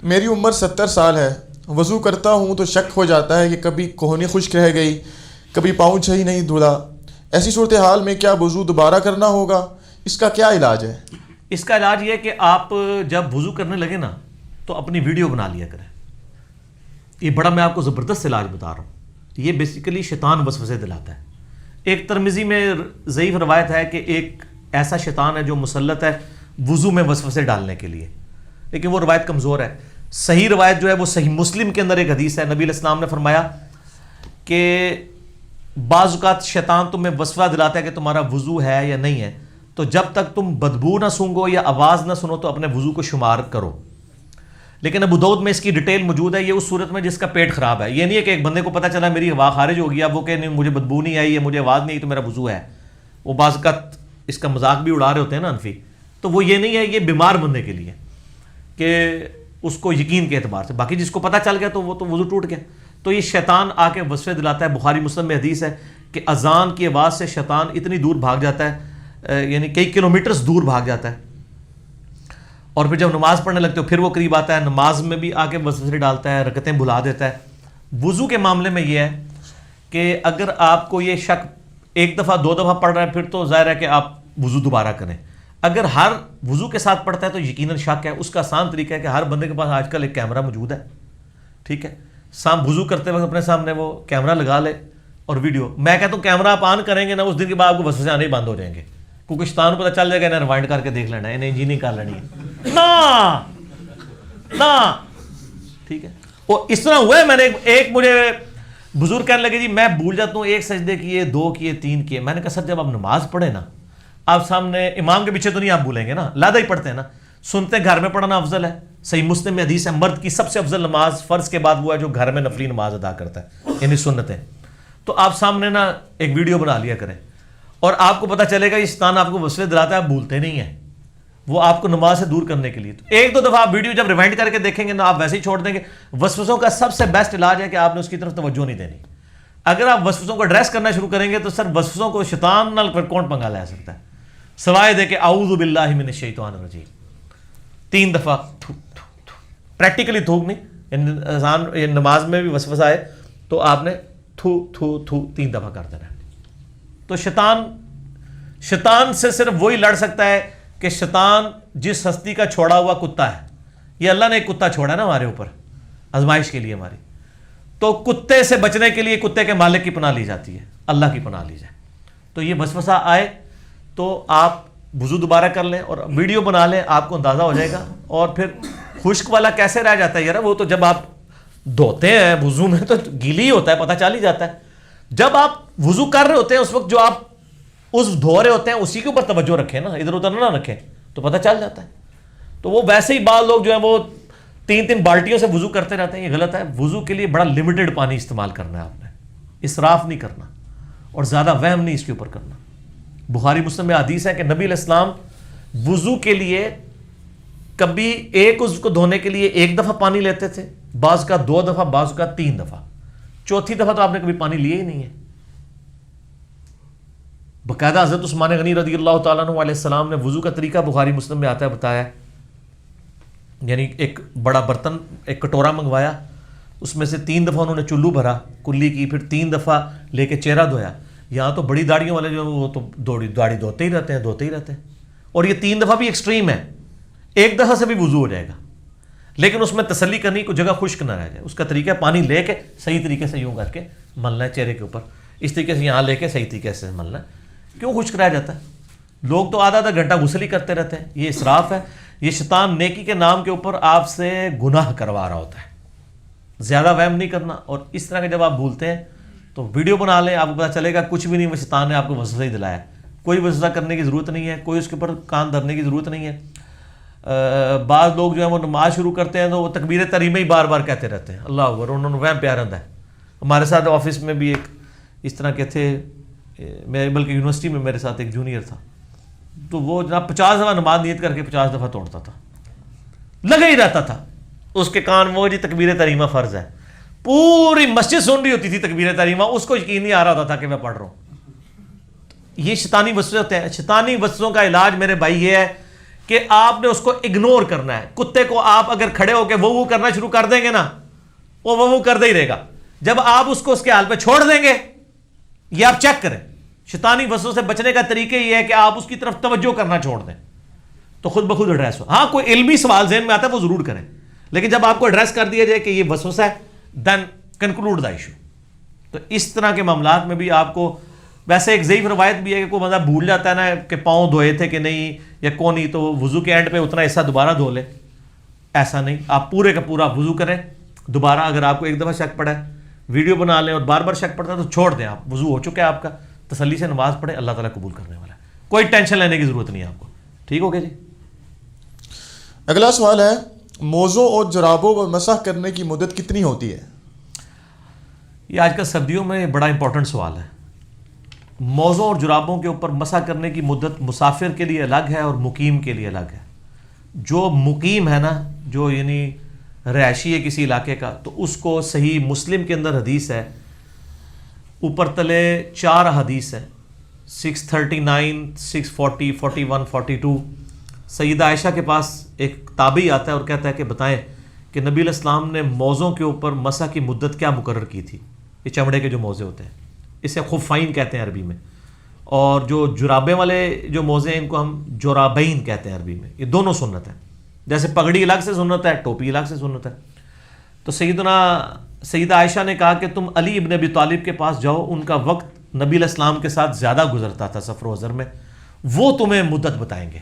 میری عمر 70 سال ہے. وضو کرتا ہوں تو شک ہو جاتا ہے کہ کبھی کوہنی خشک رہ گئی, کبھی پاؤں صحیح نہیں دھلا. ایسی صورتحال میں کیا وضو دوبارہ کرنا ہوگا؟ اس کا کیا علاج ہے؟ اس کا علاج یہ ہے کہ آپ جب وضو کرنے لگے نا تو اپنی ویڈیو بنا لیا کریں. یہ بڑا میں آپ کو زبردست علاج بتا رہا ہوں. یہ بیسیکلی شیطان وسوسے دلاتا ہے. ایک ترمذی میں ضعیف روایت ہے کہ ایک ایسا شیطان ہے جو مسلط ہے وضو میں وسوسے ڈالنے کے لیے, لیکن وہ روایت کمزور ہے. صحیح روایت جو ہے وہ صحیح مسلم کے اندر ایک حدیث ہے. نبی علیہ السلام نے فرمایا کہ بعض اوقات شیطان تمہیں وسوسہ دلاتا ہے کہ تمہارا وضو ہے یا نہیں ہے, تو جب تک تم بدبو نہ سونگو یا آواز نہ سنو تو اپنے وضو کو شمار کرو. لیکن ابو داؤد میں اس کی ڈیٹیل موجود ہے. یہ اس صورت میں جس کا پیٹ خراب ہے. یہ نہیں ہے کہ ایک بندے کو پتہ چلا میری ہوا خارج ہو گیا, وہ کہ نہیں مجھے بدبو نہیں آئی یا مجھے آواز نہیں آئی تو میرا وضو ہے. وہ بعض اوقات اس کا مذاق بھی اڑا رہے ہوتے ہیں نا انفی. تو وہ یہ نہیں ہے, یہ بیمار بندے کے لیے کہ اس کو یقین کے اعتبار سے. باقی جس کو پتہ چل گیا تو وہ تو وضو ٹوٹ گیا. تو یہ شیطان آ کے وسوسے دلاتا ہے. بخاری مسلم میں حدیث ہے کہ اذان کی آواز سے شیطان اتنی دور بھاگ جاتا ہے, یعنی کئی کلومیٹرز دور بھاگ جاتا ہے. اور پھر جب نماز پڑھنے لگتے ہو پھر وہ قریب آتا ہے, نماز میں بھی آ کے وسوسے ڈالتا ہے, رکعتیں بھلا دیتا ہے. وضو کے معاملے میں یہ ہے کہ اگر آپ کو یہ شک ایک دفعہ دو دفعہ پڑھ رہا ہے پھر تو ظاہر ہے کہ آپ وضو دوبارہ کریں. اگر ہر وضو کے ساتھ پڑھتا ہے تو یقیناً شک ہے. اس کا آسان طریقہ ہے کہ ہر بندے کے پاس آج کل ایک کیمرہ موجود ہے, ٹھیک ہے, وضو کرتے وقت اپنے سامنے وہ کیمرہ لگا لے اور ویڈیو. میں کہتا ہوں کیمرہ آپ آن کریں گے نا اس دن کے بعد آپ کو وسوسے آنے ہی بند ہو جائیں گے, کیونکہ شیطان کو پتہ چل جائے گا انہیں ریوائنڈ کر کے دیکھ لینا ہے, انہیں انجینئرنگ کر لینی ہے نا, ٹھیک ہے. وہ اس طرح ہوا ہے, میں نے ایک مجھے بزرگ کہنے لگے جی میں بھول جاتا ہوں ایک سجدے کیے, دو کیے, تین کیے. میں نے کہا سر جب آپ نماز پڑھیں نا آپ سامنے امام کے پیچھے تو نہیں آپ بھولیں گے نا, لادا ہی پڑھتے ہیں نا, سنتے گھر میں پڑھنا افضل ہے. صحیح مسلم میں حدیث ہے مرد کی سب سے افضل نماز فرض کے بعد وہ ہے جو گھر میں نفلی نماز ادا کرتا ہے, یعنی سنتیں. تو آپ سامنے نا ایک ویڈیو بنا لیا کریں اور آپ کو پتہ چلے گا یہ شیطان آپ کو وسوسے دلاتا ہے, آپ بھولتے نہیں ہیں. وہ آپ کو نماز سے دور کرنے کے لیے تو ایک دو دفعہ آپ ویڈیو جب ریوائنڈ کر کے دیکھیں گے نا آپ ویسے ہی چھوڑ دیں گے. وسوسوں کا سب سے بیسٹ علاج ہے کہ آپ نے اس کی طرف توجہ نہیں دینی. اگر آپ وسوسوں کو ایڈریس کرنا شروع کریں گے تو سر وسوسوں کو شیطان نال پھر کون پنگا لے سکتا ہے سوائے دے کہ اعوذ باللہ من الشیطان الرجیم 3 دفعہ پریکٹیکلی تھوک نہیں, یعنی نماز میں بھی وسوسہ آئے تو آپ نے تھو تھو تھو 3 دفعہ کر دینا ہے. تو شیطان سے صرف وہی لڑ سکتا ہے کہ شیطان جس ہستی کا چھوڑا ہوا کتا ہے. یہ اللہ نے ایک کتا چھوڑا ہے نا ہمارے اوپر آزمائش کے لیے ہماری, تو کتے سے بچنے کے لیے کتے کے مالک کی پناہ لی جاتی ہے, اللہ کی پناہ لی جائے. تو یہ وسوسہ آئے تو آپ وضو دوبارہ کر لیں اور ویڈیو بنا لیں, آپ کو اندازہ ہو جائے گا. اور پھر خشک والا کیسے رہ جاتا ہے یار, وہ تو جب آپ دھوتے ہیں وضو میں تو گیلی ہی ہوتا ہے, پتہ چل ہی جاتا ہے. جب آپ وضو کر رہے ہوتے ہیں اس وقت جو آپ اس دھو رہے ہوتے ہیں اسی کے اوپر توجہ رکھیں نا, ادھر ادھر نہ رکھیں تو پتہ چل جاتا ہے. تو وہ ویسے ہی بعض لوگ جو ہیں وہ 3 بالٹیوں سے وضو کرتے رہتے ہیں, یہ غلط ہے. وضو کے لیے بڑا لمیٹڈ پانی استعمال کرنا ہے آپ نے, اسراف نہیں کرنا اور زیادہ وہم نہیں اس کے اوپر کرنا. بخاری مسلم میں حدیث ہے کہ نبی علیہ السلام وضو کے لیے کبھی ایک عضو کو دھونے کے لیے 1 دفعہ پانی لیتے تھے, بعض کا 2 دفعہ, بعض کا 3 دفعہ, چوتھی دفعہ تو آپ نے کبھی پانی لیا ہی نہیں ہے. باقاعدہ حضرت عثمان غنی رضی اللہ تعالیٰ عنہ علیہ السلام نے وضو کا طریقہ بخاری مسلم میں آتا ہے بتایا ہے. یعنی ایک بڑا برتن ایک کٹورا منگوایا, اس میں سے 3 دفعہ انہوں نے چلو بھرا کلی کی, پھر 3 دفعہ لے کے چہرہ دھویا. یہاں تو بڑی داڑھیوں والے جو وہ تو داڑھی دھوتے ہی رہتے ہیں. اور یہ 3 دفعہ بھی ایکسٹریم ہے, 1 دفعہ سے بھی وضو ہو جائے گا, لیکن اس میں تسلی کرنی کو جگہ خشک نہ رہ جائے. اس کا طریقہ پانی لے کے صحیح طریقے سے یوں کر کے ملنا ہے چہرے کے اوپر, اس طریقے سے یہاں لے کے صحیح طریقے سے ملنا ہے. کیوں خشک رہ جاتا ہے؟ لوگ تو آدھا گھنٹہ غسل ہی کرتے رہتے ہیں. یہ اسراف ہے. یہ شیطان نیکی کے نام کے اوپر آپ سے گناہ کروا رہا ہوتا ہے. زیادہ وہم نہیں کرنا. اور اس طرح کے جب آپ بھولتے ہیں تو ویڈیو بنا لیں, آپ کو پتہ چلے گا کچھ بھی نہیں, وہ شیطان نے آپ کو وسوسہ ہی دلایا. کوئی وسوسہ کرنے کی ضرورت نہیں ہے, کوئی اس کے اوپر کان دھرنے کی ضرورت نہیں ہے. بعض لوگ جو ہیں وہ نماز شروع کرتے ہیں تو وہ تکبیر تحریمہ ہی بار بار کہتے رہتے ہیں, اللہ اکبر, انہوں نے وہم پیار رہتا ہے. ہمارے ساتھ آفس میں بھی ایک اس طرح کے تھے, میں بلکہ یونیورسٹی میں میرے ساتھ ایک جونیئر تھا, تو وہ جناب 50 دفعہ نماز نیت کر کے 50 دفعہ توڑتا تھا, لگا ہی رہتا تھا اس کے کان وہ جی تکبیر تحریمہ فرض ہے. پوری مسجد سن رہی ہوتی تھی تکبیر تحریمہ, اس کو یقین نہیں آ رہا تھا کہ میں پڑھ رہا ہوں. یہ شیطانی وسوسے ہوتے ہیں. شیطانی وسوسوں کا علاج میرے بھائی یہ ہے کہ آپ نے اس کو اگنور کرنا ہے. کتے کو آپ اگر کھڑے ہو کے وہ کرنا شروع کر دیں گے نا, وہ کرتا ہی رہے گا. جب آپ اس کو اس کے حال پہ چھوڑ دیں گے, یہ آپ چیک کریں, شیطانی وسوسوں سے بچنے کا طریقہ یہ ہے کہ آپ اس کی طرف توجہ کرنا چھوڑ دیں تو خود بخود ایڈریس ہو. ہاں کوئی علمی سوال ذہن میں آتا ہے وہ ضرور کریں, لیکن جب آپ کو ایڈریس کر دیا جائے کہ یہ وسوسہ ہے, دین کنکلوڈ دا ایشو. تو اس طرح کے معاملات میں بھی آپ کو, ویسے ایک ضعیف روایت بھی ہے کہ کوئی بندہ بھول جاتا ہے نا کہ پاؤں دھوئے تھے کہ نہیں یا کون نہیں, تو وضو کے اینڈ پہ اتنا حصہ دوبارہ دھو لے. ایسا نہیں, آپ پورے کا پورا وضو کریں دوبارہ. اگر آپ کو ایک دفعہ شک پڑا ہے, ویڈیو بنا لیں اور بار بار شک پڑتا ہے تو چھوڑ دیں. آپ وضو ہو چکا ہے آپ کا, تسلی سے نماز پڑھیں, اللہ تعالیٰ قبول کرنے والا ہے. کوئی ٹینشن لینے کی ضرورت نہیں ہے آپ کو. ٹھیک ہو گیا جی. اگلا سوال ہے, موزوں اور جرابوں پر مسح کرنے کی مدت کتنی ہوتی ہے؟ یہ آج کل سردیوں میں بڑا امپورٹنٹ سوال ہے. موزوں اور جرابوں کے اوپر مسح کرنے کی مدت مسافر کے لیے الگ ہے اور مقیم کے لیے الگ ہے. جو مقیم ہے نا, جو یعنی رہائشی ہے کسی علاقے کا, تو اس کو صحیح مسلم کے اندر حدیث ہے, اوپر تلے 4 حدیث ہے, 639, 640, 41, 42. سیدہ عائشہ کے پاس ایک تابعی آتا ہے اور کہتا ہے کہ بتائیں کہ نبی علیہ السلام نے موزوں کے اوپر مسح کی مدت کیا مقرر کی تھی. یہ چمڑے کے جو موزے ہوتے ہیں, اسے خفین کہتے ہیں عربی میں, اور جو جرابے والے جو موزے ہیں ان کو ہم جرابین کہتے ہیں عربی میں. یہ دونوں سنت ہیں, جیسے پگڑی الگ سے سنت ہے, ٹوپی الگ سے سنت ہے. تو سیدہ عائشہ نے کہا کہ تم علی ابن ابی طالب کے پاس جاؤ, ان کا وقت نبی علیہ السلام کے ساتھ زیادہ گزرتا تھا سفر و حضر میں, وہ تمہیں مدت بتائیں گے.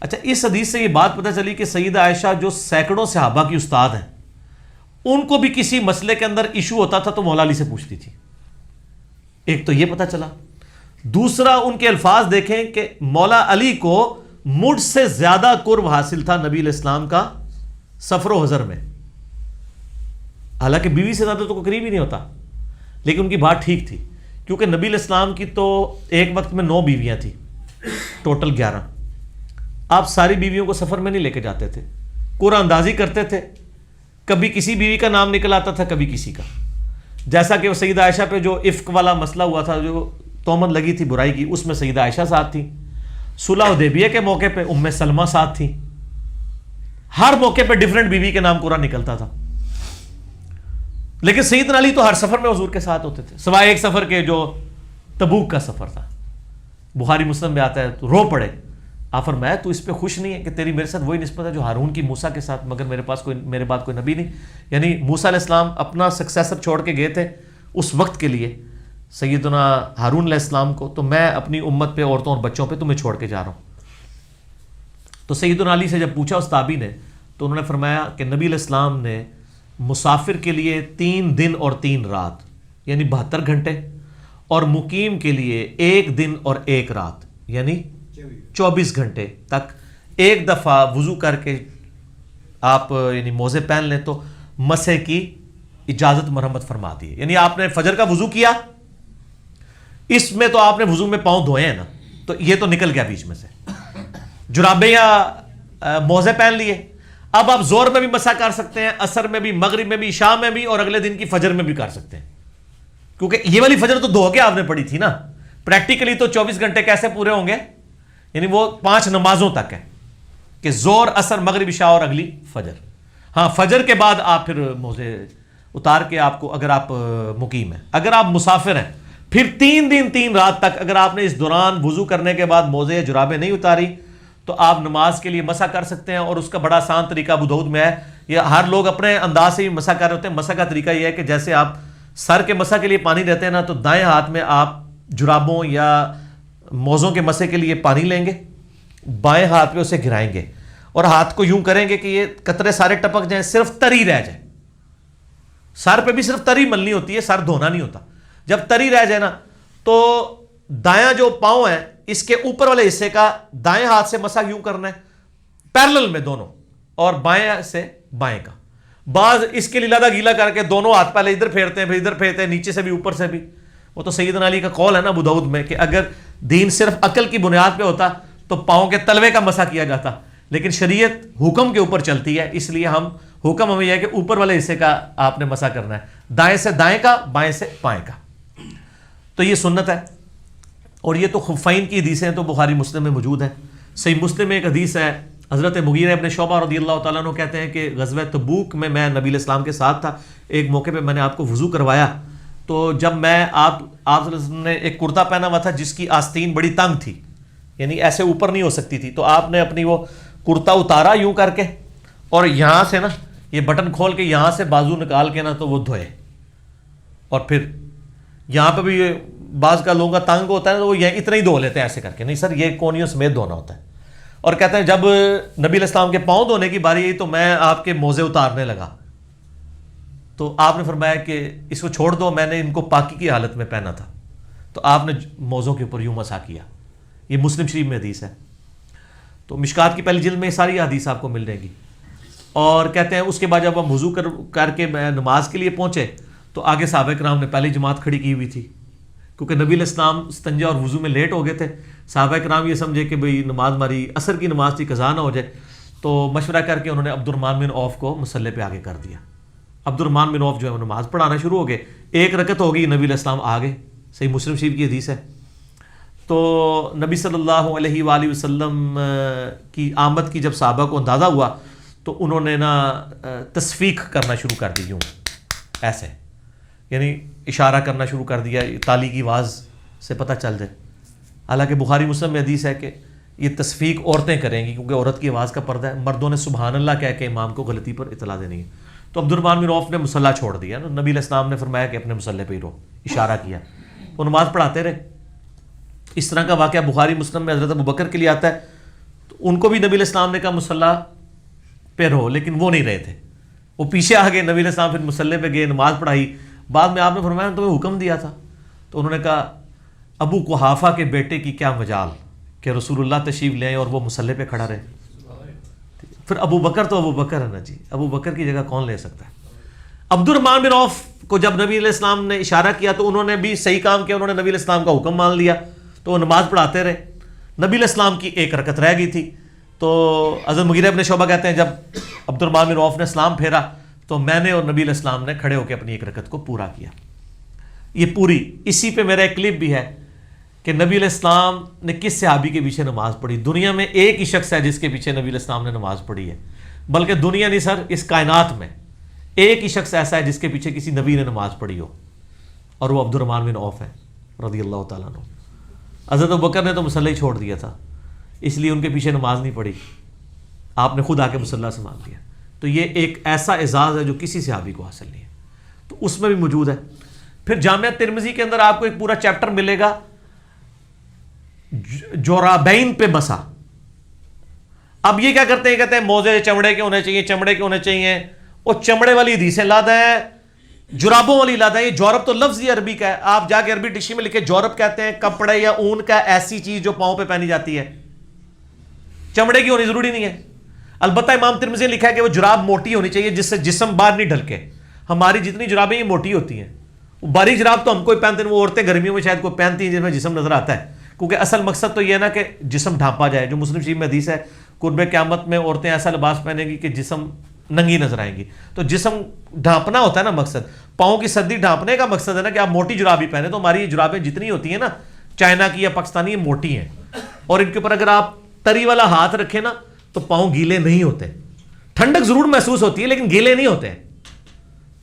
اچھا, اس حدیث سے یہ بات پتہ چلی کہ سیدہ عائشہ جو سینکڑوں صحابہ کی استاد ہیں, ان کو بھی کسی مسئلے کے اندر ایشو ہوتا تھا تو مولا علی سے پوچھتی تھی. ایک تو یہ پتہ چلا. دوسرا, ان کے الفاظ دیکھیں کہ مولا علی کو مجھ سے زیادہ قرب حاصل تھا نبی علیہ السلام کا سفر و حضر میں. حالانکہ بیوی سے زیادہ تو کوئی قریب ہی نہیں ہوتا, لیکن ان کی بات ٹھیک تھی, کیونکہ نبی علیہ السلام کی تو ایک وقت میں 9 بیویاں تھیں, ٹوٹل 11. آپ ساری بیویوں کو سفر میں نہیں لے کے جاتے تھے, قرعہ اندازی کرتے تھے. کبھی کسی بیوی کا نام نکل آتا تھا, کبھی کسی کا. جیسا کہ وہ سیدہ عائشہ پہ جو افک والا مسئلہ ہوا تھا, جو تہمت لگی تھی برائی کی, اس میں سیدہ عائشہ ساتھ تھی. صلح حدیبیہ کے موقع پہ ام سلمہ ساتھ تھی. ہر موقع پہ ڈیفرنٹ بیوی کے نام قرآن نکلتا تھا. لیکن سیدنا علی تو ہر سفر میں حضور کے ساتھ ہوتے تھے, سوائے ایک سفر کے جو تبوک کا سفر تھا. بخاری مسلم میں آتا ہے, تو رو پڑے. آپ فرمایا تو اس پہ خوش نہیں ہے کہ تیری میرے ساتھ وہی نسبت ہے جو ہارون کی موسیٰ کے ساتھ, مگر میرے بعد کوئی نبی نہیں. یعنی موسیٰ علیہ السلام اپنا سکسیسر چھوڑ کے گئے تھے اس وقت کے لیے سیدنا ہارون علیہ السلام کو, تو میں اپنی امت پہ, عورتوں اور بچوں پہ تمہیں چھوڑ کے جا رہا ہوں. تو سیدنا علی سے جب پوچھا اس تابعی نے, تو انہوں نے فرمایا کہ نبی علیہ السلام نے مسافر کے لیے 3 دن اور 3 رات یعنی 72 گھنٹے, اور مقیم کے لیے 1 دن اور 1 رات یعنی 24 گھنٹے تک ایک دفعہ وضو کر کے آپ یعنی موزے پہن لیں تو مسح کی اجازت مرحمت فرما دی. یعنی آپ نے فجر کا وضو کیا, اس میں تو آپ نے وضو میں پاؤں دھوئے ہیں نا, تو یہ تو نکل گیا بیچ میں سے, جرابے یا موزے پہن لیے. اب آپ زور میں بھی مسح کر سکتے ہیں, عصر میں بھی, مغرب میں بھی, شام میں بھی, اور اگلے دن کی فجر میں بھی کر سکتے ہیں, کیونکہ یہ والی فجر تو دھو کے آپ نے پڑھی تھی نا. پریکٹیکلی تو 24 گھنٹے کیسے پورے ہوں گے, یعنی وہ 5 نمازوں تک ہے کہ زور, عصر, مغرب, عشاء اور اگلی فجر. ہاں, فجر کے بعد آپ پھر موزے اتار کے آپ کو, اگر آپ مقیم ہیں, اگر آپ مسافر ہیں, پھر 3 دن 3 رات تک اگر آپ نے اس دوران وضو کرنے کے بعد موزے یا جرابیں نہیں اتاری تو آپ نماز کے لیے مسح کر سکتے ہیں. اور اس کا بڑا آسان طریقہ ابو داؤد میں ہے. یہ ہر لوگ اپنے انداز سے بھی مسح کر رہے ہوتے ہیں. مسح کا طریقہ یہ ہے کہ جیسے آپ سر کے مسح کے لیے پانی دیتے ہیں نا, تو دائیں ہاتھ میں آپ جرابوں یا موزوں کے مسح کے لیے پانی لیں گے, بائیں ہاتھ پہ اسے گرائیں گے, اور ہاتھ کو یوں کریں گے کہ یہ قطرے سارے ٹپک جائیں, صرف تری رہ جائے. سر پہ بھی صرف تری ملنی ہوتی ہے, سر دھونا نہیں ہوتا. جب تری رہ جائے نا, تو دایاں جو پاؤں ہیں اس کے اوپر والے حصے کا دائیں ہاتھ سے مسح یوں کرنا ہے, پیرلل میں دونوں, اور بائیں سے بائیں کا. بعض اس کے لیے لادہ گیلا کر کے دونوں ہاتھ پہلے ادھر پھیرتے ہیں, پھر ادھر پھیرتے ہیں, نیچے سے بھی اوپر سے بھی. وہ تو سیدنا علی کا قول ہے نا ابو داؤد میں کہ اگر دین صرف عقل کی بنیاد پہ ہوتا تو پاؤں کے تلوے کا مسح کیا جاتا, لیکن شریعت حکم کے اوپر چلتی ہے, اس لیے حکم ہمیں یہ ہے کہ اوپر والے حصے کا آپ نے مسح کرنا ہے, دائیں سے دائیں کا, بائیں سے بائیں کا. تو یہ سنت ہے. اور یہ تو خفین کی حدیثیں تو بخاری مسلم میں موجود ہیں. صحیح مسلم میں ایک حدیث ہے، حضرت مغیرہ ابن شعبہ رضی اللہ تعالیٰ عنہ کہتے ہیں کہ غزوہ تبوک میں نبی علیہ السلام کے ساتھ تھا، ایک موقع پہ میں نے آپ کو وضو کروایا، تو جب میں آپ صلی اللہ علیہ وسلم نے ایک کرتا پہنا ہوا تھا جس کی آستین بڑی تنگ تھی، یعنی ایسے اوپر نہیں ہو سکتی تھی، تو آپ نے اپنی وہ کرتا اتارا یوں کر کے، اور یہاں سے نا یہ بٹن کھول کے یہاں سے بازو نکال کے نا تو وہ دھوئے، اور پھر یہاں پہ بھی بعض کا لوگوں کا تنگ ہوتا ہے تو وہ یہ اتنا ہی دھو لیتے ہیں ایسے کر کے، نہیں سر یہ کونیوں سمیت دھونا ہوتا ہے. اور کہتے ہیں جب نبی علیہ السلام کے پاؤں دھونے کی باری آئی تو میں آپ کے موزے اتارنے لگا، تو آپ نے فرمایا کہ اس کو چھوڑ دو، میں نے ان کو پاکی کی حالت میں پہنا تھا، تو آپ نے موزوں کے اوپر یوں مسح کیا. یہ مسلم شریف میں حدیث ہے. تو مشکات کی پہلی جلد میں ساری حدیث آپ کو مل جائے گی. اور کہتے ہیں اس کے بعد جب ہم وضو کر کے نماز کے لیے پہنچے تو آگے صحابہ کرام نے پہلی جماعت کھڑی کی ہوئی تھی، کیونکہ نبی علیہ السلام استنجا اور وضو میں لیٹ ہو گئے تھے. صحابہ کرام یہ سمجھے کہ بھئی نماز ہماری عصر کی نماز تھی، قضا نہ ہو جائے، تو مشورہ کر کے انہوں نے عبد الرحمن بن عوف کو مصلی پہ آگے کر دیا. عبد الرحمن بن عوف جو ہے وہ نماز پڑھانا شروع ہو گئے، ایک رکعت ہو گئی، نبی علیہ السلام آ گئے. صحیح مسلم شریف کی حدیث ہے. تو نبی صلی اللہ علیہ وآلہ وسلم کی آمد کی جب صحابہ کو اندازہ ہوا تو انہوں نے نا تصفیق کرنا شروع کر دی، یوں ایسے یعنی اشارہ کرنا شروع کر دیا تالی کی آواز سے پتہ چل جائے. حالانکہ بخاری مسلم میں حدیث ہے کہ یہ تصفیق عورتیں کریں گی کیونکہ عورت کی آواز کا پردہ ہے، مردوں نے سبحان اللہ کہہ کے امام کو غلطی پر اطلاع دینی ہے. تو عبد الرحمن بن عوف نے مصلی چھوڑ دیا، نبی علیہ السلام نے فرمایا کہ اپنے مصلی پہ ہی رہو، اشارہ کیا، وہ نماز پڑھاتے رہے. اس طرح کا واقعہ بخاری مسلم میں حضرت ابوبکر کے لیے آتا ہے، تو ان کو بھی نبی علیہ السلام نے کہا مصلی پہ رہو، لیکن وہ نہیں رہے تھے، وہ پیچھے آ گئے. نبی علیہ السلام پھر مصلی پہ گئے، نماز پڑھائی. بعد میں آپ نے فرمایا تمہیں حکم دیا تھا، تو انہوں نے کہا ابو قحافہ کے بیٹے کی کیا مجال کہ رسول اللہ تشریف لے آئے اور وہ مصلی پہ کھڑا رہے. پھر ابو بکر تو ابو بکر ہے نا جی، ابو بکر کی جگہ کون لے سکتا ہے. عبد الرحمن بن عوف کو جب نبی علیہ السلام نے اشارہ کیا تو انہوں نے بھی صحیح کام کیا، انہوں نے نبی علیہ السلام کا حکم مان لیا، تو وہ نماز پڑھاتے رہے. نبی علیہ السلام کی ایک رکعت رہ گئی تھی، تو حضرت مغیرہ ابن شعبہ کہتے ہیں جب عبد الرحمن بن عوف نے سلام پھیرا تو میں نے اور نبی علیہ السلام نے کھڑے ہو کے اپنی ایک رکعت کو پورا کیا. یہ پوری اسی پہ میرا ایک کلپ بھی ہے کہ نبی علیہ السلام نے کس صحابی کے پیچھے نماز پڑھی. دنیا میں ایک ہی شخص ہے جس کے پیچھے نبی علیہ السلام نے نماز پڑھی ہے، بلکہ دنیا نہیں سر، اس کائنات میں ایک ہی شخص ایسا ہے جس کے پیچھے کسی نبی نے نماز پڑھی ہو، اور وہ عبد الرحمن بن عوف ہے رضی اللہ تعالیٰ عنہ. حضرت ابوبکر نے تو مصلی چھوڑ دیا تھا، اس لیے ان کے پیچھے نماز نہیں پڑھی، آپ نے خود آ کے مصلی سے مانگ لیا. تو یہ ایک ایسا اعزاز ہے جو کسی صحابی کو حاصل نہیں ہے، تو اس میں بھی موجود ہے. پھر جامعہ ترمذی کے اندر آپ کو ایک پورا چیپٹر ملے گا جورابین پہ مسا. اب یہ کیا کرتے ہیں، کہتے ہیں موزے چمڑے کے ہونے چاہیے، چمڑے کے ہونے چاہیے، اور چمڑے والی حدیثیں لادا ہے، جرابوں والی لادا ہے. یہ جورب تو لفظ ہی عربی کا ہے، آپ جا کے عربی ڈکشنری میں لکھے جورب کہتے ہیں کپڑے یا اون کا ایسی چیز جو پاؤں پہ پہنی جاتی ہے، چمڑے کی ہونی ضروری نہیں ہے. البتہ امام ترمذی نے لکھا ہے کہ وہ جراب موٹی ہونی چاہیے جس سے جسم باہر نہیں ڈھلکے. ہماری جتنی جرابیں یہ موٹی ہوتی ہیں، باریک جراب تو ہم کوئی پہنتے ہیں، وہ عورتیں گرمیوں میں شاید کوئی پہنتی ہیں جس میں جسم نظر آتا ہے، کیونکہ اصل مقصد تو یہ ہے نا کہ جسم ڈھانپا جائے. جو مسلم شریف میں حدیث ہے قرب قیامت میں عورتیں ایسا لباس پہنیں گی کہ جسم ننگی نظر آئیں گی. تو جسم ڈھانپنا ہوتا ہے نا مقصد، پاؤں کی سردی ڈھانپنے کا مقصد ہے نا کہ آپ موٹی جراب ہی پہنے. تو ہماری یہ جرابیں جتنی ہوتی ہیں نا چائنا کی یا پاکستانی، یہ موٹی ہیں، اور ان کے اوپر اگر آپ تری والا ہاتھ رکھیں نا تو پاؤں گیلے نہیں ہوتے. ٹھنڈک ضرور محسوس ہوتی ہے لیکن گیلے نہیں ہوتے،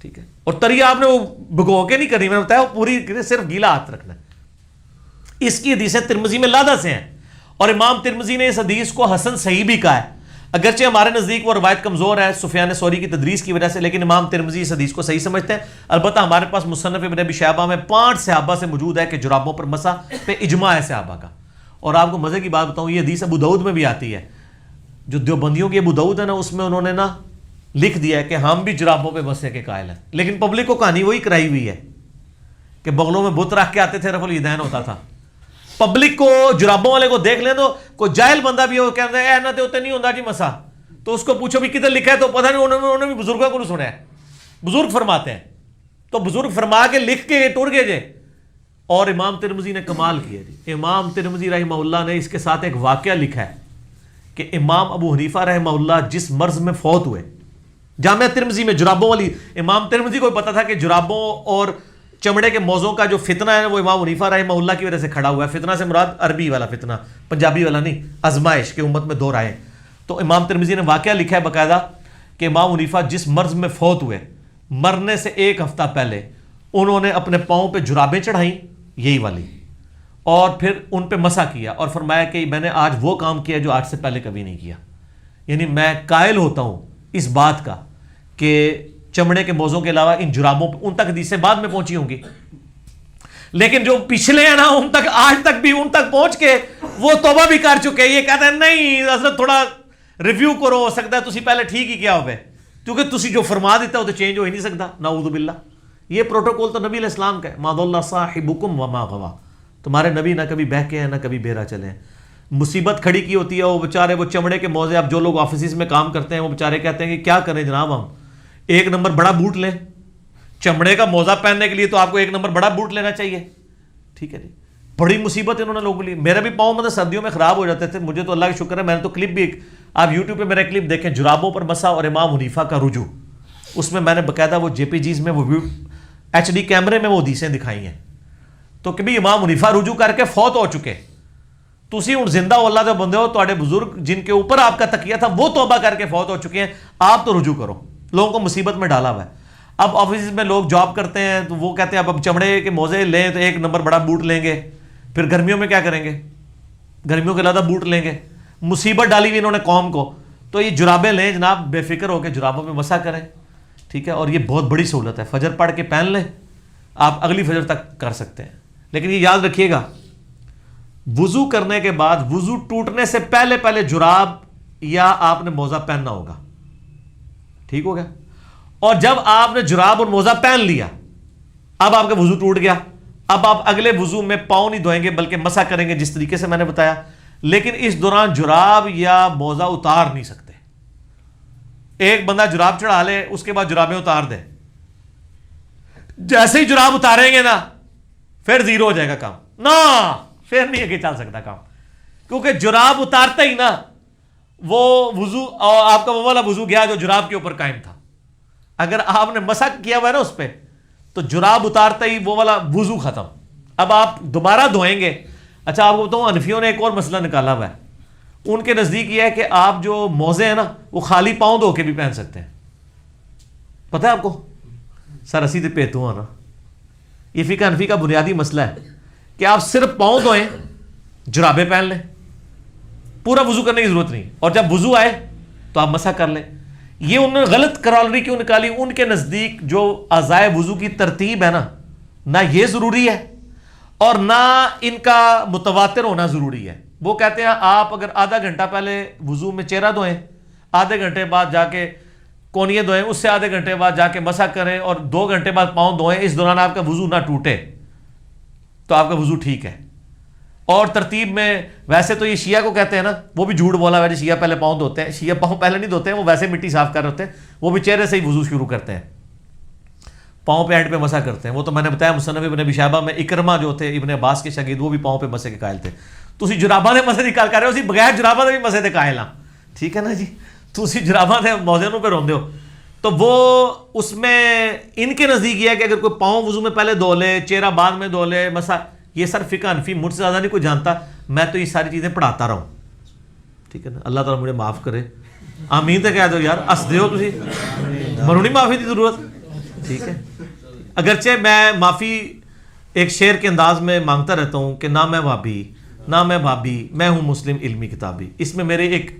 ٹھیک ہے. اور تری آپ نے وہ بھگو کے نہیں کرنی، میں نے بتایا وہ پوری صرف گیلا ہاتھ رکھنا ہے. اس کی حدیثیں ترمذی میں لادا سے ہیں، اور امام ترمذی نے اس حدیث کو حسن صحیح بھی کہا ہے. اگرچہ ہمارے نزدیک وہ روایت کمزور ہے سفیان ثوری کی تدریس کی وجہ سے، لیکن امام ترمذی اس حدیث کو صحیح سمجھتے ہیں. البتہ ہمارے پاس مصنف ابن ابی شیبہ میں 5 صحابہ سے موجود ہے کہ جرابوں پر مسح پہ اجماع ہے صحابہ کا. اور آپ کو مزے کی بات بتاؤں، یہ حدیث ابو داؤد میں بھی آتی ہے. جو دیوبندیوں کی ابو داؤد ہے نا، اس میں انہوں نے نا لکھ دیا ہے کہ ہم بھی جرابوں پہ مسح کے قائل ہیں، لیکن پبلک کو کہانی وہی کرائی ہوئی ہے کہ بغلوں میں بت رکھ کے آتے تھے، رفع الیدین ہوتا تھا. پبلک کو جرابوں والے کو دیکھ لیں تو کوئی جاہل بندہ بھی ہو کہتا ہے نہ تے نہیں ہوتا جی مسا، تو اس کو پوچھو بھی کدھر لکھا ہے، تو پتہ نہیں انہوں نے بھی بزرگوں کو سنا ہے. بزرگ فرماتے ہیں تو بزرگ فرما کے لکھ کے ٹر گئے جے. اور امام ترمذی نے کمال کیا جی. امام ترمذی رحمہ اللہ نے اس کے ساتھ ایک واقعہ لکھا ہے کہ امام ابو حنیفہ رحمہ اللہ جس مرض میں فوت ہوئے، جامعہ ترمذی میں جرابوں والی، امام ترمذی کو پتا تھا کہ جرابوں اور چمڑے کے موزوں کا جو فتنہ ہے وہ امام حنیفہ رحمہ اللہ کی وجہ سے کھڑا ہوا ہے. فتنہ سے مراد عربی والا فتنہ, پنجابی والا نہیں, آزمائش کہ امت میں دو رائے. تو امام ترمذی نے واقعہ لکھا ہے باقاعدہ کہ امام حنیفہ جس مرض میں فوت ہوئے, مرنے سے ایک ہفتہ پہلے انہوں نے اپنے پاؤں پہ جرابیں چڑھائیں یہی والی, اور پھر ان پہ مسح کیا اور فرمایا کہ میں نے آج وہ کام کیا جو آج سے پہلے کبھی نہیں کیا. یعنی میں قائل ہوتا ہوں اس بات کا کہ چمڑے کے موزوں کے علاوہ ان جرابوں پہ, ان تک حدیثیں بعد میں پہنچی ہوں گی, لیکن جو پچھلے ہیں نا ان تک آج تک بھی ان تک پہنچ کے وہ توبہ بھی کر چکے. یہ کہتے ہیں نہیں حضرت تھوڑا ریویو کرو, ہو سکتا ہے تسی پہلے ٹھیک ہی کیا ہوئے, کیونکہ تسی جو فرما دیتا ہو تو چینج ہو ہی نہیں سکتا. نعوذ باللہ. یہ پروٹوکول تو نبی علیہ السلام کا ہے, ما ضل صاحبکم وما غوا. تمہارے نبی نہ کبھی بہکے ہیں نہ کبھی بہرا چلے ہیں. مصیبت کھڑی کی ہوتی ہے, وہ بیچارے وہ چمڑے کے موزے, اب جو لوگ آفیسز میں کام کرتے ہیں وہ بیچارے کہتے ہیں کہ کیا کریں جناب, ہم ایک نمبر بڑا بوٹ لیں. چمڑے کا موزہ پہننے کے لیے تو آپ کو ایک نمبر بڑا بوٹ لینا چاہیے. ٹھیک ہے جی, بڑی مصیبت انہوں نے لوگوں کے لیے. میرا بھی پاؤں مطلب سردیوں میں خراب ہو جاتے تھے, مجھے تو اللہ کا شکر ہے میں نے تو کلپ بھی, آپ یوٹیوب پہ میرا کلپ دیکھیں, جرابوں پر مسا اور امام حنیفہ کا رجوع, اس میں نے باقاعدہ وہ جے پی جیز میں, وہ ایچ ڈی کیمرے میں وہ حدیثیں دکھائی ہیں. تو کبھی امام حنیفہ رجوع کر کے فوت ہو چکے, تسی ہوں زندہ اللہ دے بندے ہو, تواڈے بزرگ جن کے اوپر آپ کا تکیہ تھا وہ توبہ کر کے فوت ہو چکے ہیں, آپ تو رجوع کرو. لوگوں کو مصیبت میں ڈالا ہوا ہے. اب آفس میں لوگ جاب کرتے ہیں تو وہ کہتے ہیں اب چمڑے کے موزے لیں تو ایک نمبر بڑا بوٹ لیں گے, پھر گرمیوں میں کیا کریں گے, گرمیوں کے علاوہ بوٹ لیں گے. مصیبت ڈالی ہوئی انہوں نے قوم کو. تو یہ جرابیں لیں جناب, بے فکر ہو کے جرابوں پہ مسح کریں. ٹھیک ہے, اور یہ بہت بڑی سہولت ہے. فجر پڑھ کے پہن لیں, آپ اگلی فجر تک کر سکتے ہیں. لیکن یہ یاد رکھیے گا, وضو کرنے کے بعد, وضو ٹوٹنے سے پہلے پہلے جراب یا آپ نے موزہ پہننا ہوگا. ٹھیک ہو گیا. اور جب آپ نے جراب اور موزہ پہن لیا, اب آپ کا وضو ٹوٹ گیا. اب آپ اگلے وضو میں پاؤں نہیں دھوئیں گے بلکہ مسح کریں گے جس طریقے سے میں نے بتایا. لیکن اس دوران جراب یا موزہ اتار نہیں سکتے. ایک بندہ جراب چڑھا لے, اس کے بعد جرابیں اتار دے, جیسے ہی جراب اتاریں گے نا پھر زیرو ہو جائے گا کام. نا پھر نہیں آگے چل سکتا کام, کیونکہ جراب اتارتا ہی نا وہ وضو, آپ کا وہ والا وضو گیا جو جراب کے اوپر قائم تھا. اگر آپ نے مسح کیا ہوا ہے نا اس پہ, تو جراب اتارتا ہی وہ والا وضو ختم. اب آپ دوبارہ دھوئیں گے. اچھا آپ کو بتاؤں, حنفیوں نے ایک اور مسئلہ نکالا ہوا ہے. ان کے نزدیک یہ ہے کہ آپ جو موزے ہیں نا وہ خالی پاؤں دھو کے بھی پہن سکتے ہیں. پتہ ہے آپ کو, سر اسی تے پیتوں ہاں نا, یہ فقہ حنفی کا بنیادی مسئلہ ہے کہ آپ صرف پاؤں دھوئیں, جرابیں پہن لیں, پورا وضو کرنے کی ضرورت نہیں, اور جب وضو آئے تو آپ مسح کر لیں. یہ انہوں نے غلط کرالری کیوں نکالی؟ ان کے نزدیک جو اعضائے وضو کی ترتیب ہے نا, نہ یہ ضروری ہے اور نہ ان کا متواتر ہونا ضروری ہے. وہ کہتے ہیں آپ اگر آدھا گھنٹہ پہلے وضو میں چہرہ دھوئیں, آدھے گھنٹے بعد جا کے کونیے دھوئیں, اس سے آدھے گھنٹے بعد جا کے مسح کریں, اور 2 گھنٹے بعد پاؤں دھوئیں, اس دوران آپ کا وضو نہ ٹوٹے تو آپ کا وضو ٹھیک ہے. اور ترتیب میں ویسے تو یہ شیعہ کو کہتے ہیں نا, وہ بھی جھوٹ بولا ہوا ہے, شیعہ پہلے پاؤں دھوتے ہیں. شیعہ پاؤں پہلے نہیں دھوتے ہیں, وہ ویسے مٹی صاف کر رہے ہوتے ہیں, وہ بھی چہرے سے ہی وضو شروع کرتے ہیں, پاؤں پہ اینڈ پہ مسح کرتے ہیں. وہ تو میں نے بتایا مصنف ابن ابی شیبہ میں اکرمہ جو تھے ابن عباس کے شاگرد, وہ بھی پاؤں پہ مسح کے قائل تھے. تسی جراباں دے مسح دی گل کر رہے ہو, اسی بغیر جراباں دے بھی مسح دے قائل ہاں. ٹھیک ہے نا جی, تسی جراباں دے موزے نوں پہ روندے ہو. تو وہ اس میں ان کے نزدیک یہ ہے کہ اگر کوئی پاؤں وضو میں پہلے دھو لے, چہرہ بعد میں دھو لے, مسح, یہ سر فقہ حنفی, مجھ سے زیادہ نہیں کوئی جانتا, میں تو یہ ساری چیزیں پڑھاتا رہا ہوں. ٹھیک ہے نا, اللہ تعالیٰ مجھے معاف کرے. آمین تو کہہ دو یار, ہس دیو تسی, منو نہیں معافی کی ضرورت. ٹھیک ہے, اگرچہ میں معافی ایک شعر کے انداز میں مانگتا رہتا ہوں کہ نہ میں وہابی نہ میں بھابی, میں ہوں مسلم علمی کتابی. اس میں میرے ایک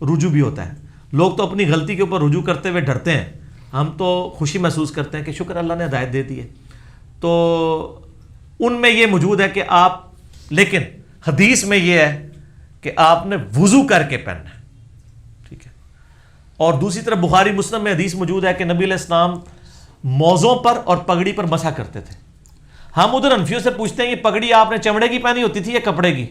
رجوع بھی ہوتا ہے. لوگ تو اپنی غلطی کے اوپر رجوع کرتے ہوئے ڈرتے ہیں, ہم تو خوشی محسوس کرتے ہیں کہ شکر اللہ نے ہدایت دے دی ہے. تو ان میں یہ موجود ہے کہ آپ, لیکن حدیث میں یہ ہے کہ آپ نے وضو کر کے پہننا ہے. ٹھیک ہے, اور دوسری طرف بخاری مسلم میں حدیث موجود ہے کہ نبی علیہ السلام موزوں پر اور پگڑی پر مسح کرتے تھے. ہم ادھر حنفیوں سے پوچھتے ہیں یہ پگڑی آپ نے چمڑے کی پہنی ہوتی تھی یا کپڑے کی؟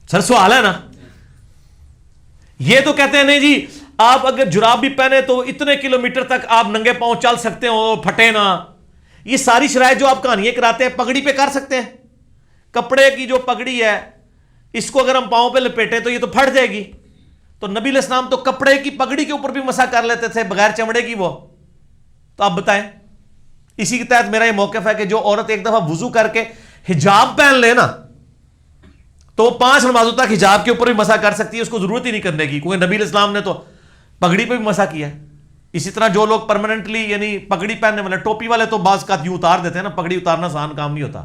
سر سوال ہے نا. یہ تو کہتے ہیں نہیں جی, آپ اگر جراب بھی پہنے تو اتنے کلومیٹر تک آپ ننگے پاؤں چل سکتے ہو, پھٹے نہ. یہ ساری شرائط جو آپ کہانیاں کراتے ہیں پگڑی پہ کر سکتے ہیں. کپڑے کی جو پگڑی ہے اس کو اگر ہم پاؤں پہ لپیٹیں تو یہ تو پھٹ جائے گی. تو نبی علیہ السلام تو کپڑے کی پگڑی کے اوپر بھی مسح کر لیتے تھے بغیر چمڑے کی. وہ تو آپ بتائیں. اسی کے تحت میرا یہ موقف ہے کہ جو عورت ایک دفعہ وضو کر کے حجاب پہن لے نا تو 5 نمازوں تک حجاب کے اوپر بھی مسح کر سکتی ہے, اس کو ضرورت ہی نہیں کرنے کی, کیونکہ نبی علیہ السلام نے تو پگڑی پہ بھی مسح کیا ہے. اسی طرح جو لوگ پرماننٹلی یعنی پگڑی پہننے والے, ٹوپی والے تو بعض کا یوں اتار دیتے ہیں نا, پگڑی اتارنا آسان کام نہیں ہوتا.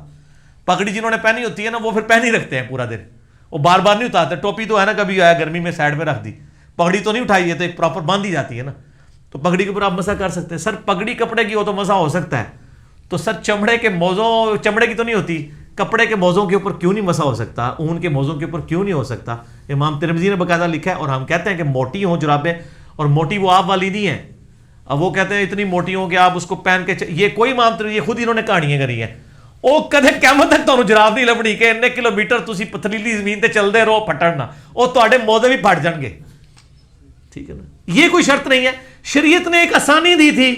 پگڑی جنہوں نے پہنی ہوتی ہے نا وہ پھر پہن ہی رکھتے ہیں پورا دن, وہ بار بار نہیں اتارتے. ٹوپی تو ہے نا کبھی آیا گرمی میں سائڈ پہ رکھ دی, پگڑی تو نہیں اٹھائی ہے, تو ایک پراپر باندھ دی جاتی ہے نا, تو پگڑی کے اوپر آپ مسح کر سکتے ہیں. سر پگڑی کپڑے کی ہو تو مسح ہو سکتا ہے, تو سر چمڑے کے موزوں, چمڑے کی تو نہیں ہوتی, کپڑے کے موزوں کے اوپر کیوں نہیں مسح ہو سکتا, اون کے موزوں کے اوپر کیوں نہیں ہو سکتا؟ امام ترمذی نے باقاعدہ لکھا ہے. اور ہم کہتے ہیں کہ موٹی ہوں جرابیں, اور موٹی وہ آپ والی نہیں ہیں. اب وہ کہتے ہیں اتنی موٹی ہوں کہ آپ اس کو پہن کے یہ کوئی امام ترمذی, یہ خود انہوں نے کہانیاں کری ہیں. وہ کدے قیامت تک تمہیں جراب نہیں لبنی کہ اتنے کلومیٹر تسی پتھریلی زمین تے چلدے رہو پھٹنا, وہ تواڈے موزے بھی پھٹ جان گے. ٹھیک ہے نا, یہ کوئی شرط نہیں ہے. شریعت نے ایک آسانی دی تھی,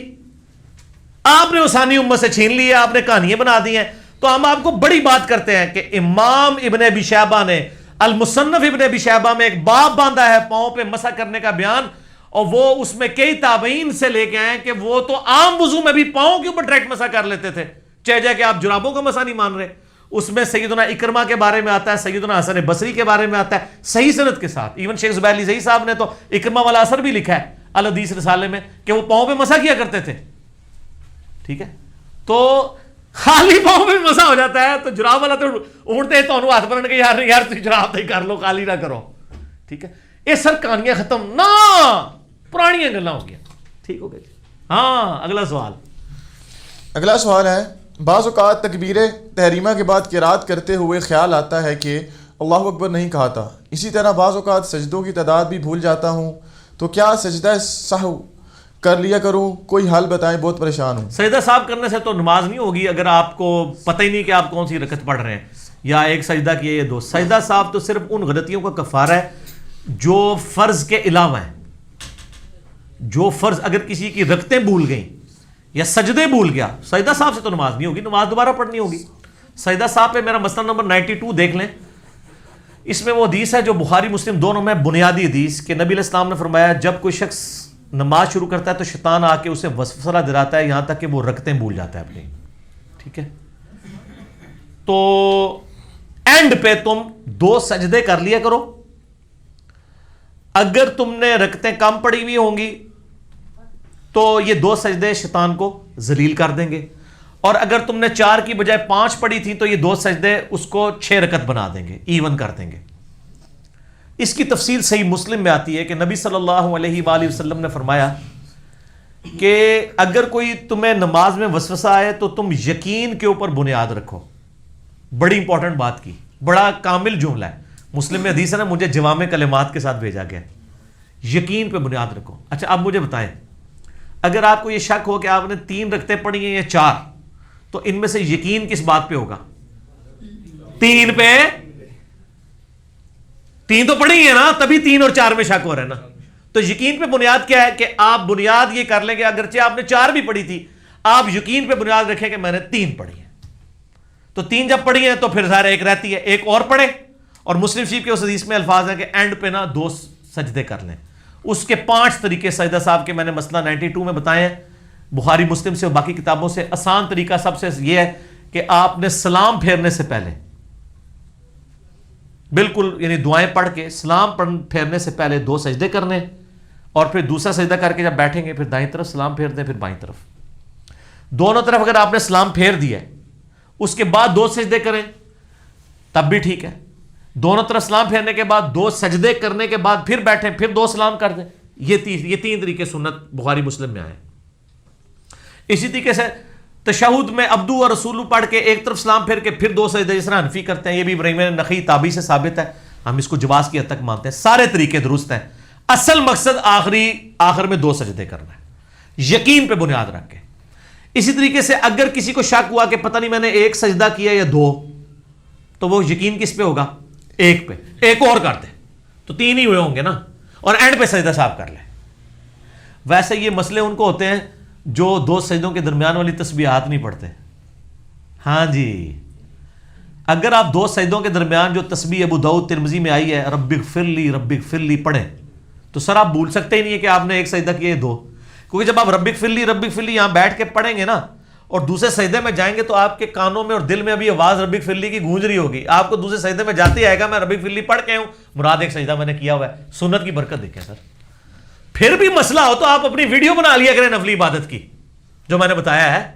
آپ نے آسانی امت سے چھین لی ہے, آپ نے کہانیاں بنا دی ہیں. تو ہم آپ کو بڑی بات کرتے ہیں کہ امام ابن ابی شیبہ نے المصنف ابن ابی شیبہ میں ایک باب باندھا ہے پاؤں پہ مسح کرنے کا بیان, اور وہ اس میں کئی تابعین سے لے کے آئے کہ وہ تو عام وضو میں بھی پاؤں کے اوپر ڈائریکٹ مسح کر لیتے تھے, چاہے جائے کہ آپ جرابوں کا مسح نہیں مان رہے. اس میں سیدنا اکرمہ کے بارے میں آتا ہے, سیدنا حسن بصری کے بارے میں آتا ہے صحیح سند کے ساتھ. ایون شیخ زبیر علی زئی صاحب نے تو اکرمہ والا اثر بھی لکھا ہے الحدیث رسالے میں کہ وہ پاؤں پہ مسح کیا کرتے تھے. ٹھیک ہے, تو خالی پاؤں پہ مسح ہو جاتا ہے, تو جراب والا تو اونٹتے تو ہاتھ بننے کے یار تھی جراب تو کر لو, خالی نہ کرو. ٹھیک ہے, یہ سر کہانیاں ختم نہ, پرانیاں گلاں ہو گیا. ٹھیک ہو گیا جی. ہاں اگلا سوال. اگلا سوال ہے, بعض اوقات تکبیر تحریمہ کے بعد قرات کرتے ہوئے خیال آتا ہے کہ اللہ اکبر نہیں کہا تھا. اسی طرح بعض اوقات سجدوں کی تعداد بھی بھول جاتا ہوں, تو کیا سجدہ سہو کر لیا کروں؟ کوئی حل بتائیں, بہت پریشان ہوں. سجدہ صاحب کرنے سے تو نماز نہیں ہوگی اگر آپ کو پتہ ہی نہیں کہ آپ کون سی رکعت پڑھ رہے ہیں, یا ایک سجدہ کیے یا 2. سجدہ صاحب تو صرف ان غلطیوں کا کفارہ ہے جو فرض کے علاوہ ہیں. جو فرض, اگر کسی کی رکعتیں بھول گئیں یا سجدے بھول گیا, سجدہ صاحب سے تو نماز نہیں ہوگی, نماز دوبارہ پڑھنی ہوگی. سجدہ صاحب پہ میرا مسئلہ نمبر 92 دیکھ لیں. اس میں وہ حدیث ہے جو بخاری مسلم دونوں میں بنیادی حدیث کہ نبی علیہ السلام نے فرمایا جب کوئی شخص نماز شروع کرتا ہے تو شیطان آ کے اسے وسوسہ دلاتا ہے یہاں تک کہ وہ رکعتیں بھول جاتا ہے اپنی. ٹھیک ہے, تو اینڈ پہ تم 2 سجدے کر لیا کرو. اگر تم نے رکعتیں کم پڑی ہوئی ہوں گی تو یہ 2 سجدے شیطان کو ذلیل کر دیں گے, اور اگر تم نے 4 کی بجائے 5 پڑھی تھی تو یہ 2 سجدے اس کو 6 رکعت بنا دیں گے, ایون کر دیں گے. اس کی تفصیل صحیح مسلم میں آتی ہے کہ نبی صلی اللہ علیہ وآلہ وسلم نے فرمایا کہ اگر کوئی تمہیں نماز میں وسوسہ آئے تو تم یقین کے اوپر بنیاد رکھو. بڑی امپورٹنٹ بات کی, بڑا کامل جملہ ہے. مسلم میں حدیث ہے نا, مجھے جوامع کلمات کے ساتھ بھیجا گیا, یقین پہ بنیاد رکھو. اچھا اب مجھے بتائیں, اگر آپ کو یہ شک ہو کہ آپ نے 3 رکعتیں پڑھی ہیں یا 4, تو ان میں سے یقین کس بات پہ ہوگا؟ 3 پہ. 3 تو پڑھی ہیں نا, تبھی 3 اور 4 میں شک ہو رہا ہے نا. تو یقین پہ بنیاد کیا ہے کہ آپ بنیاد یہ کر لیں کہ اگرچہ آپ نے 4 بھی پڑھی تھی, آپ یقین پہ بنیاد رکھیں کہ میں نے 3 پڑھی ہیں. تو 3 جب پڑھی ہیں تو پھر ظاہر ایک رہتی ہے, ایک اور پڑھے. اور مسلم شریف کے اس حدیث میں الفاظ ہیں کہ اینڈ پہ نا 2 سجدے کر لیں. اس کے 5 طریقے سجدہ صاحب کے میں نے مسئلہ 92 میں بتائے ہیں, بخاری مسلم سے اور باقی کتابوں سے. آسان طریقہ سب سے یہ ہے کہ آپ نے سلام پھیرنے سے پہلے بالکل یعنی دعائیں پڑھ کے سلام پھیرنے سے پہلے 2 سجدے کرنے, اور پھر دوسرا سجدہ کر کے جب بیٹھیں گے پھر دائیں طرف سلام پھیر دیں, پھر بائیں طرف. دونوں طرف اگر آپ نے سلام پھیر دیا اس کے بعد 2 سجدے کریں تب بھی ٹھیک ہے. دونوں طرف سلام پھیرنے کے بعد 2 سجدے کرنے کے بعد پھر بیٹھیں, پھر 2 سلام کر دیں. یہ 3 طریقے سنت بخاری مسلم میں آئے. اسی طریقے سے تشہد میں عبدو اور رسولو پڑھ کے ایک طرف سلام پھیر کے پھر 2 سجدے جس طرح حنفی کرتے ہیں, یہ بھی ابراہیم نخعی تابعی سے ثابت ہے, ہم اس کو جواز کی حد تک مانتے ہیں. سارے طریقے درست ہیں. اصل مقصد آخر میں 2 سجدے کرنا ہے, یقین پہ بنیاد رکھ کے. اسی طریقے سے اگر کسی کو شک ہوا کہ پتہ نہیں میں نے 1 سجدہ کیا یا 2, تو وہ یقین کس پہ ہوگا؟ 1 پہ. ایک اور کر دے تو 3 ہی ہوئے ہوں گے نا, اور اینڈ پہ سجدہ صاحب کر لیں. ویسے یہ مسئلے ان کو ہوتے ہیں جو 2 سجدوں کے درمیان والی تسبیحات نہیں پڑھتے. ہاں جی, اگر آپ 2 سجدوں کے درمیان جو تسبیح ابو داؤد ترمذی میں آئی ہے رب اغفر لی پڑھیں, تو سر آپ بھول سکتے ہی نہیں ہے کہ آپ نے 1 سجدہ کیا 2. کیونکہ جب آپ ربک فلی یہاں بیٹھ کے پڑھیں گے نا اور دوسرے سجدے میں جائیں گے تو آپ کے کانوں میں اور دل میں ابھی آواز ربک فلی کی گونج رہی ہوگی. آپ کو دوسرے سجدے میں جاتے ہی آئے گا میں ربک فلی پڑھ کے ہوں, مراد ایک سجدہ میں نے کیا ہوا ہے. سنت کی برکت دیکھیں سر. پھر بھی مسئلہ ہو تو آپ اپنی ویڈیو بنا لیا کریں نفلی عبادت کی, جو میں نے بتایا ہے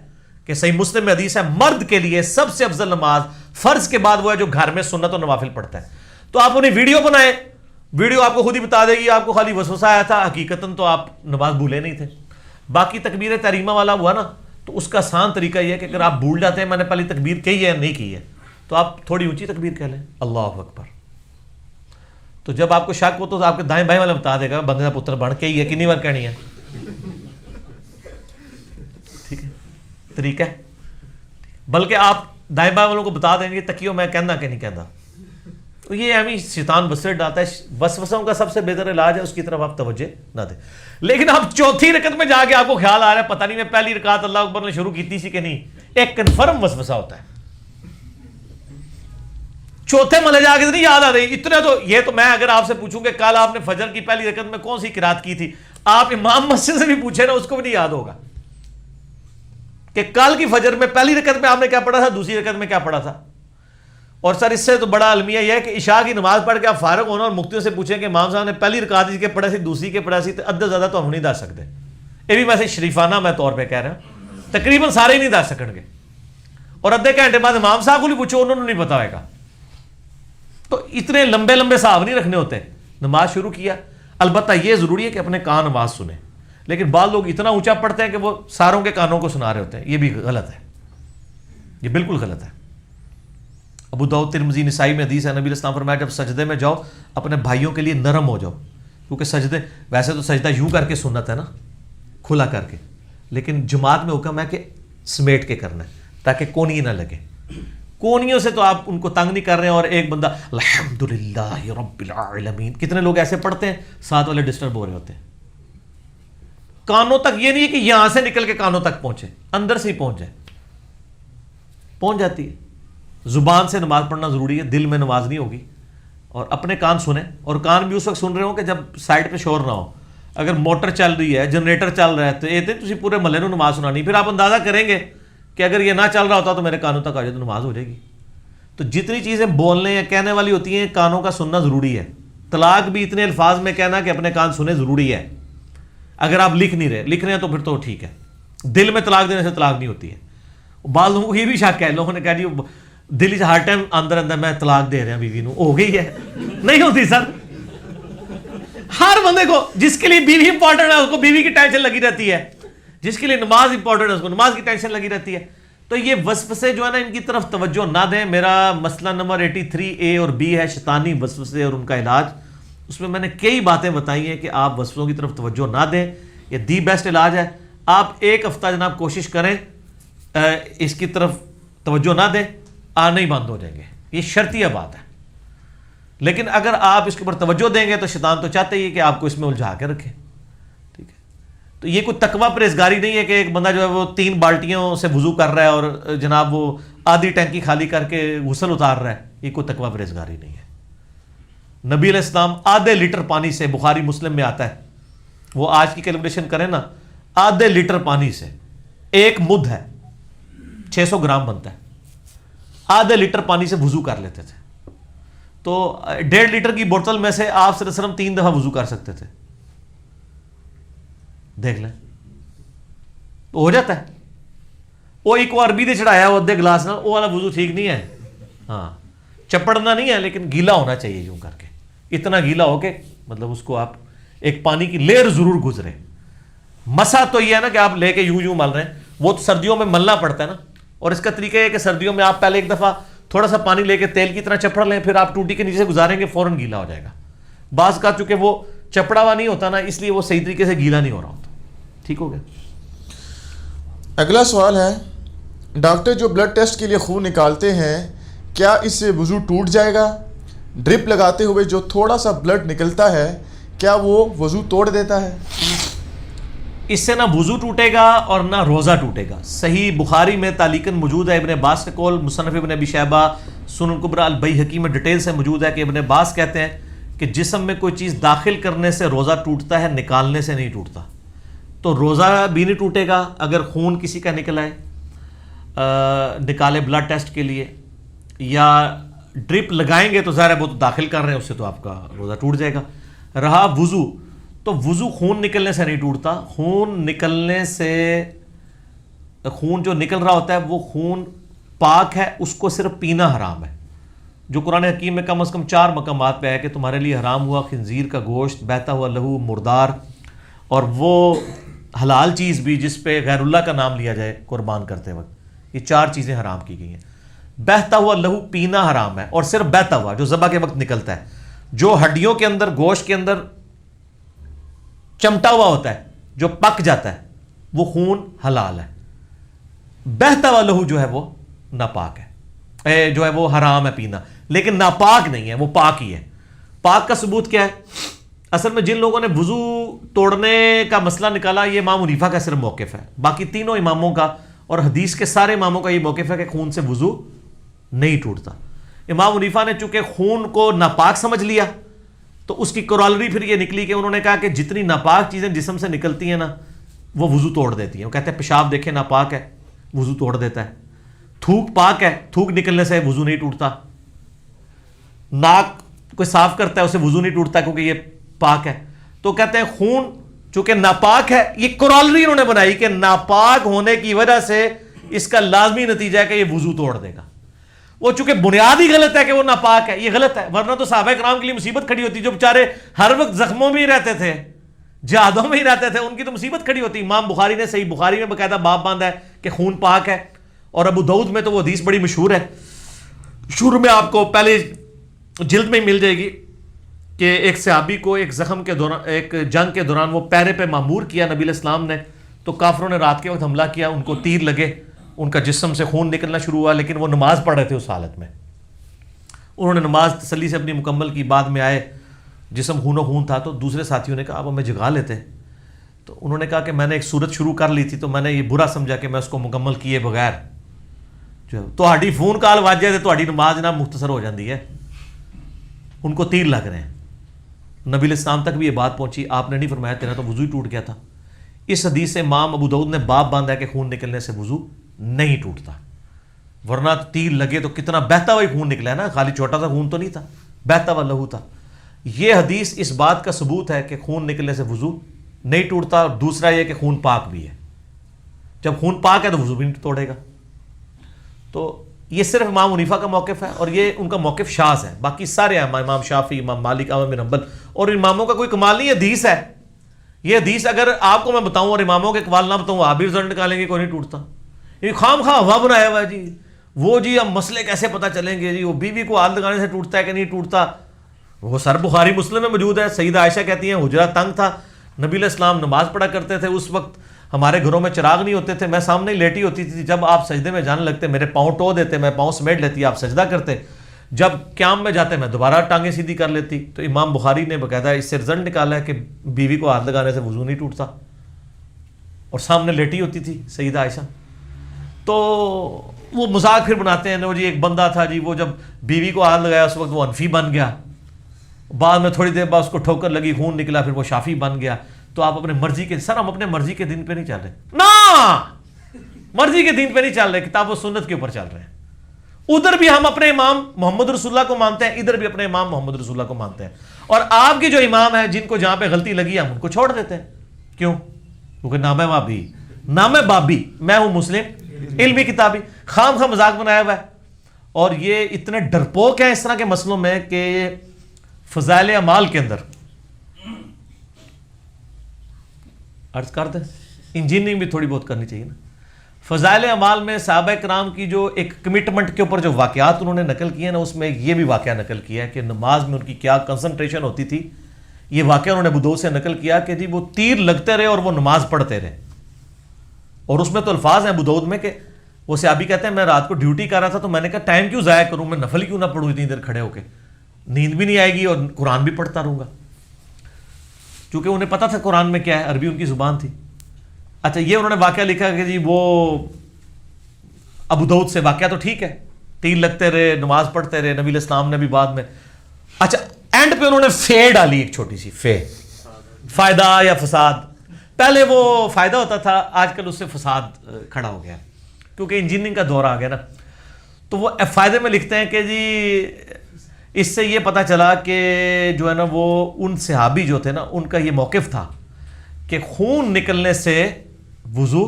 کہ صحیح مسلم میں حدیث ہے مرد کے لیے سب سے افضل نماز فرض کے بعد وہ ہے جو گھر میں سنت و نوافل پڑھتا ہے. تو آپ انہیں ویڈیو بنائیں, ویڈیو آپ کو خود ہی بتا دے گی. آپ کو خالی وسوسہ آیا تھا, حقیقتاً تو آپ نماز بھولے نہیں تھے. باقی تکبیر تحریمہ والا ہوا نا, تو اس کا آسان طریقہ یہ ہے کہ اگر آپ بھول جاتے ہیں میں نے پہلی تکبیر کہی ہے نہیں کی ہے تو آپ تھوڑی اونچی تکبیر کہہ لیں اللہ اکبر. تو جب آپ کو شک ہو تو آپ کے دائیں بائیں والا بتا دے گا بندے کا پتر بڑھ کے ہی ہے, کتنی بار کہنی ہے. ٹھیک ہے طریقہ ہے. بلکہ آپ دائیں بائیں والوں کو بتا دیں گے تکیو میں کہنا کہ نہیں کہنا. تو یہ ہمیں شیطان وسوسے ڈالتا ہے. وسوسوں کا سب سے بہتر علاج ہے اس کی طرف آپ توجہ نہ دیں. لیکن آپ چوتھی رکعت میں جا کے آپ کو خیال آ رہا ہے پتہ نہیں میں پہلی رکعت اللہ اکبر نے شروع کی تھی کہ نہیں, ایک کنفرم وسوسہ ہوتا ہے. چوتھے ملے جا کے نہیں یاد آ رہی اتنے تو یہ تو میں اگر آپ سے پوچھوں کہ کل آپ نے فجر کی پہلی رکعت میں کون سی قرات کی تھی, آپ امام مسجد سے بھی پوچھے نا اس کو بھی نہیں یاد ہوگا کہ کل کی فجر میں پہلی رکعت میں آپ نے کیا پڑھا تھا, دوسری رکعت میں کیا پڑھا تھا. اور سر اس سے تو بڑا المیہ یہ ہے کہ عشاء کی نماز پڑھ کے آپ فارغ ہونا اور مفتیوں سے پوچھیں کہ امام صاحب نے پہلی رکعت کے پڑھا سی دوسری کے پڑھا سی, تو ادھر زیادہ تو ہم نہیں دس سکتے. یہ بھی ویسے شریفانہ میں طور پہ کہہ رہا ہوں, تقریباً سارے ہی نہیں دس سکیں گے. اور ادھے گھنٹے بعد امام صاحب کو بھی پوچھو انہوں نے نہیں پتا ہوئے گا. تو اتنے لمبے لمبے صاحب نہیں رکھنے ہوتے. نماز شروع کیا, البتہ یہ ضروری ہے کہ اپنے کان آواز سنیں. لیکن بعض لوگ اتنا اونچا پڑھتے ہیں کہ وہ ساروں کے کانوں کو سنا رہے ہوتے ہیں. یہ بھی غلط ہے, یہ بالکل غلط ہے. ابو داؤد ترمذی نسائی میں حدیث ہے, نبی علیہ السلام فرمایا جب سجدے میں جاؤ اپنے بھائیوں کے لیے نرم ہو جاؤ. کیونکہ سجدے ویسے تو سجدہ یوں کر کے سنت ہے نا, کھلا کر کے, لیکن جماعت میں حکم ہے کہ سمیٹ کے کرنا ہے تاکہ کونی نہ لگے. کونیوں سے تو آپ ان کو تنگ نہیں کر رہے ہیں. اور ایک بندہ الحمدللہ رب العالمین, کتنے لوگ ایسے پڑھتے ہیں ساتھ والے ڈسٹرب ہو رہے ہوتے ہیں. کانوں تک یہ نہیں ہے کہ یہاں سے نکل کے کانوں تک پہنچے, اندر سے ہی پہنچ جائے, پہنچ جاتی ہے. زبان سے نماز پڑھنا ضروری ہے, دل میں نماز نہیں ہوگی. اور اپنے کان سنیں, اور کان بھی اس وقت سن رہے ہوں کہ جب سائڈ پہ شور نہ ہو. اگر موٹر چل رہی ہے, جنریٹر چل رہا ہے, تو یہ تھی پورے محلے کو نماز سنانی. پھر آپ اندازہ کریں گے کہ اگر یہ نہ چل رہا ہوتا تو میرے کانوں تک آ جائے تو نماز ہو جائے گی. تو جتنی چیزیں بولنے یا کہنے والی ہوتی ہیں کانوں کا سننا ضروری ہے. طلاق بھی اتنے الفاظ میں کہنا کہ اپنے کان سنے ضروری ہے. اگر آپ لکھ نہیں رہے, لکھ رہے ہیں تو پھر تو ٹھیک ہے. دل میں طلاق دینے سے طلاق نہیں ہوتی ہے. بعض لوگوں کو یہ بھی شک ہے, لوگوں نے کہا جی دل ہر ٹائم اندر اندر میں طلاق دے رہا بیوی نو, ہو گئی ہے. نہیں ہوتی سر. ہر بندے کو جس کے لیے بیوی امپورٹنٹ ہے اس کو بیوی کی ٹینشن لگی رہتی ہے, جس کے لیے نماز امپورٹنٹ ہے اس کو نماز کی ٹینشن لگی رہتی ہے. تو یہ وسوسے جو ہے نا ان کی طرف توجہ نہ دیں. میرا مسئلہ نمبر 83A اور B ہے شیطانی وسوسے اور ان کا علاج. اس میں نے کئی باتیں بتائی ہیں کہ آپ وسوسوں کی طرف توجہ نہ دیں. یہ دی بیسٹ علاج ہے. آپ ایک ہفتہ جناب کوشش کریں اس کی طرف توجہ نہ دیں, آنے ہی بند ہو جائیں گے. یہ شرطیہ بات ہے. لیکن اگر آپ اس کے اوپر توجہ دیں گے تو شیطان تو چاہتے ہی ہے کہ آپ کو اس میں الجھا کے رکھے. ٹھیک ہے, تو یہ کوئی تقویٰ پرہیزگاری نہیں ہے کہ ایک بندہ جو ہے وہ 3 بالٹیوں سے وضو کر رہا ہے اور جناب وہ آدھی ٹینکی خالی کر کے غسل اتار رہا ہے. یہ کوئی تقویٰ پرہیزگاری نہیں ہے. نبی علیہ السلام آدھے لیٹر پانی سے, بخاری مسلم میں آتا ہے, وہ آج کی کیلکولیشن کریں نا, آدھے لیٹر پانی سے, ایک مد ہے 600 گرام بنتا ہے, آدھے لیٹر پانی سے وضو کر لیتے تھے. تو 1.5 لیٹر کی بوتل میں سے آپ صلی اللہ علیہ وسلم 3 دفعہ وضو کر سکتے تھے. دیکھ لیں تو ہو جاتا ہے. وہ ایک عربی نے چڑھایا وہ ادھے گلاس نہ, وہ والا وضو ٹھیک نہیں ہے. ہاں چپڑنا نہیں ہے لیکن گیلا ہونا چاہیے یوں کر کے, اتنا گیلا ہو کہ مطلب اس کو آپ ایک پانی کی لیئر ضرور گزرے. مسا تو یہ ہے نا کہ آپ لے کے یوں یوں مل رہے ہیں, وہ تو سردیوں میں ملنا پڑتا ہے نا. اور اس کا طریقہ یہ ہے کہ سردیوں میں آپ پہلے ایک دفعہ تھوڑا سا پانی لے کے تیل کی طرح چپڑ لیں, پھر آپ ٹوٹی کے نیچے سے گزاریں گے فوراً گیلا ہو جائے گا. بعض کا چونکہ وہ چپڑا ہوا نہیں ہوتا نا, اس لیے وہ صحیح طریقے سے گیلا نہیں ہو رہا ہوتا. ٹھیک ہو گیا. اگلا سوال ہے, ڈاکٹر جو بلڈ ٹیسٹ کے لیے خون نکالتے ہیں کیا اس سے وضو ٹوٹ جائے گا؟ ڈرپ لگاتے ہوئے جو تھوڑا سا بلڈ نکلتا ہے کیا وہ وضو توڑ دیتا ہے؟ اس سے نہ وضو ٹوٹے گا اور نہ روزہ ٹوٹے گا. صحیح بخاری میں تعلیقاً موجود ہے, ابن عباس کا قول, مصنف ابن ابی شیبہ سنن کبریٰ البیہقی میں ڈیٹیل سے موجود ہے کہ ابن عباس کہتے ہیں کہ جسم میں کوئی چیز داخل کرنے سے روزہ ٹوٹتا ہے, نکالنے سے نہیں ٹوٹتا. تو روزہ بھی نہیں ٹوٹے گا اگر خون کسی کا نکل آئے نکالے بلڈ ٹیسٹ کے لیے، یا ڈرپ لگائیں گے تو ظاہر ہے وہ تو داخل کر رہے ہیں، اس سے تو آپ کا روزہ ٹوٹ جائے گا۔ رہا وضو، تو وضو خون نکلنے سے نہیں ٹوٹتا، خون نکلنے سے، خون جو نکل رہا ہوتا ہے وہ خون پاک ہے، اس کو صرف پینا حرام ہے، جو قرآن حکیم میں کم از کم 4 مقامات پہ ہے کہ تمہارے لیے حرام ہوا خنزیر کا گوشت، بہتا ہوا لہو، مردار، اور وہ حلال چیز بھی جس پہ غیر اللہ کا نام لیا جائے قربان کرتے وقت، یہ 4 چیزیں حرام کی گئی ہیں۔ بہتا ہوا لہو پینا حرام ہے، اور صرف بہتا ہوا جو ذبح کے وقت نکلتا ہے، جو ہڈیوں کے اندر، گوشت کے اندر چمٹا ہوا ہوتا ہے، جو پک جاتا ہے، وہ خون حلال ہے۔ بہتا ہوا لہو جو ہے وہ ناپاک ہے، جو ہے وہ حرام ہے پینا، لیکن ناپاک نہیں ہے، وہ پاک ہی ہے۔ پاک کا ثبوت کیا ہے؟ اصل میں جن لوگوں نے وضو توڑنے کا مسئلہ نکالا، یہ امام حنیفہ کا صرف موقف ہے، باقی تینوں اماموں کا اور حدیث کے سارے اماموں کا یہ موقف ہے کہ خون سے وضو نہیں ٹوٹتا۔ امام حنیفہ نے چونکہ خون کو ناپاک سمجھ لیا تو اس کی کورالری پھر یہ نکلی کہ انہوں نے کہا کہ جتنی ناپاک چیزیں جسم سے نکلتی ہیں نا وہ وضو توڑ دیتی ہیں۔ وہ کہتے ہیں پیشاب دیکھیں ناپاک ہے، وضو توڑ دیتا ہے۔ تھوک پاک ہے، تھوک نکلنے سے وضو نہیں ٹوٹتا۔ ناک کوئی صاف کرتا ہے اسے وضو نہیں ٹوٹتا کیونکہ یہ پاک ہے۔ تو کہتے ہیں خون چونکہ ناپاک ہے، یہ کورالری انہوں نے بنائی کہ ناپاک ہونے کی وجہ سے اس کا لازمی نتیجہ ہے کہ یہ وضو توڑ دے گا۔ وہ چونکہ بنیاد ہی غلط ہے کہ وہ ناپاک ہے، یہ غلط ہے، ورنہ تو صحابہ کرام کے لیے مصیبت کھڑی ہوتی، جو بیچارے ہر وقت زخموں میں ہی رہتے تھے، جہادوں میں ہی رہتے تھے، ان کی تو مصیبت کھڑی ہوتی۔ امام بخاری نے صحیح بخاری میں باقاعدہ باب باندھا ہے کہ خون پاک ہے، اور ابو داؤد میں تو وہ حدیث بڑی مشہور ہے، شروع میں آپ کو پہلے جلد میں ہی مل جائے گی، کہ ایک صحابی کو ایک زخم کے دوران، ایک جنگ کے دوران وہ پیرے پہ معمور کیا نبی علیہ السلام نے، تو کافروں نے رات کے وقت حملہ کیا، ان کو تیر لگے، ان کا جسم سے خون نکلنا شروع ہوا، لیکن وہ نماز پڑھ رہے تھے اس حالت میں۔ انہوں نے نماز تسلی سے اپنی مکمل کی، بعد میں آئے، جسم خون و خون تھا، تو دوسرے ساتھیوں نے کہا آپ ہمیں جگا لیتے، تو انہوں نے کہا کہ میں نے ایک صورت شروع کر لی تھی، تو میں نے یہ برا سمجھا کہ میں اس کو مکمل کیے بغیر تو ہڈی فون کال واج جائے تو ہڈی نماز نہ مختصر ہو جاتی ہے۔ ان کو تیر لگ رہے ہیں، نبی علیہ السلام تک بھی یہ بات پہنچی، آپ نے نہیں فرمایا تیرا تو وضو ہی ٹوٹ گیا تھا۔ اس حدیث سے امام ابو داؤد نے باب باندھا ہے کہ خون نکلنے سے وضو نہیں ٹوٹتا، ورنہ تیر لگے تو کتنا بہتا ہوا ہی خون نکلا ہے نا، خالی چھوٹا سا خون تو نہیں تھا، بہتا ہوا لہو تھا۔ یہ حدیث اس بات کا ثبوت ہے کہ خون نکلنے سے وضو نہیں ٹوٹتا، اور دوسرا یہ کہ خون پاک بھی ہے، جب خون پاک ہے تو وضو بھی نہیں توڑے گا۔ تو یہ صرف امام حنیفہ کا موقف ہے، اور یہ ان کا موقف شاذ ہے، باقی سارے امام شافعی، امام مالک، احمد بن حنبل اور اماموں کا کوئی کمال نہیں، یہ حدیث ہے۔ یہ حدیث اگر آپ کو میں بتاؤں اور اماموں کے اقوال نہ بتاؤں، آپ بھی رزلٹ نکالیں گے کوئی نہیں ٹوٹتا۔ یہ خام خواہ ہوا بنایا ہوا ہے جی، وہ جی ہم مسئلے کیسے پتہ چلیں گے جی، وہ بیوی کو ہاتھ لگانے سے ٹوٹتا ہے کہ نہیں ٹوٹتا، وہ سر بخاری مسلم میں موجود ہے۔ سیدہ عائشہ کہتی ہیں حجرہ تنگ تھا، نبی علیہ السلام نماز پڑھا کرتے تھے، اس وقت ہمارے گھروں میں چراغ نہیں ہوتے تھے، میں سامنے ہی لیٹی ہوتی تھی، جب آپ سجدے میں جانے لگتے میرے پاؤں ٹو دیتے، میں پاؤں سمیٹ لیتی، آپ سجدہ کرتے، جب قیام میں جاتے میں دوبارہ ٹانگیں سیدھی کر لیتی۔ تو امام بخاری نے باقاعدہ اس سے رزلٹ نکالا ہے کہ بیوی کو ہاتھ لگانے سے وضو نہیں ٹوٹتا، اور سامنے لیٹی ہوتی تھی سیدہ عائشہ۔ تو وہ مذاق پھر بناتے ہیں، وہ جی ایک بندہ تھا جی، وہ جب بیوی کو ہاتھ لگایا اس وقت وہ حنفی بن گیا، بعد میں تھوڑی دیر بعد اس کو ٹھوکر لگی، خون نکلا، پھر وہ شافی بن گیا۔ تو آپ اپنے مرضی کے، سر ہم اپنے مرضی کے دین پہ نہیں چل رہے، نا مرضی کے دین پہ نہیں چل رہے، کتاب و سنت کے اوپر چل رہے ہیں۔ ادھر بھی ہم اپنے امام محمد رسول اللہ کو مانتے ہیں، ادھر بھی اپنے امام محمد رسول اللہ کو مانتے ہیں، اور آپ کے جو امام ہیں جن کو جہاں پہ غلطی لگی ہم ان کو چھوڑ دیتے ہیں۔ کیوں؟ کیونکہ نام ہے بابی، نام ہے بابی، میں ہوں مسلم علمی کتابی، خام خواہ مذاق بنایا ہوا ہے۔ اور یہ اتنے ڈرپوک ہیں اس طرح کے مسئلوں میں کہ فضائل اعمال کے اندر عرض کر دیں، انجینئرنگ بھی تھوڑی بہت کرنی چاہیے نا۔ فضائل اعمال میں صحابہ کرام کی جو ایک کمٹمنٹ کے اوپر جو واقعات انہوں نے نقل کیے نا، اس میں یہ بھی واقعہ نقل کیا ہے کہ نماز میں ان کی کیا کنسنٹریشن ہوتی تھی۔ یہ واقعہ انہوں نے ابو داؤد سے نقل کیا کہ جی وہ تیر لگتے رہے اور وہ نماز پڑھتے رہے، اور اس میں تو الفاظ ہیں ابو داؤد میں کہ وہ صحابی کہتے ہیں میں رات کو ڈیوٹی کر رہا تھا تو میں نے کہا ٹائم کیوں ضائع کروں، میں نفل کیوں نہ پڑھوں اتنی دیر کھڑے ہو کے، نیند بھی نہیں آئے گی اور قرآن بھی پڑھتا رہوں گا، چونکہ انہیں پتا تھا قرآن میں کیا ہے، عربی ان کی زبان تھی۔ اچھا یہ انہوں نے واقعہ لکھا کہ جی وہ ابو داؤد سے، واقعہ تو ٹھیک ہے، تیر لگتے رہے، نماز پڑھتے رہے، نبی علیہ السلام نے بھی بعد میں۔ اچھا اینڈ پہ انہوں نے فے ڈالی، ایک چھوٹی سی فے، فائدہ یا فساد۔ پہلے وہ فائدہ ہوتا تھا, آج کل اس سے فساد کھڑا ہو گیا کیونکہ انجینئرنگ کا دور آ گیا نا. تو وہ فائدے میں لکھتے ہیں کہ جی اس سے یہ پتہ چلا کہ جو ہے نا وہ ان صحابی جو تھے نا ان کا یہ موقف تھا کہ خون نکلنے سے وضو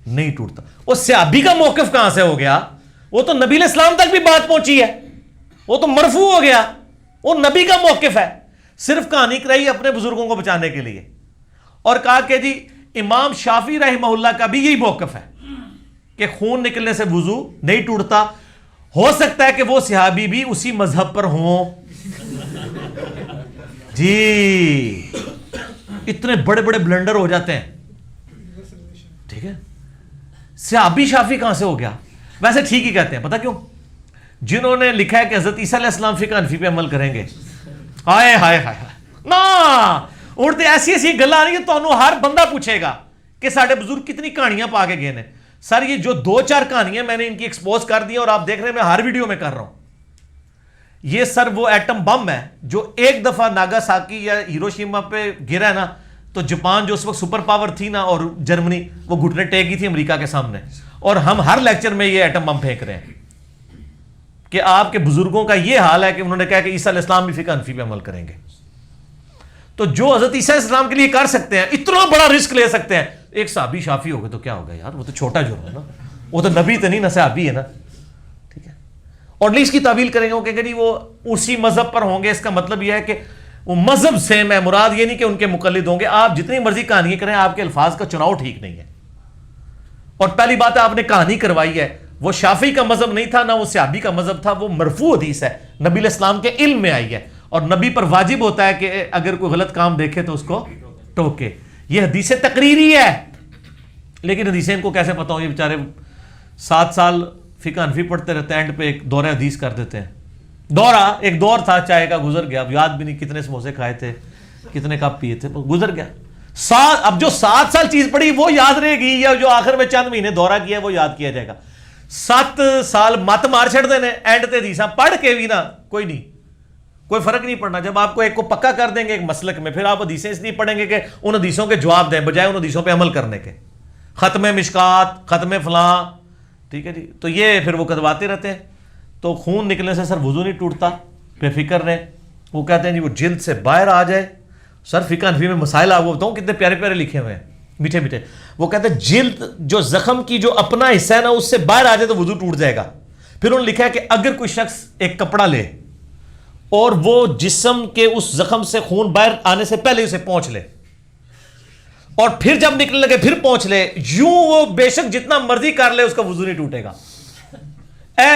نہیں ٹوٹتا. وہ صحابی کا موقف کہاں سے ہو گیا؟ وہ تو نبی علیہ السلام تک بھی بات پہنچی ہے, وہ تو مرفوع ہو گیا, وہ نبی کا موقف ہے. صرف کہانی کرائی اپنے بزرگوں کو بچانے کے لیے, اور کہا کہ جی امام شافعی رحمہ اللہ کا بھی یہی موقف ہے کہ خون نکلنے سے وضو نہیں ٹوٹتا. ہو سکتا ہے کہ وہ صحابی بھی اسی مذہب پر ہوں. جی اتنے بڑے بڑے بلنڈر ہو جاتے ہیں, ٹھیک ہے. صحابی شافعی کہاں سے ہو گیا؟ ویسے ٹھیک ہی کہتے ہیں, پتہ کیوں؟ جنہوں نے لکھا ہے کہ حضرت عیسیٰ علیہ السلام فقہ حنفی پہ عمل کریں گے, ہائے ہائے ہائے نا اڑتے ایسی ایسی گلا نہیں کہ تو ہر بندہ پوچھے گا کہ ساڈے بزرگ کتنی کہانیاں پا کے گئے نے. سر یہ جو 2-4 کہانیاں میں نے ان کی ایکسپوز کر دی اور آپ دیکھ رہے ہیں میں ہر ویڈیو میں کر رہا ہوں. یہ سر وہ ایٹم بم ہے جو ایک دفعہ ناگاساکی یا ہیروشیما پہ گرا ہے نا, تو جاپان جو اس وقت سپر پاور تھی نا اور جرمنی, وہ گھٹنے ٹیک گئی تھی امریکہ کے سامنے. اور ہم ہر لیکچر میں یہ ایٹم بم پھینک رہے ہیں کہ آپ کے بزرگوں کا یہ حال ہے کہ انہوں نے کہا کہ عیسیٰ علیہ السلام بھی فقہ حنفی پہ عمل کریں گے. تو جو حضرت عیسیٰ علیہ السلام کے لیے کر سکتے ہیں, اتنا بڑا رسک لے سکتے ہیں, ایک صحابی شافعی ہو گئے تو کیا ہوگا یار؟ وہ تو چھوٹا جرم ہے نا, وہ تو نبی تو نہیں نا, صحابی ہے نا, ٹھیک ہے. اور اس کی تعویل کریں گے وہ کہ وہ اسی مذہب پر ہوں گے. اس کا مطلب یہ ہے کہ وہ مذہب سیم ہے, مراد یہ نہیں کہ ان کے مقلد ہوں گے. آپ جتنی مرضی کہانی کریں, آپ کے الفاظ کا چناؤ ٹھیک نہیں ہے. اور پہلی بات ہے آپ نے کہانی کروائی ہے, وہ شافعی کا مذہب نہیں تھا, نہ وہ صحابی کا مذہب تھا, وہ مرفوع حدیث ہے, نبی علیہ السلام کے علم میں آئی ہے, اور نبی پر واجب ہوتا ہے کہ اگر کوئی غلط کام دیکھے تو اس کو ٹوکے. یہ حدیث تقریری ہے, لیکن حدیثیں ان کو کیسے پتہ ہوں؟ یہ بیچارے 7 سال فقہ حنفی پڑھتے رہتے ہیں, اینڈ پہ ایک دورہ حدیث کر دیتے ہیں. ایک دور تھا چائے کا, گزر گیا, اب یاد بھی نہیں کتنے سموسے کھائے تھے, کتنے کپ پیے تھے, گزر گیا. اب جو 7 سال چیز پڑھی وہ یاد رہے گی, یا جو آخر میں چند مہینے دورہ کیا وہ یاد کیا جائے گا؟ 7 سال مت مار چھڑ دینے, اینڈ تے حدیثاں پڑھ کے بھی نا کوئی نہیں, کوئی فرق نہیں پڑنا. جب آپ کو ایک کو پکا کر دیں گے ایک مسلک میں, پھر آپ حدیثیں اس لیے پڑھیں گے کہ ان حدیثوں کے جواب دیں بجائے ان حدیثوں پہ عمل کرنے کے. ختم مشکات, ختم فلاں, ٹھیک ہے جی. تو یہ پھر وہ کتواتے رہتے ہیں. تو خون نکلنے سے سر وضو نہیں ٹوٹتا, بے فکر رہیں. وہ کہتے ہیں جی وہ جلد سے باہر آ جائے. سر فقہ حنفی میں مسائل آپ کو بتاؤں کتنے پیارے پیارے لکھے ہوئے ہیں, میٹھے میٹھے. وہ کہتے ہیں جلد جو زخم کی جو اپنا حصہ ہے نا اس سے باہر آ جائے تو وضو ٹوٹ جائے گا. پھر انہوں نے لکھا ہے کہ اگر کوئی شخص ایک کپڑا لے اور وہ جسم کے اس زخم سے خون باہر آنے سے پہلے اسے پہنچ لے, اور پھر جب نکلنے لگے پھر پہنچ لے, یوں وہ بے شک جتنا مرضی کر لے اس کا وضو نہیں ٹوٹے گا.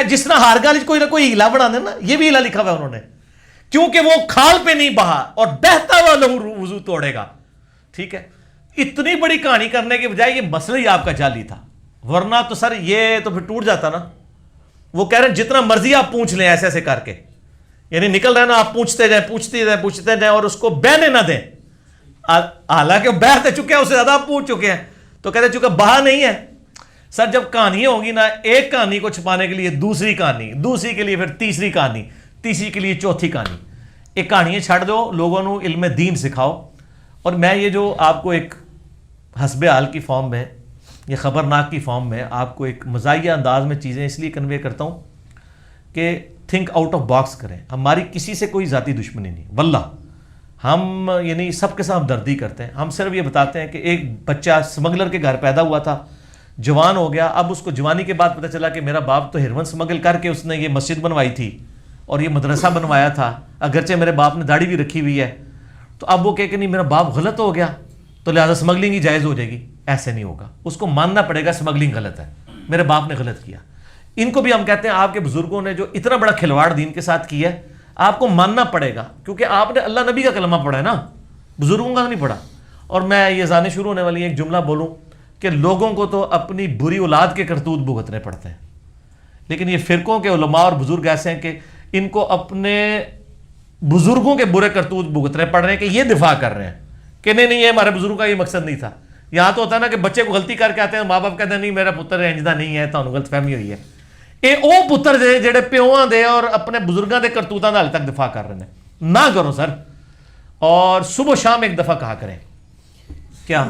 جس طرح ہار گالج کوئی نہ کوئی ہیلا بنا دے نا, یہ بھی ہیلا لکھا ہوا ہے انہوں نے, کیونکہ وہ کھال پہ نہیں بہا اور بہتا ہوا لہو وضو توڑے گا. ٹھیک ہے, اتنی بڑی کہانی کرنے کے بجائے یہ مسئلہ ہی آپ کا جعلی تھا, ورنہ تو سر یہ تو پھر ٹوٹ جاتا نا. وہ کہہ رہے ہیں جتنا مرضی آپ پوچھ لیں ایسے ایسے کر کے, یعنی نکل رہے نا آپ پوچھتے جائیں اور اس کو بہنے نہ دیں. حالانکہ وہ بہتے چکے ہیں, اس سے زیادہ آپ پوچھ چکے ہیں, تو کہتے چکے بہا نہیں ہے. سر جب کہانیاں ہوں گی نا, ایک کہانی کو چھپانے کے لیے دوسری کہانی, دوسری کے لیے پھر تیسری کہانی, تیسری کے لیے چوتھی کہانی. ایک کہانیاں چھڑ دو, لوگوں کو علم دین سکھاؤ. اور میں یہ جو آپ کو ایک حسب حال کی فارم میں, یہ خبرناک کی فارم میں آپ کو ایک مزاحیہ انداز میں چیزیں اس لیے کنوے کرتا ہوں کہ تھنک آؤٹ آف باکس کریں. ہماری کسی سے کوئی ذاتی دشمنی نہیں, واللہ ہم یعنی سب کے ساتھ ہمدردی کرتے ہیں. ہم صرف یہ بتاتے ہیں کہ ایک بچہ اسمگلر کے گھر پیدا ہوا تھا, جوان ہو گیا, اب اس کو جوانی کے بعد پتہ چلا کہ میرا باپ تو ہیروئن اسمگل کر کے اس نے یہ مسجد بنوائی تھی اور یہ مدرسہ بنوایا تھا, اگرچہ میرے باپ نے داڑھی بھی رکھی ہوئی ہے. تو اب وہ کہے کہ نہیں میرا باپ غلط ہو گیا تو لہٰذا اسمگلنگ ہی جائز ہو جائے گی. ایسے نہیں ہوگا, اس کو ماننا پڑے گا اسمگلنگ غلط ہے, میرے باپ نے غلط کیا. ان کو بھی ہم کہتے ہیں آپ کے بزرگوں نے جو اتنا بڑا کھلواڑ دین کے ساتھ کیا ہے, آپ کو ماننا پڑے گا, کیونکہ آپ نے اللہ نبی کا کلمہ پڑھا ہے نا, بزرگوں کا نہیں پڑھا. اور میں یہ جانے شروع ہونے والی ایک جملہ بولوں کہ لوگوں کو تو اپنی بری اولاد کے کرتوت بھگتنے پڑتے ہیں, لیکن یہ فرقوں کے علماء اور بزرگ ایسے ہیں کہ ان کو اپنے بزرگوں کے برے کرتوت بھگتنے پڑ رہے ہیں کہ یہ دفاع کر رہے ہیں کہ نہیں یہ ہمارے بزرگوں کا یہ مقصد نہیں تھا. یہاں تو ہوتا ہے نا کہ بچے کو غلطی کر کے آتے ہیں, ماں باپ کہتے ہیں نہیں میرا پتر انجدہ نہیں ہے, تو غلط فہمی ہوئی ہے. یہ وہ پتر جڑے پیواں دے اور اپنے بزرگاں دے کرتوتاں دا حال تک دفاع کر رہے ہیں. نہ کرو سر, اور صبح و شام ایک دفعہ کہا کریں. کیا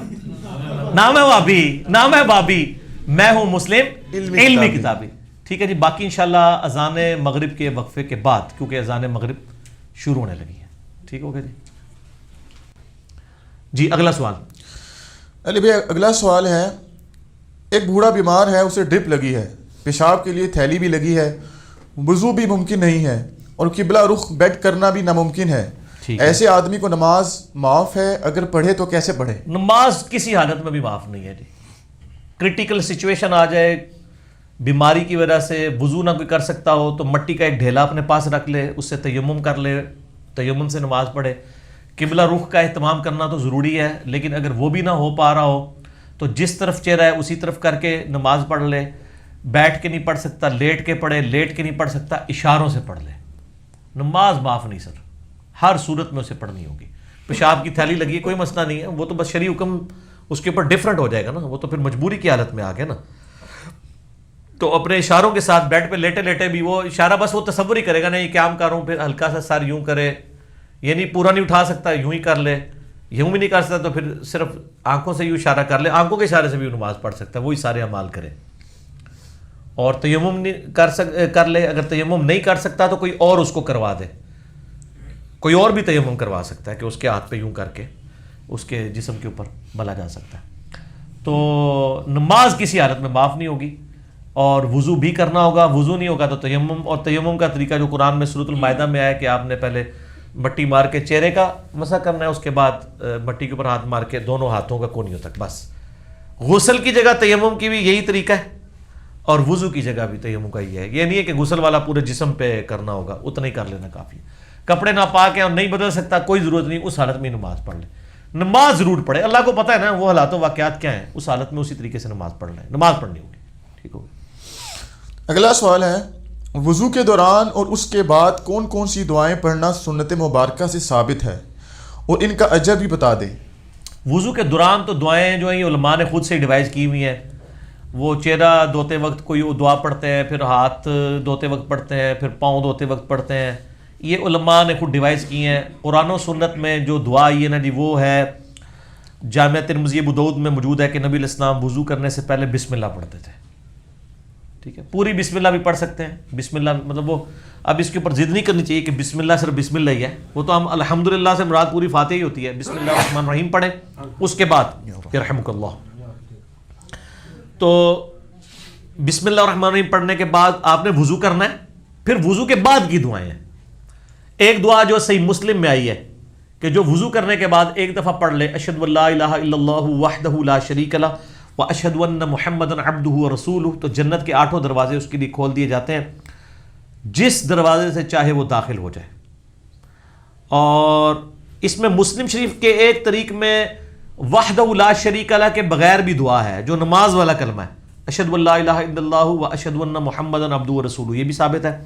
نام ہے وابی، نام ہے بابی، میں ہوں مسلم علمی علمی کتابی۔ کتابی۔ ٹھیک ہے جی، باقی انشاءاللہ اذان مغرب کے وقفے کے بعد، کیونکہ اذان مغرب شروع ہونے لگی ہے۔ ٹھیک ہو گیا جی؟ جی اگلا سوال۔ علی بھائی اگلا سوال ہے، ایک بوڑھا بیمار ہے، اسے ڈرپ لگی ہے، پیشاب کے لیے تھیلی بھی لگی ہے، وضو بھی ممکن نہیں ہے، اور قبلہ رخ بیٹھ کرنا بھی ناممکن ہے، ایسے آدمی کو نماز معاف ہے؟ اگر پڑھے تو کیسے پڑھے؟ نماز کسی حالت میں بھی معاف نہیں ہے جی۔ کرٹیکل سچویشن آ جائے، بیماری کی وجہ سے وضو نہ کوئی کر سکتا ہو تو مٹی کا ایک ڈھیلا اپنے پاس رکھ لے، اس سے تیمم کر لے، تیمم سے نماز پڑھے۔ قبلہ رخ کا اہتمام کرنا تو ضروری ہے، لیکن اگر وہ بھی نہ ہو پا رہا ہو تو جس طرف چہرہ ہے اسی طرف کر کے نماز پڑھ لے۔ بیٹھ کے نہیں پڑھ سکتا لیٹ کے پڑھے، لیٹ کے نہیں پڑھ سکتا اشاروں سے پڑھ لے۔ نماز معاف نہیں سر، ہر صورت میں اسے پڑھنی ہوگی۔ پیشاب کی تھیلی لگی ہے کوئی مسئلہ نہیں ہے، وہ تو بس شرعی حکم اس کے اوپر ڈیفرنٹ ہو جائے گا نا، وہ تو پھر مجبوری کی حالت میں آ گیا نا۔ تو اپنے اشاروں کے ساتھ بیڈ پہ لیٹے لیٹے بھی وہ اشارہ بس وہ تصور ہی کرے گا، نہیں قیام کر رہا ہوں، پھر ہلکا سا سر یوں کرے، یہ نہیں پورا نہیں اٹھا سکتا یوں ہی کر لے، یوں بھی نہیں کر سکتا تو پھر صرف آنکھوں سے یوں اشارہ کر لے، آنکھوں کے اشارے سے بھی نماز پڑھ سکتا ہے، وہی سارے اعمال کرے۔ اور تیمم نہیں کر لے، اگر تیمم نہیں کر سکتا تو کوئی اور اس کو کروا دے، کوئی اور بھی تیمم کروا سکتا ہے کہ اس کے ہاتھ پہ یوں کر کے اس کے جسم کے اوپر ملا جا سکتا ہے۔ تو نماز کسی حالت میں معاف نہیں ہوگی، اور وضو بھی کرنا ہوگا، وضو نہیں ہوگا تو تیمم، اور تیمم کا طریقہ جو قرآن میں سورۃ المائدہ میں آیا کہ آپ نے پہلے مٹی مار کے چہرے کا مسح کرنا ہے، اس کے بعد مٹی کے اوپر ہاتھ مار کے دونوں ہاتھوں کا کونیوں تک بس۔ غسل کی جگہ تیمم کی بھی یہی طریقہ ہے، اور وضو کی جگہ بھی تیمم کا ہی ہے۔ یہ نہیں ہے کہ غسل والا پورے جسم پہ کرنا ہوگا، اتنا ہی کر لینا کافی ہے۔ کپڑے ناپاک ہیں اور نہیں بدل سکتا، کوئی ضرورت نہیں، اس حالت میں ہی نماز پڑھ لے۔ نماز ضرور پڑھے، اللہ کو پتہ ہے نا وہ حالات و واقعات کیا ہیں، اس حالت میں اسی طریقے سے نماز پڑھ لیں، نماز پڑھنی ہوگی۔ ٹھیک ہوگا۔ اگلا سوال ہے، وضو کے دوران اور اس کے بعد کون کون سی دعائیں پڑھنا سنت مبارکہ سے ثابت ہے، اور ان کا اجر بھی بتا دیں۔ وضو کے دوران تو دعائیں جو ہیں یہ علماء نے خود سے ڈیوائز کی ہوئی ہیں۔ وہ چہرہ دھوتے وقت کوئی دعا پڑھتے ہیں، پھر ہاتھ دھوتے وقت پڑھتے ہیں، پھر پاؤں دھوتے وقت پڑھتے ہیں، یہ علماء نے خود ڈیوائز کی ہیں۔ قرآن و سنت میں جو دعا یہ نا جی وہ ہے، جامعہ ترمذی ابو داؤد میں موجود ہے کہ نبی علیہ السلام وضو کرنے سے پہلے بسم اللہ پڑھتے تھے۔ ٹھیک ہے، پوری بسم اللہ بھی پڑھ سکتے ہیں، بسم اللہ مطلب وہ اب اس کے اوپر ضد نہیں کرنی چاہیے کہ بسم اللہ صرف بسم اللہ ہی ہے، وہ تو ہم الحمدللہ سے مراد پوری فاتحہ ہی ہوتی ہے۔ بسم اللہ الرحمن الرحیم پڑھیں، اس کے بعد یرحمک اللہ، تو بسم اللہ الرحمن الرحیم پڑھنے کے بعد آپ نے وضو کرنا ہے۔ پھر وضو کے بعد کی دعائیں ہیں، ایک دعا جو صحیح مسلم میں آئی ہے کہ جو وضو کرنے کے بعد ایک دفعہ پڑھ لے، اشہد ان لا الہ الا اللہ وحدہ لا شریک لہ واشہد ان محمدا عبدہ ورسولہ، تو جنت کے 8 دروازے اس کے لیے کھول دیے جاتے ہیں، جس دروازے سے چاہے وہ داخل ہو جائے۔ اور اس میں مسلم شریف کے ایک طریق میں وحدہ لا شریک لہ کے بغیر بھی دعا ہے، جو نماز والا کلمہ ہے، اشہد ان لا الہ الا اللہ واشہد ان محمدا عبدہ ورسولہ، یہ بھی ثابت ہے۔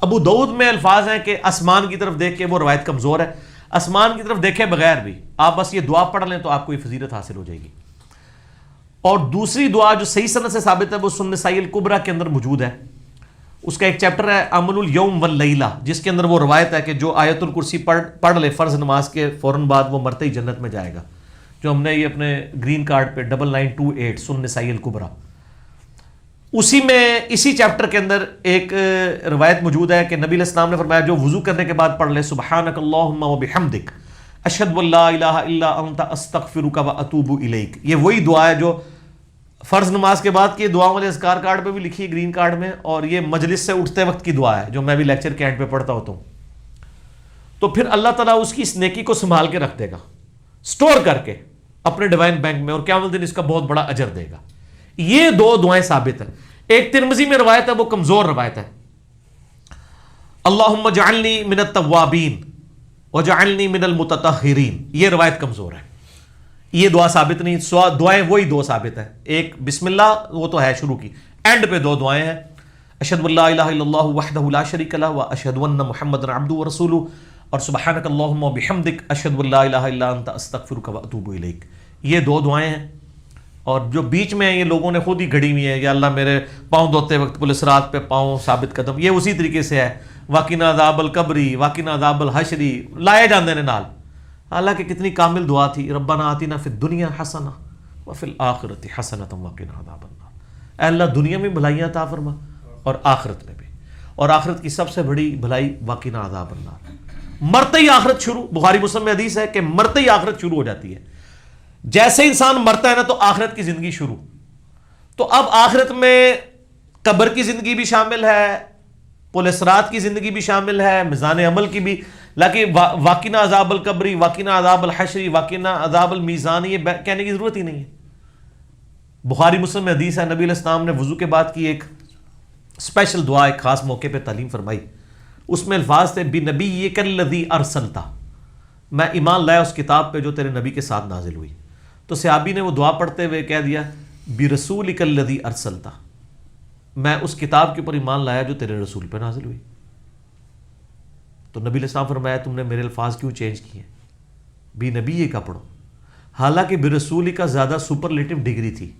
ابو داؤد میں الفاظ ہیں کہ آسمان کی طرف دیکھ کے، وہ روایت کمزور ہے، آسمان کی طرف دیکھے بغیر بھی آپ بس یہ دعا پڑھ لیں تو آپ کو یہ فضیلت حاصل ہو جائے گی۔ اور دوسری دعا جو صحیح سند سے ثابت ہے وہ سنن نسائی الکبریٰ کے اندر موجود ہے، اس کا ایک چیپٹر ہے عمل الیوم واللیلہ، جس کے اندر وہ روایت ہے کہ جو آیت الکرسی پڑھ لے فرض نماز کے فوراً بعد وہ مرتے ہی جنت میں جائے گا، جو ہم نے یہ اپنے گرین کارڈ پہ 9928 سنن نسائی الکبریٰ، اسی میں اسی چیپٹر کے اندر ایک روایت موجود ہے کہ نبی علیہ السلام نے فرمایا جو وضو کرنے کے بعد پڑھ لے سبحانک اللہم وبحمدک اشہد ان لا الہ الا انت استغفرک واتوب الیک، یہ وہی دعا ہے جو فرض نماز کے بعد کی دعا والے اذکار کارڈ پہ بھی لکھی ہے گرین کارڈ میں، اور یہ مجلس سے اٹھتے وقت کی دعا ہے جو میں بھی لیکچر کے اینڈ پہ پڑھتا ہوتا ہوں۔ تو پھر اللہ تعالیٰ اس کی اس نیکی کو سنبھال کے رکھ دے گا، سٹور کر کے اپنے ڈیوائن بینک میں، اور قیامت دن اس کا بہت بڑا اجر دے گا۔ یہ 2 دعائیں ثابت ہیں۔ ایک ترمذی میں روایت ہے، وہ کمزور روایت ہے، اللہم اجعلنی من التوابین وجعلنی من المتطہرین، یہ روایت کمزور ہے، یہ دعا ثابت نہیں۔ دعائیں وہی 2 ثابت ہیں، ایک بسم اللہ وہ تو ہے شروع کی، اینڈ پہ 2 دعائیں ہیں، اشہد ان لا الہ الا اللہ وحدہ لا شریک لہ واشہد ان محمدا عبدہ ورسولہ، اور سبحانک اللہم وبحمدک اشہد ان لا الہ الا انت استغفرک واتوب الیک، یہ 2 دعائیں ہیں۔ اور جو بیچ میں ہیں یہ لوگوں نے خود ہی گھڑی ہوئی ہیں، یا اللہ میرے پاؤں دھوتے وقت پولیس رات پہ پاؤں ثابت قدم، یہ اسی طریقے سے ہے، واقعنا عذاب القبری واقعنا عذاب الحشری لائے جاندے نے نال، حالانکہ کتنی کامل دعا تھی، ربنا آتنا فی الدنیا حسنہ وفی الآخرۃ حسنۃ وقنا عذاب النار، اے اللہ دنیا میں بھلائیاں عطا فرما اور آخرت میں بھی، اور آخرت کی سب سے بڑی بھلائی وقنا عذاب النار، مرتے ہی آخرت شروع۔ بخاری مسلم میں حدیث ہے کہ مرتے ہی آخرت شروع ہو جاتی ہے، جیسے انسان مرتا ہے نا تو آخرت کی زندگی شروع۔ تو اب آخرت میں قبر کی زندگی بھی شامل ہے، پل صراط کی زندگی بھی شامل ہے، میزان عمل کی بھی، لیکن واقعنا عذاب القبری، واقعنا عذاب الحشری، واقعنا عذاب المیزان، یہ کہنے کی ضرورت ہی نہیں ہے۔ بخاری مسلم میں حدیث ہے، نبی علیہ السلام نے وضو کے بعد کی ایک اسپیشل دعا ایک خاص موقع پہ تعلیم فرمائی، اس میں الفاظ تھے بِنَبِيِّكَ الَّذِي أَرْسَلْتَ، میں ایمان لایا اس کتاب پہ جو تیرے نبی کے ساتھ نازل ہوئی۔ تو صحابی نے وہ دعا پڑھتے ہوئے کہہ دیا بِرَسُولِكَ الَّذِي أَرْسَلْتَ، میں اس کتاب کے اوپر ایمان لایا جو تیرے رسول پہ نازل ہوئی۔ تو نبی علیہ السلام فرمایا تم نے میرے الفاظ کیوں چینج کیے، بی نبی کا پڑھو، حالانکہ برسولی کا زیادہ سپرلیٹو ڈگری تھی،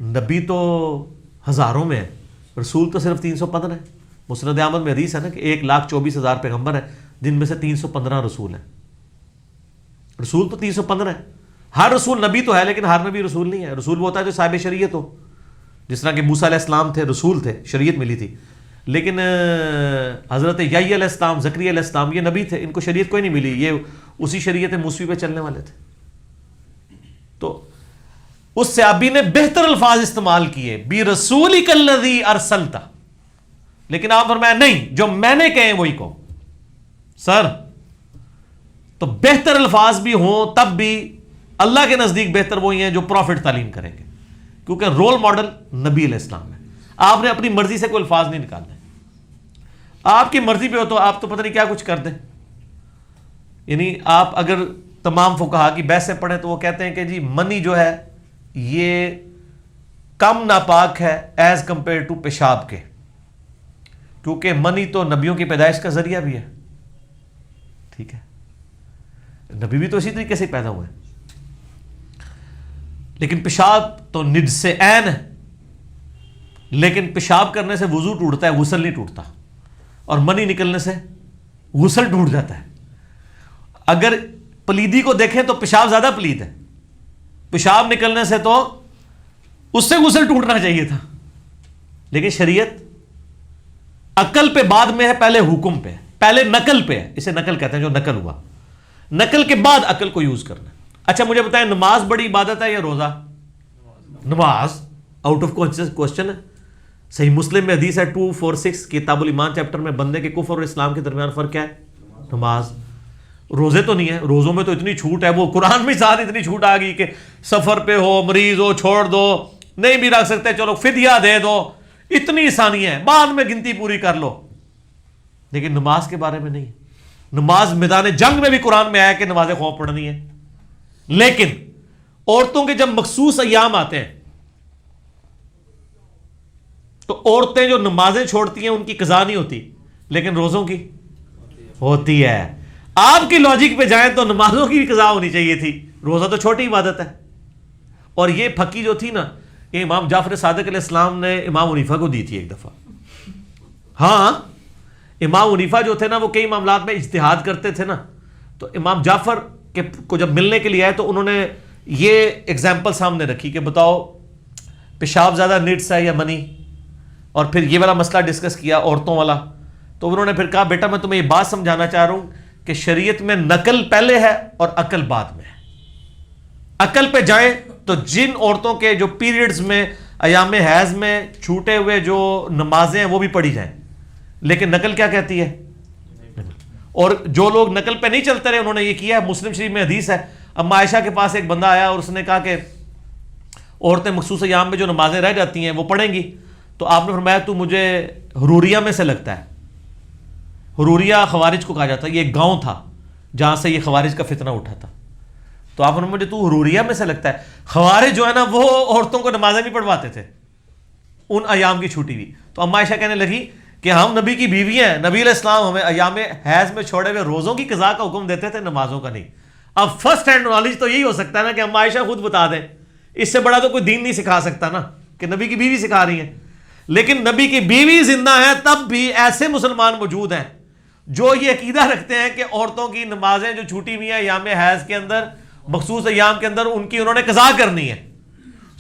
نبی تو ہزاروں میں ہے، رسول تو صرف 315 ہے۔ مسند احمد میں حدیث ہے نا کہ 1,24,000 پیغمبر ہیں جن میں سے 315 رسول ہیں، رسول تو 315 ہے۔ ہر رسول نبی تو ہے لیکن ہر نبی رسول نہیں ہے، رسول وہ ہوتا ہے جو صاحب شریعت ہو، جس طرح کہ موسیٰ علیہ السلام تھے، رسول تھے، شریعت ملی تھی، لیکن حضرت یحییٰ علیہ السلام، زکریا علیہ السلام یہ نبی تھے، ان کو شریعت کوئی نہیں ملی، یہ اسی شریعت موسوی پہ چلنے والے تھے۔ تو اس صحابی نے بہتر الفاظ استعمال کیے بِرَسُولِكَ الَّذِي أَرْسَلْتَ، لیکن آپ فرمایا نہیں، جو میں نے کہے وہی کہو۔ سر تو بہتر الفاظ بھی ہوں تب بھی اللہ کے نزدیک بہتر وہی ہیں جو پروفٹ تعلیم کریں گے، کیونکہ رول ماڈل نبی علیہ السلام ہے۔ آپ نے اپنی مرضی سے کوئی الفاظ نہیں نکالنے، آپ کی مرضی پہ ہو تو آپ تو پتہ نہیں کیا کچھ کر دیں۔ یعنی آپ اگر تمام فقہا کی بحث سے پڑھیں تو وہ کہتے ہیں کہ جی منی جو ہے یہ کم ناپاک ہے ایز کمپیئر ٹو پیشاب کے، کیونکہ منی تو نبیوں کی پیدائش کا ذریعہ بھی ہے، ٹھیک ہے، نبی بھی تو اسی طریقے سے پیدا ہوئے ہیں، لیکن پیشاب تو نجس عین ہے، لیکن پیشاب کرنے سے وضو ٹوٹتا ہے، غسل نہیں ٹوٹتا، اور منی نکلنے سے غسل ٹوٹ جاتا ہے۔ اگر پلیدی کو دیکھیں تو پیشاب زیادہ پلید ہے، پیشاب نکلنے سے تو اس سے غسل ٹوٹنا چاہیے تھا، لیکن شریعت عقل پہ بعد میں ہے، پہلے حکم پہ ہے، پہلے نقل پہ ہے، اسے نقل کہتے ہیں، جو نقل ہوا، نقل کے بعد عقل کو یوز کرنا۔ اچھا مجھے بتائیں نماز بڑی عبادت ہے یا روزہ؟ نماز آؤٹ آف کوشچن ہے۔ صحیح مسلم میں حدیث ہے 246 کتاب الایمان چیپٹر میں، بندے کے کفر اور اسلام کے درمیان فرق کیا ہے؟ نماز۔ روزے تو نہیں ہے، روزوں میں تو اتنی چھوٹ ہے، وہ قرآن میں ساتھ اتنی چھوٹ آ گئی کہ سفر پہ ہو، مریض ہو، چھوڑ دو، نہیں بھی رکھ سکتے چلو فدیہ دے دو، اتنی آسانی ہے، بعد میں گنتی پوری کر لو، لیکن نماز کے بارے میں نہیں ہے۔ نماز میدان جنگ میں بھی قرآن میں آیا کہ نماز خوف پڑھنی ہے، لیکن عورتوں کے جب مخصوص ایام آتے ہیں تو عورتیں جو نمازیں چھوڑتی ہیں ان کی قضا نہیں ہوتی، لیکن روزوں کی ہوتی ہے۔ آپ کی لاجک پہ جائیں تو نمازوں کی بھی قضا ہونی چاہیے تھی، روزہ تو چھوٹی عبادت ہے۔ اور یہ پھکی جو تھی نا، یہ امام جعفر صادق علیہ السلام نے امام حنیفہ کو دی تھی ایک دفعہ۔ ہاں امام حنیفہ جو تھے نا وہ کئی معاملات میں اجتہاد کرتے تھے نا، تو امام جعفر کو جب ملنے کے لیے آئے تو انہوں نے یہ ایگزامپل سامنے رکھی کہ بتاؤ پیشاب زیادہ نٹس ہے یا منی، اور پھر یہ والا مسئلہ ڈسکس کیا عورتوں والا۔ تو انہوں نے پھر کہا بیٹا میں تمہیں یہ بات سمجھانا چاہ رہا ہوں کہ شریعت میں نقل پہلے ہے اور عقل بعد میں ہے۔ عقل پہ جائیں تو جن عورتوں کے جو پیریڈز میں ایام حیض میں چھوٹے ہوئے جو نمازیں ہیں وہ بھی پڑھی جائیں، لیکن نقل کیا کہتی ہے؟ اور جو لوگ نقل پہ نہیں چلتے رہے انہوں نے یہ کیا ہے۔ مسلم شریف میں حدیث ہے، اما عائشہ کے پاس ایک بندہ آیا اور اس نے کہا کہ عورتیں مخصوص ایام میں جو نمازیں رہ جاتی ہیں وہ پڑھیں گی، تو آپ نے فرمایا تو مجھے حروریہ میں سے لگتا ہے۔ حروریہ خوارج کو کہا جاتا ہے، یہ ایک گاؤں تھا جہاں سے یہ خوارج کا فتنہ اٹھا تھا۔ تو آپ نے مجھے تو حروریہ میں سے لگتا ہے۔ خوارج جو ہے نا وہ عورتوں کو نمازیں بھی پڑھواتے تھے ان ایام کی چھوٹی ہوئی۔ تو اما عائشہ کہنے لگی کہ ہم نبی کی بیوی ہیں، نبی علیہ السلام ہمیں ایام حیض میں چھوڑے ہوئے روزوں کی قضا کا حکم دیتے تھے، نمازوں کا نہیں۔ اب فرسٹ ہینڈ نالج تو یہی ہو سکتا ہے نا کہ اما عائشہ خود بتا دیں، اس سے بڑا تو کوئی دین نہیں سکھا سکتا نا کہ نبی کی بیوی سکھا رہی ہیں۔ لیکن نبی کی بیوی زندہ ہے تب بھی ایسے مسلمان موجود ہیں جو یہ عقیدہ رکھتے ہیں کہ عورتوں کی نمازیں جو چھوٹی ہوئی ہیں ایام حیض کے اندر، مخصوص ایام کے اندر، ان کی انہوں نے قضا کرنی ہے۔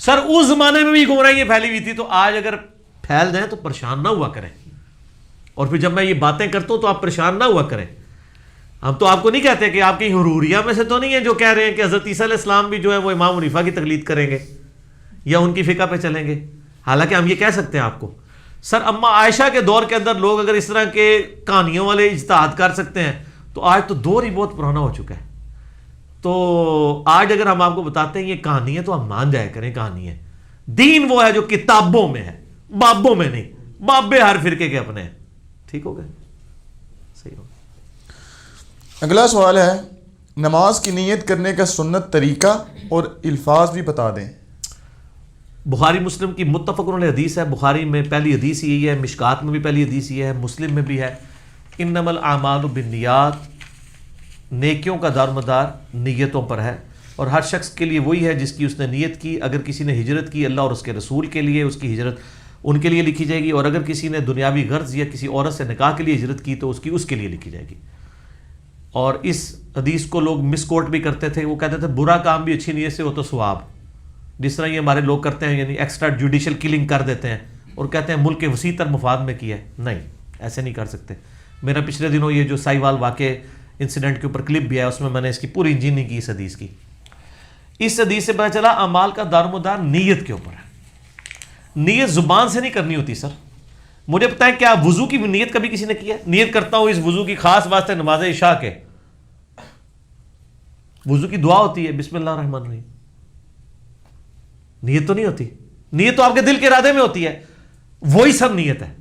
سر اس زمانے میں بھی گمراہیاں پھیلی ہوئی تھی، تو آج اگر پھیل جائیں تو پریشان نہ ہوا کریں، اور پھر جب میں یہ باتیں کرتا ہوں تو آپ پریشان نہ ہوا کریں. ہم تو آپ کو نہیں کہتے کہ آپ کی حروریہ میں سے تو نہیں ہے جو کہہ رہے ہیں کہ حضرت عیسیٰ علیہ السلام بھی جو ہے وہ امام حنیفہ کی تقلید کریں گے یا ان کی فقہ پہ چلیں گے. حالانکہ ہم یہ کہہ سکتے ہیں آپ کو، سر اما عائشہ کے دور کے اندر لوگ اگر اس طرح کے کہانیوں والے اجتہاد کر سکتے ہیں تو آج تو دور ہی بہت پرانا ہو چکا ہے. تو آج اگر ہم آپ کو بتاتے ہیں یہ کہانی ہے تو ہم مان جایا کریں کہانی ہے. دین وہ ہے جو کتابوں میں ہے، بابوں میں نہیں. بابے ہر فرقے کے اپنے ہیں. ٹھیک ہو گئے؟ صحیح ہو. اگلا سوال ہے، نماز کی نیت کرنے کا سنت طریقہ اور الفاظ بھی بتا دیں. بخاری مسلم کی متفق علیہ حدیث ہے. بخاری میں پہلی حدیث یہی ہے، مشکات میں بھی پہلی حدیث یہ ہے، مسلم میں بھی ہے. انما الاعمال بالنیات، نیکیوں کا دار مدار نیتوں پر ہے، اور ہر شخص کے لیے وہی ہے جس کی اس نے نیت کی. اگر کسی نے ہجرت کی اللہ اور اس کے رسول کے لیے، اس کی ہجرت ان کے لیے لکھی جائے گی، اور اگر کسی نے دنیاوی غرض یا کسی عورت سے نکاح کے لیے ہجرت کی تو اس کے لیے لکھی جائے گی. اور اس حدیث کو لوگ مس کوٹ بھی کرتے تھے. وہ کہتے تھے برا کام بھی اچھی نیت سے ہو تو ثواب. جس طرح یہ ہمارے لوگ کرتے ہیں، یعنی ایکسٹرا جوڈیشل کلنگ کر دیتے ہیں اور کہتے ہیں ملک کے وسیع تر مفاد میں کیا ہے. نہیں، ایسے نہیں کر سکتے. میرا پچھلے دنوں یہ جو سائیوال واقع انسیڈنٹ کے اوپر کلپ بھی ہے، اس میں میں نے اس کی پوری انجینئرنگ کی اس حدیث کی. اس حدیث سے پتہ چلا اعمال کا دار و مدار نیت کے اوپر ہے. نیت زبان سے نہیں کرنی ہوتی. سر مجھے بتائیں کیا وضو کی نیت کبھی کسی نے کی ہے؟ نیت کرتا ہوں اس وضو کی خاص واسطے نماز عشاء کے. وضو کی دعا ہوتی ہے بسم اللہ الرحمن الرحیم. نیت تو نہیں ہوتی. نیت تو آپ کے دل کے ارادے میں ہوتی ہے. وہی سب نیت ہے.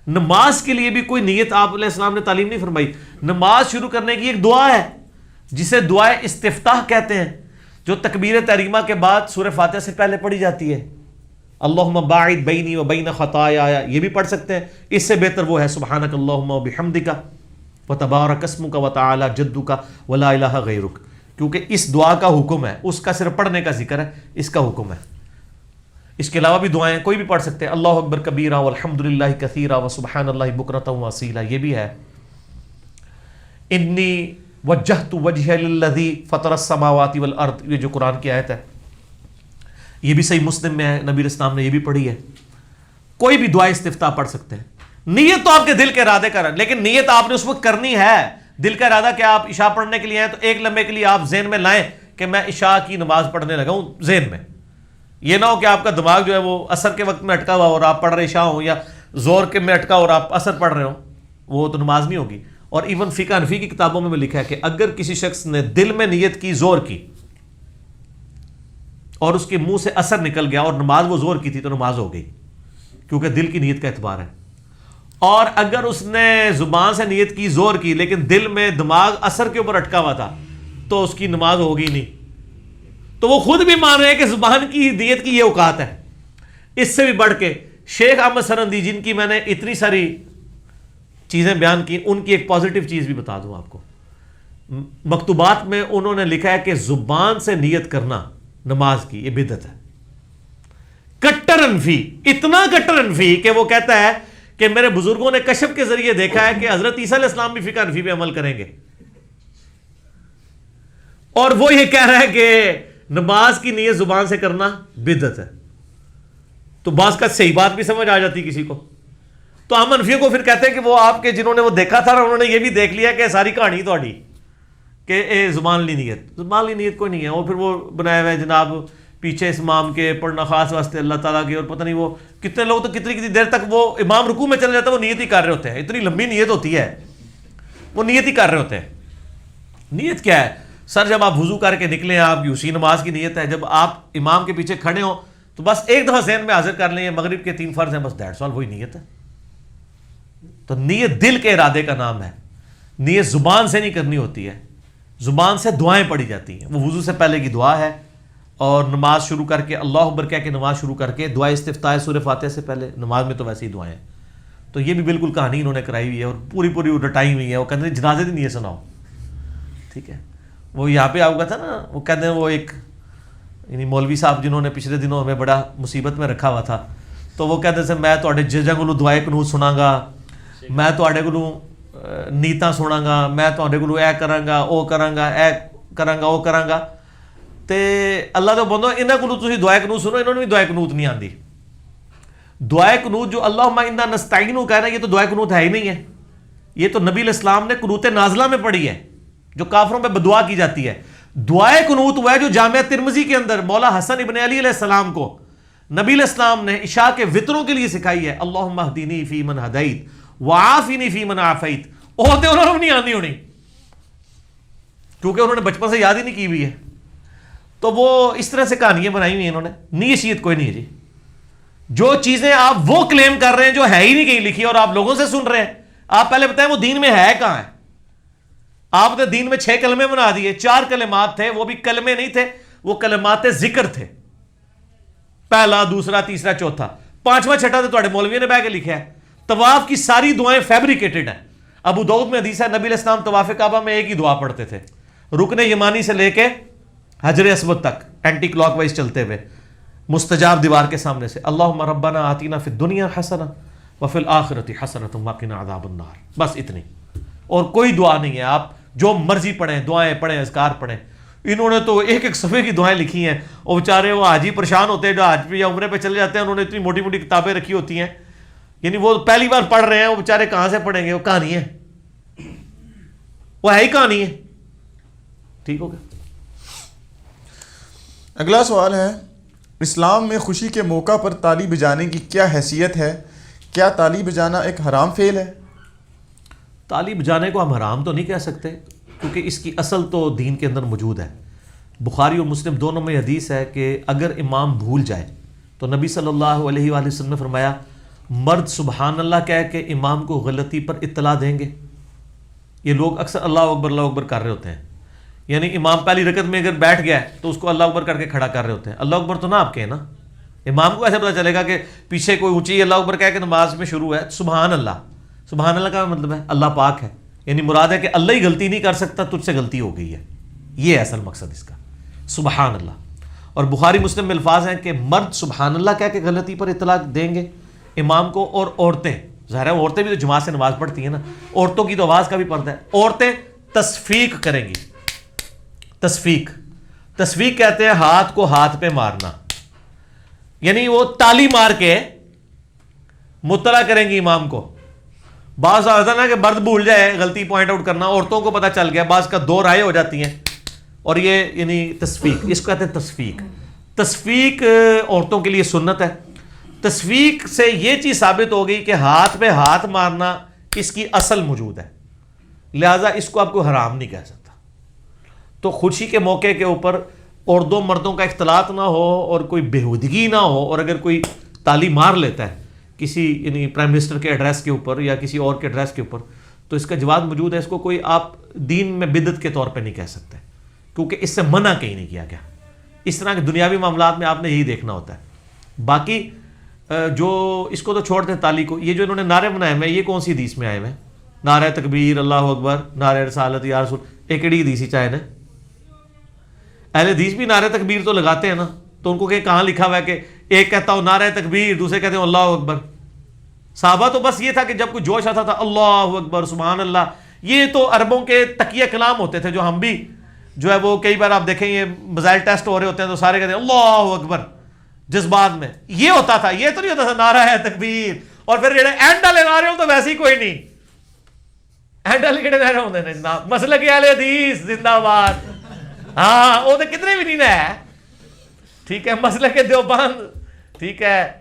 نماز کے لیے بھی کوئی نیت آپ علیہ السلام نے تعلیم نہیں فرمائی. نماز شروع کرنے کی ایک دعا ہے جسے دعائے استفتاح کہتے ہیں، جو تکبیر تحریمہ کے بعد سورہ فاتحہ سے پہلے پڑھی جاتی ہے. اللہم باعد بینی و بین خطایا، یہ بھی پڑھ سکتے ہیں. اس سے بہتر وہ ہے سبحانک اللہم و بحمدک وتبارک اسمک وتعالی جدک ولا الہ غیرک، کیونکہ اس دعا کا حکم ہے. اس کا صرف پڑھنے کا ذکر ہے، اس کا حکم ہے. اس کے علاوہ بھی دعائیں کوئی بھی پڑھ سکتے ہیں. اللہ اکبر کبیرہ والحمد للہ کثیرہ وسبحان اللہ بکرۃ واصیلہ، یہ بھی ہے. انی وجہت وجہی للذی فطر السماوات والارض، یہ جو قرآن کی آیت ہے یہ بھی صحیح مسلم میں ہے. نبی اسلام نے یہ بھی پڑھی ہے. کوئی بھی دعا استفتاح پڑھ سکتے ہیں. نیت تو آپ کے دل کے ارادے کا ہے، لیکن نیت آپ نے اس وقت کرنی ہے. دل کا ارادہ کہ آپ عشاء پڑھنے کے لیے آئے تو ایک لمحے کے لیے آپ ذہن میں لائیں کہ میں عشاء کی نماز پڑھنے لگا ہوں ذہن میں. یہ نہ ہو کہ آپ کا دماغ جو ہے وہ عصر کے وقت میں اٹکا ہوا اور آپ پڑھ رہے عشاء ہوں، یا زور کے میں اٹکا اور آپ عصر پڑھ رہے ہوں، وہ تو نماز نہیں ہوگی. اور ایون فقہ حنفی کی کتابوں میں بھی لکھا ہے کہ اگر کسی شخص نے دل میں نیت کی زور کی اور اس کے منہ سے اثر نکل گیا اور نماز وہ زور کی تھی تو نماز ہو گئی، کیونکہ دل کی نیت کا اعتبار ہے. اور اگر اس نے زبان سے نیت کی زور کی لیکن دل میں دماغ اثر کے اوپر اٹکا ہوا تھا تو اس کی نماز ہوگی نہیں. تو وہ خود بھی مان رہے ہیں کہ زبان کی نیت کی یہ اوقات ہے. اس سے بھی بڑھ کے شیخ احمد سرندی، جن کی میں نے اتنی ساری چیزیں بیان کی، ان کی ایک پازیٹیو چیز بھی بتا دوں آپ کو. مکتوبات میں انہوں نے لکھا ہے کہ زبان سے نیت کرنا نماز کی یہ بدعت ہے. کٹر انفی، اتنا کٹر انفی کہ وہ کہتا ہے کہ میرے بزرگوں نے کشف کے ذریعے دیکھا ہے کہ حضرت عیسیٰ علیہ السلام بھی فقہ حنفی پہ عمل کریں گے، اور وہ یہ کہہ رہا ہے کہ نماز کی نیت زبان سے کرنا بدعت ہے. تو بعض کا صحیح بات بھی سمجھ آ جاتی کسی کو. تو ہم حنفیوں کو پھر کہتے ہیں کہ وہ آپ کے جنہوں نے وہ دیکھا تھا انہوں نے یہ بھی دیکھ لیا کہ ساری کہانی تھوڑی کہ زبان لی نیت، زبان لی نیت کوئی نہیں ہے. اور پھر وہ بنایا ہوا ہے جناب پیچھے اس امام کے پڑھنا خاص واسطے اللہ تعالیٰ کے، اور پتہ نہیں وہ کتنے لوگ تو کتنی دیر تک وہ امام رکوع میں چل جاتا ہے وہ نیت ہی کر رہے ہوتے ہیں. اتنی لمبی نیت ہوتی ہے، وہ نیت ہی کر رہے ہوتے ہیں. نیت کیا ہے سر؟ جب آپ وضو کر کے نکلیں آپ کی اسی نماز کی نیت ہے. جب آپ امام کے پیچھے کھڑے ہوں تو بس ایک دفعہ ذہن میں حاضر کر لیں مغرب کے 3 فرض ہیں، بس دیٹس آل، وہی نیت ہے. تو نیت دل کے ارادے کا نام ہے. نیت زبان سے نہیں کرنی ہوتی ہے. زبان سے دعائیں پڑھی جاتی ہیں. وہ وضو سے پہلے کی دعا ہے، اور نماز شروع کر کے اللہ اکبر کہہ کے نماز شروع کر کے دعا استفتاح سورہ فاتحہ سے پہلے. نماز میں تو ویسے ہی دعائیں ہیں. تو یہ بھی بالکل کہانی انہوں نے کرائی ہوئی ہے اور پوری رٹائی ہوئی ہے. وہ کہتے ہیں جنازے دن یہ سناؤ. ٹھیک ہے، وہ یہاں پہ آؤگا تھا نا، وہ کہتے ہیں وہ ایک یعنی مولوی صاحب جنہوں نے پچھلے دنوں ہمیں بڑا مصیبت میں رکھا ہوا تھا، تو وہ کہتے تھے میں تواڈے ججاں کولوں دعائے قنوت سناں گا، میں تواڈے کولوں نیتاں سناں گا، میں تواڈے کولوں اے کراں گا او کراں گا اے کراں گا او کراں گا. تے اللہ تو بندو انہاں کولوں تسی دعائے قنوت سنو، انہوں نے بھی دعائے قنوت نہیں آندی. دعائے قنوت جو اللہم انا نستعین کہنا یہ تو دعائے قنوت ہے ہی نہیں ہے. یہ تو نبی علیہ السلام نے قنوت نازلہ میں پڑھی ہے جو کافروں پہ بدعا کی جاتی ہے. دعائے قنوت ہوا ہے جو جامعہ ترمذی کے اندر مولا حسن ابن علی علیہ السلام کو نبی علیہ السلام نے عشاء کے وطروں کے لیے سکھائی ہے. اللہم اہدنی فی من ہدیت وعافنی فی من عافیت. وہ تے انہوں نے نہیں آندی ہونی کیونکہ انہوں نے بچپن سے یاد ہی نہیں کی ہوئی ہے. تو وہ اس طرح سے کہانیاں بنائی ہوئی ہیں انہوں نے. نیشیت کوئی نہیں ہے جی. جو چیزیں آپ وہ کلیم کر رہے ہیں جو ہے ہی نہیں کہیں لکھی اور آپ لوگوں سے سن رہے ہیں, آپ پہلے بتائیں وہ دین میں ہے کہاں ہے. آپ نے دین میں 6 کلمے بنا دیے, 4 کلمات تھے, وہ بھی کلمے نہیں تھے, وہ کلمات ذکر تھے, پہلا دوسرا تیسرا چوتھا, 5واں چھٹا تو تھوڑے مولویوں نے بیٹھ کے لکھا ہے. طواف کی ساری دعائیں فیبریکیٹڈ ہیں. ابو داؤد میں حدیث ہے نبی علیہ السلام طواف کعبہ میں ایک ہی دعا پڑھتے تھے, رکن یمانی سے لے کے حجر اسود تک اینٹی کلاک وائز چلتے ہوئے مستجاب دیوار کے سامنے سے, اللہم ربنا آتینا فی الدنیا حسنہ وفی الآخرۃ حسنۃ وقنا عذاب النار. بس اتنی, اور کوئی دعا نہیں ہے. آپ جو مرضی پڑھیں, دعائیں پڑھیں, اذکار پڑھیں. انہوں نے تو ایک ایک صفحے کی دعائیں لکھی ہیں. اور بیچارے وہ حاجی پریشان ہوتے ہیں جو حج پہ یا عمرے پہ چلے جاتے ہیں, انہوں نے اتنی موٹی موٹی کتابیں رکھی ہوتی ہیں, یعنی وہ پہلی بار پڑھ رہے ہیں, وہ بیچارے کہاں سے پڑھیں گے, وہ کہانی ہے, وہ ہے ہی کہانی ہے. ٹھیک ہو گیا. اگلا سوال ہے, اسلام میں خوشی کے موقع پر تالی بجانے کی کیا حیثیت ہے؟ کیا تالی بجانا ایک حرام فعل ہے؟ تالی بجانے کو ہم حرام تو نہیں کہہ سکتے کیونکہ اس کی اصل تو دین کے اندر موجود ہے. بخاری اور مسلم دونوں میں حدیث ہے کہ اگر امام بھول جائے تو نبی صلی اللہ علیہ وآلہ وسلم نے فرمایا مرد سبحان اللہ کہہ کے امام کو غلطی پر اطلاع دیں گے. یہ لوگ اکثر اللہ اکبر کر رہے ہوتے ہیں, یعنی امام پہلی رکعت میں اگر بیٹھ گیا ہے تو اس کو اللہ اکبر کر کے کھڑا کر رہے ہوتے ہیں. اللہ اکبر تو نہ آپ کہیں نا, امام کو ایسے پتہ چلے گا کہ پیچھے کوئی اونچی اللہ اکبر کہہ کے نماز میں شروع ہے. سبحان اللہ کا مطلب ہے اللہ پاک ہے, یعنی مراد ہے کہ اللہ ہی غلطی نہیں کر سکتا, تجھ سے غلطی ہو گئی ہے. یہ اصل مقصد اس کا سبحان اللہ. اور بخاری مسلم میں الفاظ ہیں کہ مرد سبحان اللہ کہہ کے غلطی پر اطلاع دیں گے امام کو, اور عورتیں, ظاہر ہے عورتیں بھی تو جماعت سے نماز پڑھتی ہیں نا, عورتوں کی تو آواز کا بھی پردہ ہے, عورتیں تصفیق کریں گی. تصفیق کہتے ہیں ہاتھ کو ہاتھ پہ مارنا, یعنی وہ تالی مار کے مطلع کریں گی امام کو. بعض آتا نا کہ مرد بھول جائے غلطی پوائنٹ آؤٹ کرنا, عورتوں کو پتہ چل گیا, بعض کا 2 رائے ہو جاتی ہیں, اور یہ یعنی تصفیق, اس کو کہتے ہیں تصفیق. تصفیق عورتوں کے لیے سنت ہے. تصفیق سے یہ چیز ثابت ہو گئی کہ ہاتھ پہ ہاتھ مارنا اس کی اصل موجود ہے, لہٰذا اس کو آپ کو حرام نہیں کہہ سکتا. تو خوشی کے موقع کے اوپر اور 2 مردوں کا اختلاط نہ ہو اور کوئی بےہودگی نہ ہو, اور اگر کوئی تالی مار لیتا ہے کسی یعنی پرائم منسٹر کے ایڈریس کے اوپر یا کسی اور کے ایڈریس کے اوپر, تو اس کا جواز موجود ہے. اس کو کوئی آپ دین میں بدعت کے طور پہ نہیں کہہ سکتے کیونکہ اس سے منع کہیں نہیں کیا گیا. اس طرح کے دنیاوی معاملات میں آپ نے یہی دیکھنا ہوتا ہے. باقی جو اس کو تو چھوڑ دیں تالی کو, یہ جو انہوں نے نعرے بنائے ہوئے یہ کون سی حدیث میں آئے ہوئے ہیں؟ نعرہ تکبیر, اللہ اکبر, نعرہ رسالت یا رسول, ایک ایڑی حدیث ہی چاہے نا. اہل حدیث بھی نعرہ تکبیر تو لگاتے ہیں نا, تو ان کو کہ کہاں لکھا ہوا ہے کہ ایک کہتا ہوں نعرہ تکبیر, دوسرے کہتے ہیں اللہ اکبر. صحابہ تو بس یہ تھا کہ جب کوئی جوش آتا تھا اللہ اکبر سبحان اللہ. یہ تو عربوں کے تقیہ کلام ہوتے تھے جو ہم بھی جو ہے وہ کئی بار آپ دیکھیں یہ مزائل ٹیسٹ ہو رہے ہوتے ہیں تو سارے کہتے ہیں اللہ اکبر جذبات میں. یہ ہوتا تھا, یہ تو نہیں ہوتا تھا نعرہ ہے تکبیر. اور پھر جڑے اینڈ والے نعرے ہوں تو ویسے ہی کوئی نہیں, اینڈ والے کہڑے نعرے ہوتے ہیں جناب, مسلک اہل حدیث زندہ باد, ہاں وہ تو کتنے بھی نہیں ہے. ٹھیک ہے, مسلک دیوبند ٹھیک ہے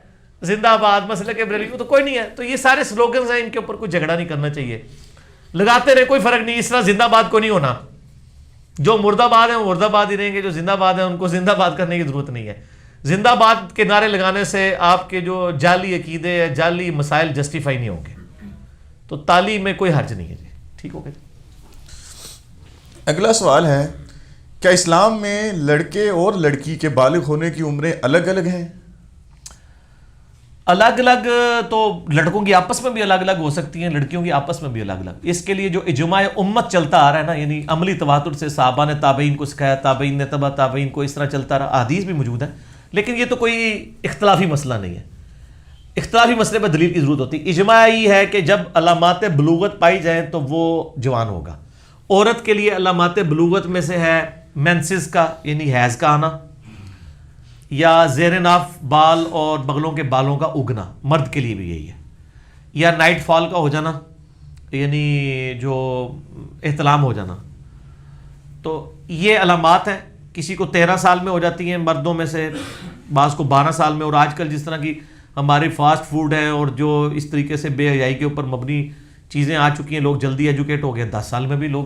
زندہ باد, مسلک بریلوی تو کوئی نہیں ہے. تو یہ سارے سلوگنز ہیں, ان کے اوپر کوئی جھگڑا نہیں کرنا چاہیے, لگاتے رہے کوئی فرق نہیں. اس طرح زندہ باد کو نہیں ہونا, جو مرد آباد ہیں وہ مرد آباد ہی رہیں گے, جو زندہ باد ہیں ان کو زندہ باد کرنے کی ضرورت نہیں ہے. زندہ باد کے نعرے لگانے سے آپ کے جو جعلی عقیدے یا جعلی مسائل جسٹیفائی نہیں ہوں گے. تو تعلیم میں کوئی حرج نہیں ہے جی. ٹھیک ہو گیا. اگلا سوال ہے, کیا اسلام میں لڑکے اور لڑکی کے بالغ ہونے کی عمریں الگ الگ ہیں؟ الگ الگ تو لڑکوں کی آپس میں بھی الگ الگ ہو سکتی ہیں, لڑکیوں کی آپس میں بھی الگ الگ. اس کے لیے جو اجماع امت چلتا آ رہا ہے نا, یعنی عملی تواتر سے صحابہ نے تابعین کو سکھایا, تابعین نے تبع تابعین کو, اس طرح چلتا رہا. حدیث بھی موجود ہے, لیکن یہ تو کوئی اختلافی مسئلہ نہیں ہے. اختلافی مسئلے پر دلیل کی ضرورت ہوتی ہے. اجماع یہ ہے کہ جب علامات بلوغت پائی جائیں تو وہ جوان ہوگا. عورت کے لیے علامات بلوغت میں سے ہے مینسز کا یعنی حیض کا آنا، یا زیر ناف بال اور بغلوں کے بالوں کا اگنا، مرد کے لیے بھی یہی ہے، یا نائٹ فال کا ہو جانا یعنی جو احتلام ہو جانا. تو یہ علامات ہیں. کسی کو 13 سال میں ہو جاتی ہیں مردوں میں سے، بعض کو 12 سال میں، اور آج کل جس طرح کی ہماری فاسٹ فوڈ ہے اور جو اس طریقے سے بے حیائی کے اوپر مبنی چیزیں آ چکی ہیں، لوگ جلدی ایجوکیٹ ہو گئے، 10 سال میں بھی لوگ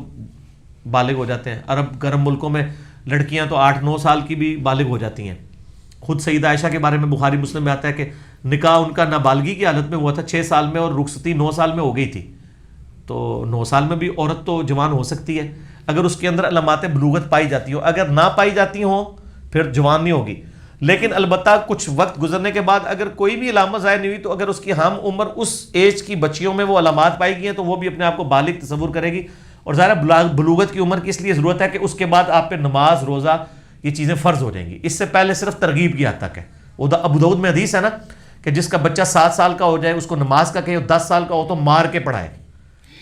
بالغ ہو جاتے ہیں. عرب گرم ملکوں میں لڑکیاں تو 8-9 سال کی بھی بالغ ہو جاتی ہیں. خود سیدہ عائشہ کے بارے میں بخاری مسلم میں آتا ہے کہ نکاح ان کا نابالغی کی حالت میں ہوا تھا 6 سال میں، اور رخصتی 9 سال میں ہو گئی تھی. تو 9 سال میں بھی عورت تو جوان ہو سکتی ہے اگر اس کے اندر علامات بلوغت پائی جاتی ہوں. اگر نہ پائی جاتی ہوں پھر جوان نہیں ہوگی. لیکن البتہ کچھ وقت گزرنے کے بعد اگر کوئی بھی علامت ظاہر نہیں ہوئی تو اگر اس کی ہم عمر اس ایج کی بچیوں میں وہ علامات پائی گئی ہیں تو وہ بھی اپنے آپ کو بالغ تصور کرے گی. اور ظاہر بلوغت کی عمر کی اس لیے ضرورت ہے کہ اس کے بعد آپ پہ نماز، روزہ، یہ چیزیں فرض ہو جائیں گی. اس سے پہلے صرف ترغیب کی حد تک ہے. ابو داؤد میں حدیث ہے نا کہ جس کا بچہ 7 سال کا ہو جائے اس کو نماز کا کہے، 10 سال کا ہو تو مار کے پڑھائے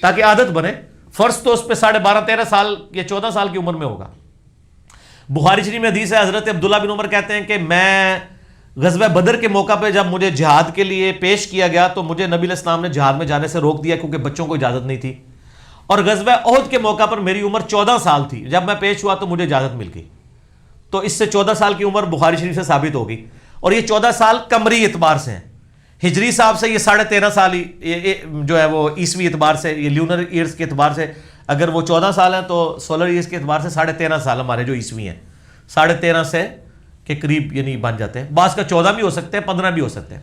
تاکہ عادت بنے. فرض تو اس پہ 12.5-13 سال یا 14 سال کی عمر میں ہوگا. بخاری شریف میں حدیث ہے، حضرت عبداللہ بن عمر کہتے ہیں کہ میں غزوہ بدر کے موقع پہ جب مجھے جہاد کے لیے پیش کیا گیا تو مجھے نبی علیہ السلام نے جہاد میں جانے سے روک دیا کیونکہ بچوں کو اجازت نہیں تھی. اور غزوہ احد کے موقع پر میری عمر 14 سال تھی، جب میں پیش ہوا تو مجھے اجازت مل گئی. تو اس سے 14 سال کی عمر بخاری شریف سے ثابت ہوگی. اور یہ 14 سال قمری اعتبار سے ہیں. ہجری صاحب سے یہ 13.5 سال ہی جو ہے وہ عیسوی اعتبار سے، یہ لیونر ایئرز کے اعتبار سے اگر وہ 14 سال ہیں تو سولر ایئرز کے اعتبار سے 13.5 سال ہمارے جو عیسوی ہیں 13.5 سے کے قریب یعنی بن جاتے ہیں. بعض کا 14 بھی ہو سکتے ہیں، 15 بھی ہو سکتے ہیں.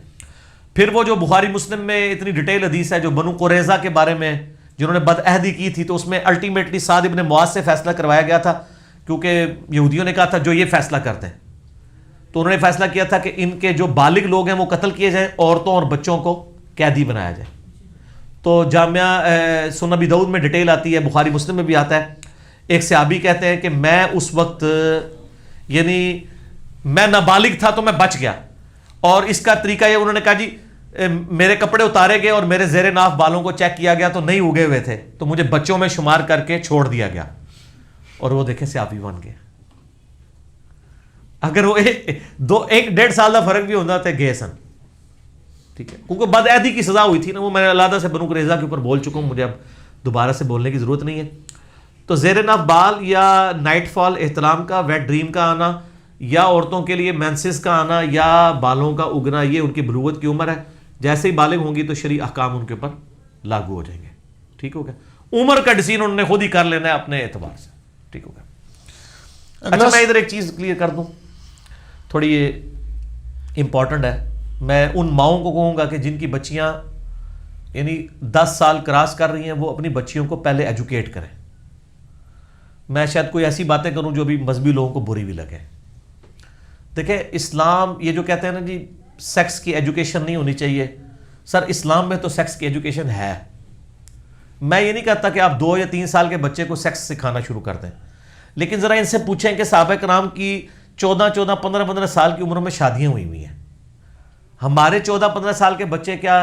پھر وہ جو بخاری مسلم میں اتنی ڈیٹیل حدیث ہے جو بنو قریظہ کے بارے میں جنہوں نے بد عہدی کی تھی، تو اس میں الٹیمیٹلی سعد ابن معاذ سے فیصلہ کروایا گیا تھا کیونکہ یہودیوں نے کہا تھا جو یہ فیصلہ کرتے ہیں، تو انہوں نے فیصلہ کیا تھا کہ ان کے جو بالغ لوگ ہیں وہ قتل کیے جائیں، عورتوں اور بچوں کو قیدی بنایا جائے. تو جامعہ سنن ابی داؤد میں ڈیٹیل آتی ہے، بخاری مسلم میں بھی آتا ہے. ایک صحابی کہتے ہیں کہ میں اس وقت یعنی میں نابالغ تھا تو میں بچ گیا، اور اس کا طریقہ یہ انہوں نے کہا جی میرے کپڑے اتارے گئے اور میرے زیر ناف بالوں کو چیک کیا گیا تو نہیں اگے ہوئے تھے، تو مجھے بچوں میں شمار کر کے چھوڑ دیا گیا، اور وہ دیکھیں صحابی بن گئے. اگر وہ 1-1.5 سال کا فرق بھی ہوتا تو گئے سن. ٹھیک ہے، کیونکہ بد عہدی کی سزا ہوئی تھی نا، وہ میں علیحدہ سے بنو قریظہ کے اوپر بول چکا ہوں، مجھے اب دوبارہ سے بولنے کی ضرورت نہیں ہے. تو زیر ناف بال یا نائٹ فال احتلام کا، ویٹ ڈریم کا آنا، یا عورتوں کے لیے مینسز کا آنا یا بالوں کا اگنا، یہ ان کی بلوغت کی عمر ہے. جیسے ہی بالغ ہوں گی تو شرعی احکام ان کے اوپر لاگو ہو جائیں گے. ٹھیک ہو گیا، عمر کا ڈیسیژن انہوں نے خود ہی کر لینا ہے اپنے اعتبار سے. ٹھیک ہو گیا. اچھا میں ادھر ایک چیز کلیئر کر دوں، تھوڑی یہ امپورٹنٹ ہے. میں ان ماؤں کو کہوں گا کہ جن کی بچیاں یعنی 10 سال کراس کر رہی ہیں وہ اپنی بچیوں کو پہلے ایجوکیٹ کریں. میں شاید کوئی ایسی باتیں کروں جو بھی مذہبی لوگوں کو بری بھی لگے. دیکھیں اسلام یہ جو کہتے ہیں نا جی سیکس کی ایجوکیشن نہیں ہونی چاہیے، سر اسلام میں تو سیکس کی ایجوکیشن ہے. میں یہ نہیں کہتا کہ آپ 2 یا 3 سال کے بچے کو سیکس سکھانا شروع کر دیں، لیکن ذرا ان سے پوچھیں کہ صحابہ کرام کی 14, 15 سال کی عمر میں شادیاں ہوئی ہوئی ہیں. ہمارے 14-15 سال کے بچے کیا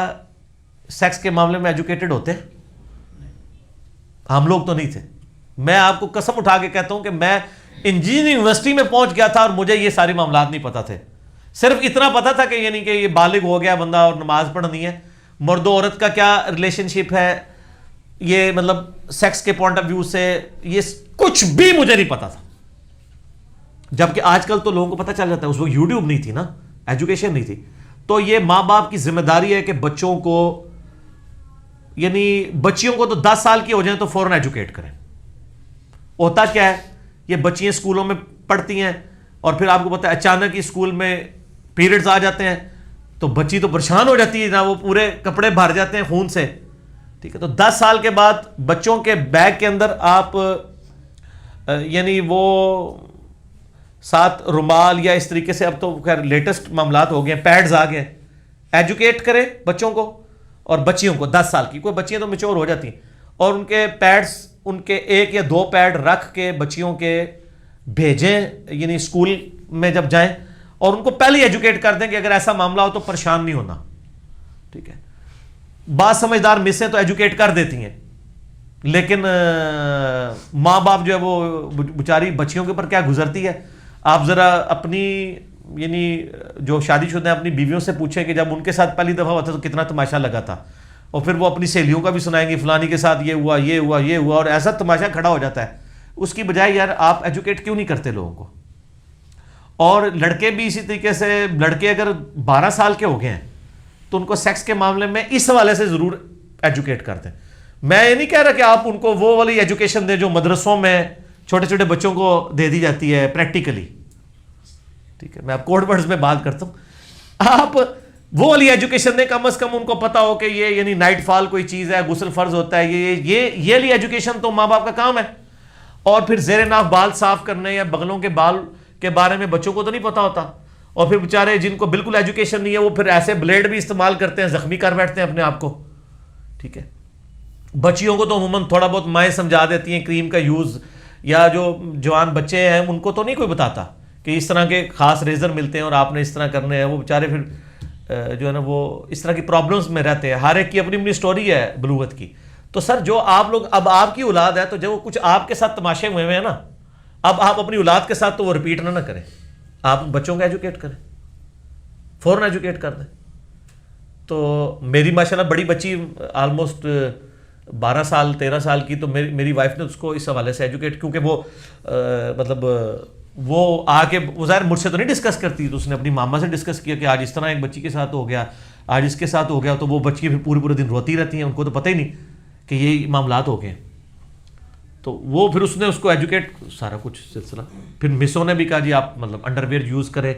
سیکس کے معاملے میں ایجوکیٹڈ ہوتے ہیں؟ ہم لوگ تو نہیں تھے. میں آپ کو قسم اٹھا کے کہتا ہوں کہ میں انجینئرنگ یونیورسٹی میں پہنچ گیا تھا اور مجھے یہ سارے معاملات نہیں پتا تھے. صرف اتنا پتا تھا کہ یعنی کہ یہ بالغ ہو گیا بندہ اور نماز پڑھنی ہے، مرد و عورت کا کیا ریلیشن شپ ہے، یہ مطلب سیکس کے پوائنٹ آف ویو سے یہ کچھ بھی مجھے نہیں پتا تھا. جبکہ آج کل تو لوگوں کو پتہ چل جاتا ہے. اس وقت یوٹیوب نہیں تھی نا، ایجوکیشن نہیں تھی. تو یہ ماں باپ کی ذمہ داری ہے کہ بچوں کو یعنی بچیوں کو تو 10 سال کی ہو جائیں تو فوراً ایجوکیٹ کریں. ہوتا کیا ہے، یہ بچیاں اسکولوں میں پڑھتی ہیں اور پھر آپ کو پتہ ہے اچانک ہی اسکول میں پیریڈز آ جاتے ہیں تو بچی تو پریشان ہو جاتی ہے نا، وہ پورے کپڑے بھر جاتے ہیں خون سے. ٹھیک ہے، تو 10 سال کے بعد بچوں کے بیگ کے اندر آپ یعنی وہ 7 رومال یا اس طریقے سے، اب تو خیر لیٹسٹ معاملات ہو گئے ہیں، پیڈز آ گئے. ایجوکیٹ کریں بچوں کو اور بچیوں کو 10 سال کی. کوئی بچیاں تو میچور ہو جاتی ہیں اور ان کے پیڈز ان کے 1 یا 2 پیڈ رکھ کے بچیوں کے بھیجیں یعنی اسکول میں جب جائیں، اور ان کو پہلے ایجوکیٹ کر دیں کہ اگر ایسا معاملہ ہو تو پریشان نہیں ہونا. ٹھیک ہے، بعض سمجھدار مسیں تو ایجوکیٹ کر دیتی ہیں لیکن ماں باپ جو ہے وہ بیچاری بچیوں کے اوپر کیا گزرتی ہے. آپ ذرا اپنی یعنی جو شادی شدہ ہیں اپنی بیویوں سے پوچھیں کہ جب ان کے ساتھ پہلی دفعہ ہوا تھا تو کتنا تماشا لگا تھا, اور پھر وہ اپنی سہیلیوں کا بھی سنائیں گی فلانی کے ساتھ یہ ہوا یہ ہوا یہ ہوا, اور ایسا تماشا کھڑا ہو جاتا ہے. اس کی بجائے یار آپ ایجوکیٹ کیوں نہیں کرتے لوگوں کو؟ اور لڑکے بھی اسی طریقے سے, لڑکے اگر 12 سال کے ہو گئے ہیں تو ان کو سیکس کے معاملے میں اس حوالے سے ضرور ایجوکیٹ کرتے ہیں. میں یہ نہیں کہہ رہا کہ آپ ان کو وہ والی ایجوکیشن دیں جو مدرسوں میں چھوٹے چھوٹے بچوں کو دے دی جاتی ہے پریکٹیکلی, ٹھیک ہے, میں آپ کوڈ ورڈز میں بات کرتا ہوں. آپ وہ والی ایجوکیشن دیں, کم از کم ان کو پتا ہو کہ یہ یعنی نائٹ فال کوئی چیز ہے, غسل فرض ہوتا ہے, یہ والی ایجوکیشن تو ماں باپ کا کام ہے. اور پھر زیر ناف بال صاف کرنے یا بغلوں کے بال کے بارے میں بچوں کو تو نہیں پتا ہوتا, اور پھر بیچارے جن کو بالکل ایجوکیشن نہیں ہے وہ پھر ایسے بلیڈ بھی استعمال کرتے ہیں, زخمی کر بیٹھتے ہیں اپنے آپ کو, ٹھیک ہے. بچیوں کو تو عموماً تھوڑا بہت مائیں سمجھا دیتی ہیں کریم کا یوز, یا جو جوان بچے ہیں ان کو تو نہیں کوئی بتاتا کہ اس طرح کے خاص ریزر ملتے ہیں اور آپ نے اس طرح کرنے ہیں. وہ بیچارے پھر جو ہے نا وہ اس طرح کی پرابلمس میں رہتے ہیں. ہر ایک کی اپنی اپنی سٹوری ہے بلوغت کی. تو سر جو آپ لوگ, اب آپ کی اولاد ہے تو جو کچھ آپ کے ساتھ تماشے ہوئے ہیں نا, اب آپ اپنی اولاد کے ساتھ تو وہ ریپیٹ نہ کریں. آپ بچوں کو ایجوکیٹ کریں, فوراً ایجوکیٹ کر دیں. تو میری ماشاءاللہ بڑی بچی آلموسٹ 12 سال 13 سال کی, تو میری وائف نے اس کو اس حوالے سے ایجوکیٹ, کیونکہ وہ مطلب وہ آ کے وہ ظاہر مجھ سے تو نہیں ڈسکس کرتی, تو اس نے اپنی ماما سے ڈسکس کیا کہ آج اس طرح ایک بچی کے ساتھ ہو گیا, آج اس کے ساتھ ہو گیا. تو وہ بچی پھر پورے دن روتی رہتی ہیں, ان کو تو پتہ ہی نہیں کہ یہ معاملات ہو گئے. تو وہ پھر اس نے اس کو ایجوکیٹ سارا کچھ سلسلہ. پھر مسوں نے بھی کہا جی آپ مطلب انڈر ویئر یوز کریں.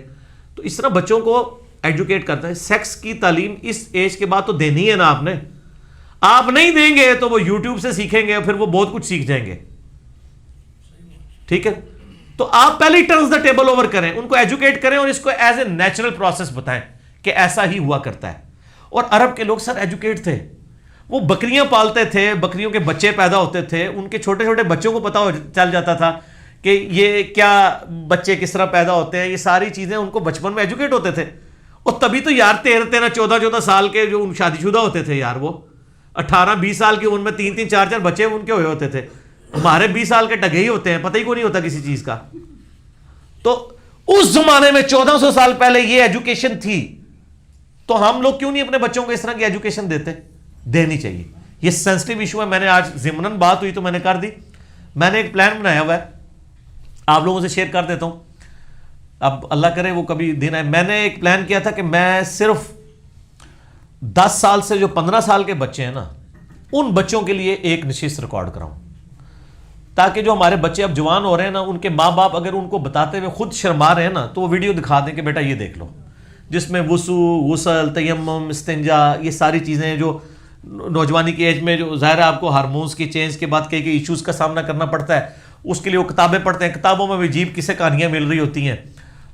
تو اس طرح بچوں کو ایجوکیٹ کرتا ہے. سیکس کی تعلیم اس ایج کے بعد تو دینی ہے نا آپ نے. آپ نہیں دیں گے تو وہ یوٹیوب سے سیکھیں گے, پھر وہ بہت کچھ سیکھ جائیں گے, ٹھیک ہے. تو آپ پہلے ہی ٹرنس دا ٹیبل اوور کریں, ان کو ایجوکیٹ کریں اور اس کو ایز اے نیچرل پروسیس بتائیں کہ ایسا ہی ہوا کرتا ہے. اور عرب کے لوگ سر ایجوکیٹ تھے, وہ بکریاں پالتے تھے, بکریوں کے بچے پیدا ہوتے تھے, ان کے چھوٹے چھوٹے بچوں کو پتا چل جاتا تھا کہ یہ کیا بچے کس طرح پیدا ہوتے ہیں. یہ ساری چیزیں ان کو بچپن میں ایجوکیٹ ہوتے تھے. اور تبھی تو یار 13 14 سال کے جو شادی شدہ ہوتے تھے یار, وہ 18 20 سال کی عمر میں 3 4 4 بچے ان کے ہوئے ہوتے تھے. ہمارے 20 سال کے ٹگے ہی ہوتے ہیں, پتہ ہی کوئی نہیں ہوتا کسی چیز کا. تو اس زمانے میں 1400 سال پہلے یہ ایجوکیشن تھی, تو ہم لوگ کیوں نہیں اپنے بچوں کو اس طرح کی ایجوکیشن دیتے؟ دینی چاہیے. یہ سینسٹیو ایشو ہے. میں نے آج ضمناً بات ہوئی تو میں نے کر دی. میں نے ایک پلان بنایا ہوا ہے, آپ لوگوں سے شیئر کر دیتا ہوں, اب اللہ کرے وہ کبھی دن آئے. میں نے ایک پلان کیا تھا کہ میں صرف 10 سال سے جو 15 سال کے بچے ہیں نا, ان بچوں کے لیے ایک نشست ریکارڈ کراؤں, تاکہ جو ہمارے بچے اب جوان ہو رہے ہیں نا, ان کے ماں باپ اگر ان کو بتاتے ہوئے خود شرما رہے ہیں نا, تو وہ ویڈیو دکھا دیں کہ بیٹا یہ دیکھ لو, جس میں وضو, غسل, تیمم, استنجا, یہ ساری چیزیں جو نوجوانی کی ایج میں جو ظاہر ہے آپ کو ہارمونز کی چینج کے بعد کئی ایشوز کا سامنا کرنا پڑتا ہے, اس کے لیے وہ کتابیں پڑھتے ہیں, کتابوں میں بھی عجیب قصے کہانیاں مل رہی ہوتی ہیں.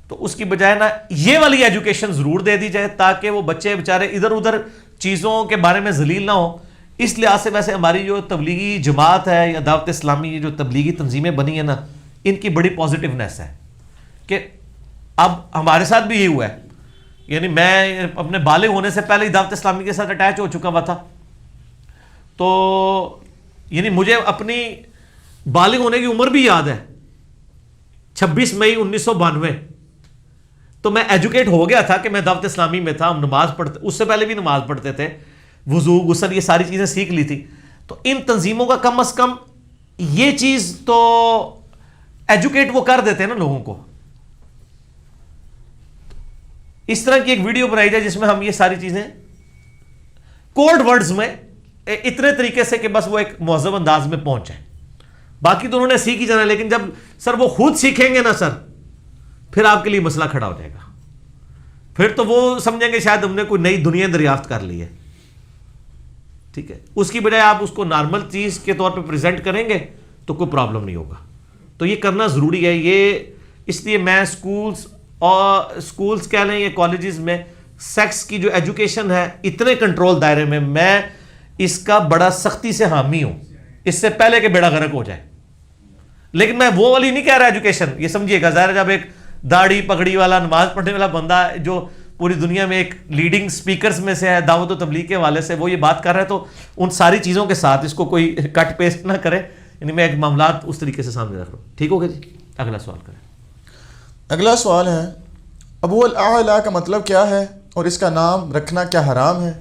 تو اس کی بجائے نا یہ والی ایجوکیشن ضرور دے دی جائے, تاکہ وہ بچے بیچارے ادھر ادھر چیزوں کے بارے میں ذلیل نہ ہوں. اس لحاظ سے ویسے ہماری جو تبلیغی جماعت ہے یا دعوت اسلامی جو تبلیغی تنظیمیں بنی ہیں نا, ان کی بڑی پازیٹیونیس ہے کہ اب ہمارے ساتھ بھی یہ ہوا ہے. یعنی میں اپنے بالغ ہونے سے پہلے ہی دعوت اسلامی کے ساتھ اٹیچ ہو چکا ہوا تھا. تو یعنی مجھے اپنی بالغ ہونے کی عمر بھی یاد ہے, 26 مئی 1992. تو میں ایجوکیٹ ہو گیا تھا کہ میں دعوت اسلامی میں تھا, ہم نماز پڑھتے, اس سے پہلے بھی نماز پڑھتے تھے, وضو, غسل, یہ ساری چیزیں سیکھ لی تھی. تو ان تنظیموں کا کم از کم یہ چیز تو ایجوکیٹ وہ کر دیتے ہیں نا لوگوں کو. اس طرح کی ایک ویڈیو بنائی جائے جس میں ہم یہ ساری چیزیں کوڈ ورڈز میں اتنے طریقے سے کہ بس وہ ایک مہذب انداز میں پہنچ جائیں. باقی تو انہوں نے سیکھ ہی جانا, لیکن جب سر وہ خود سیکھیں گے نا سر, پھر آپ کے لیے مسئلہ کھڑا ہو جائے گا. پھر تو وہ سمجھیں گے شاید ہم نے کوئی نئی دنیا دریافت کر لی ہے, ٹھیک ہے. اس کی بجائے آپ اس کو نارمل چیز کے طور پہ پریزنٹ کریں گے تو کوئی پرابلم نہیں ہوگا. تو یہ کرنا ضروری ہے. یہ اس لیے میں سکولز کہہ لیں یا کالجز میں سیکس کی جو ایجوکیشن ہے اتنے کنٹرول دائرے میں اس کا بڑا سختی سے حامی ہوں, اس سے پہلے کہ بیڑا غرق ہو جائے. لیکن میں وہ والی نہیں کہہ رہا ایجوکیشن, یہ سمجھیے گا. ظاہر جب ایک داڑھی پگڑی والا نماز پڑھنے والا بندہ جو پوری دنیا میں ایک لیڈنگ سپیکرز میں سے ہے دعوت و تبلیغ کے حوالے سے، وہ یہ بات کر رہا ہے تو ان ساری چیزوں کے ساتھ اس کو کوئی کٹ پیسٹ نہ کرے، یعنی میں ایک معاملات اس طریقے سے سامنے رکھ رہا ہوں. ٹھیک ہوگا جی؟ اگلا سوال کریں. اگلا سوال ہے ابو الاعلیٰ کا مطلب کیا ہے اور اس کا نام رکھنا کیا حرام ہے؟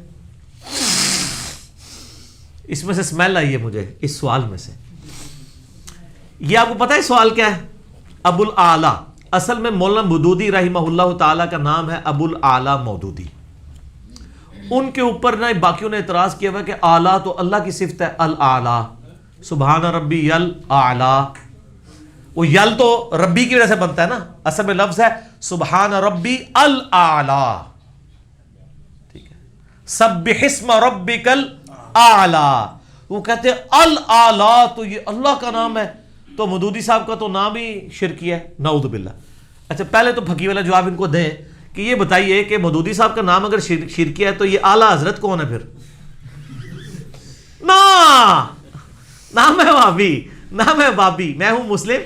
اس میں سے اسمیل آئی ہے مجھے اس سوال میں سے. یہ آپ کو پتہ ہے سوال کیا ہے؟ ابو الاعلیٰ اصل میں مولانا مودودی رحمہ اللہ تعالیٰ کا نام ہے ابو الاعلیٰ مودودی. ان کے اوپر نہ باقیوں نے اعتراض کیا ہوا کہ اعلیٰ تو اللہ کی صفت ہے، الاعلیٰ سبحان ربی الاعلیٰ. وہ یل تو ربی کی وجہ سے بنتا ہے نا، اصل میں لفظ ہے سبحان ربی الاعلیٰ. ٹھیک ہے، سبح اسم ربک الاعلیٰ. وہ کہتے ہیں الاعلیٰ تو یہ اللہ کا نام ہے، تو مودودی صاحب کا تو نام ہی شرکی ہے، نعوذ باللہ. اچھا پہلے تو پھکی والا جواب ان کو دیں کہ یہ بتائیے کہ مودودی صاحب کا نام اگر شرکی ہے تو یہ اعلیٰ حضرت کون ہے پھر؟ نام ہے وابی، نام ہے بابی، میں ہوں مسلم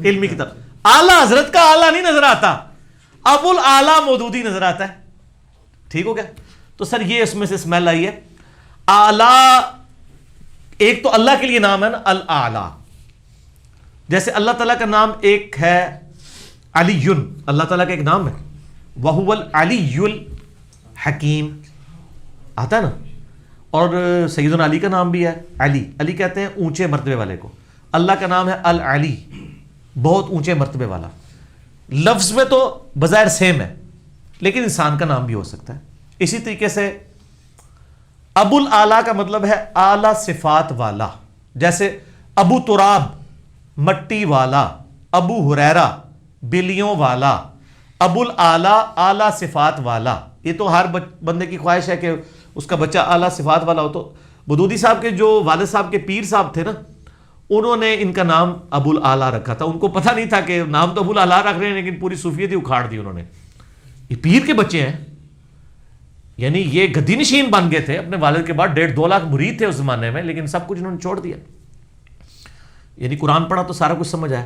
علمی کتاب. اعلیٰ حضرت کا اعلیٰ نہیں نظر آتا، ابو الاعلیٰ مودودی نظر آتا ہے. ٹھیک ہو گیا؟ تو سر یہ اس میں سے اسمیل آئی ہے. اعلیٰ ایک تو اللہ کے لیے نام ہے نا الاعلیٰ، جیسے اللہ تعالیٰ کا نام ایک ہے علی، اللہ تعالیٰ کا ایک نام ہے وَهُوَ الْعَلِيُّ الْحَكِيمُ آتا ہے نا. اور سیدنا علی کا نام بھی ہے علی، علی کہتے ہیں اونچے مرتبے والے کو. اللہ کا نام ہے العلی، بہت اونچے مرتبے والا. لفظ میں تو بظاہر سیم ہے لیکن انسان کا نام بھی ہو سکتا ہے. اسی طریقے سے ابو الاعلیٰ کا مطلب ہے اعلیٰ صفات والا، جیسے ابو تراب مٹی والا، ابو ہریرہ بلیوں والا، ابو الاعلیٰ اعلیٰ صفات والا. یہ تو ہر بندے کی خواہش ہے کہ اس کا بچہ اعلیٰ صفات والا ہو. تو مودودی صاحب کے جو والد صاحب کے پیر صاحب تھے نا، انہوں نے ان کا نام ابو الاعلیٰ رکھا تھا. ان کو پتہ نہیں تھا کہ نام تو ابو الاعلیٰ رکھ رہے ہیں لیکن پوری صوفیت ہی اکھاڑ دی انہوں نے. یہ پیر کے بچے ہیں، یعنی یہ گدی نشین بن گئے تھے اپنے والد کے بعد. 1.5-2 لاکھ مرید تھے اس زمانے میں، لیکن سب کچھ انہوں نے چھوڑ دیا. یعنی قرآن پڑھا تو سارا کچھ سمجھ آیا.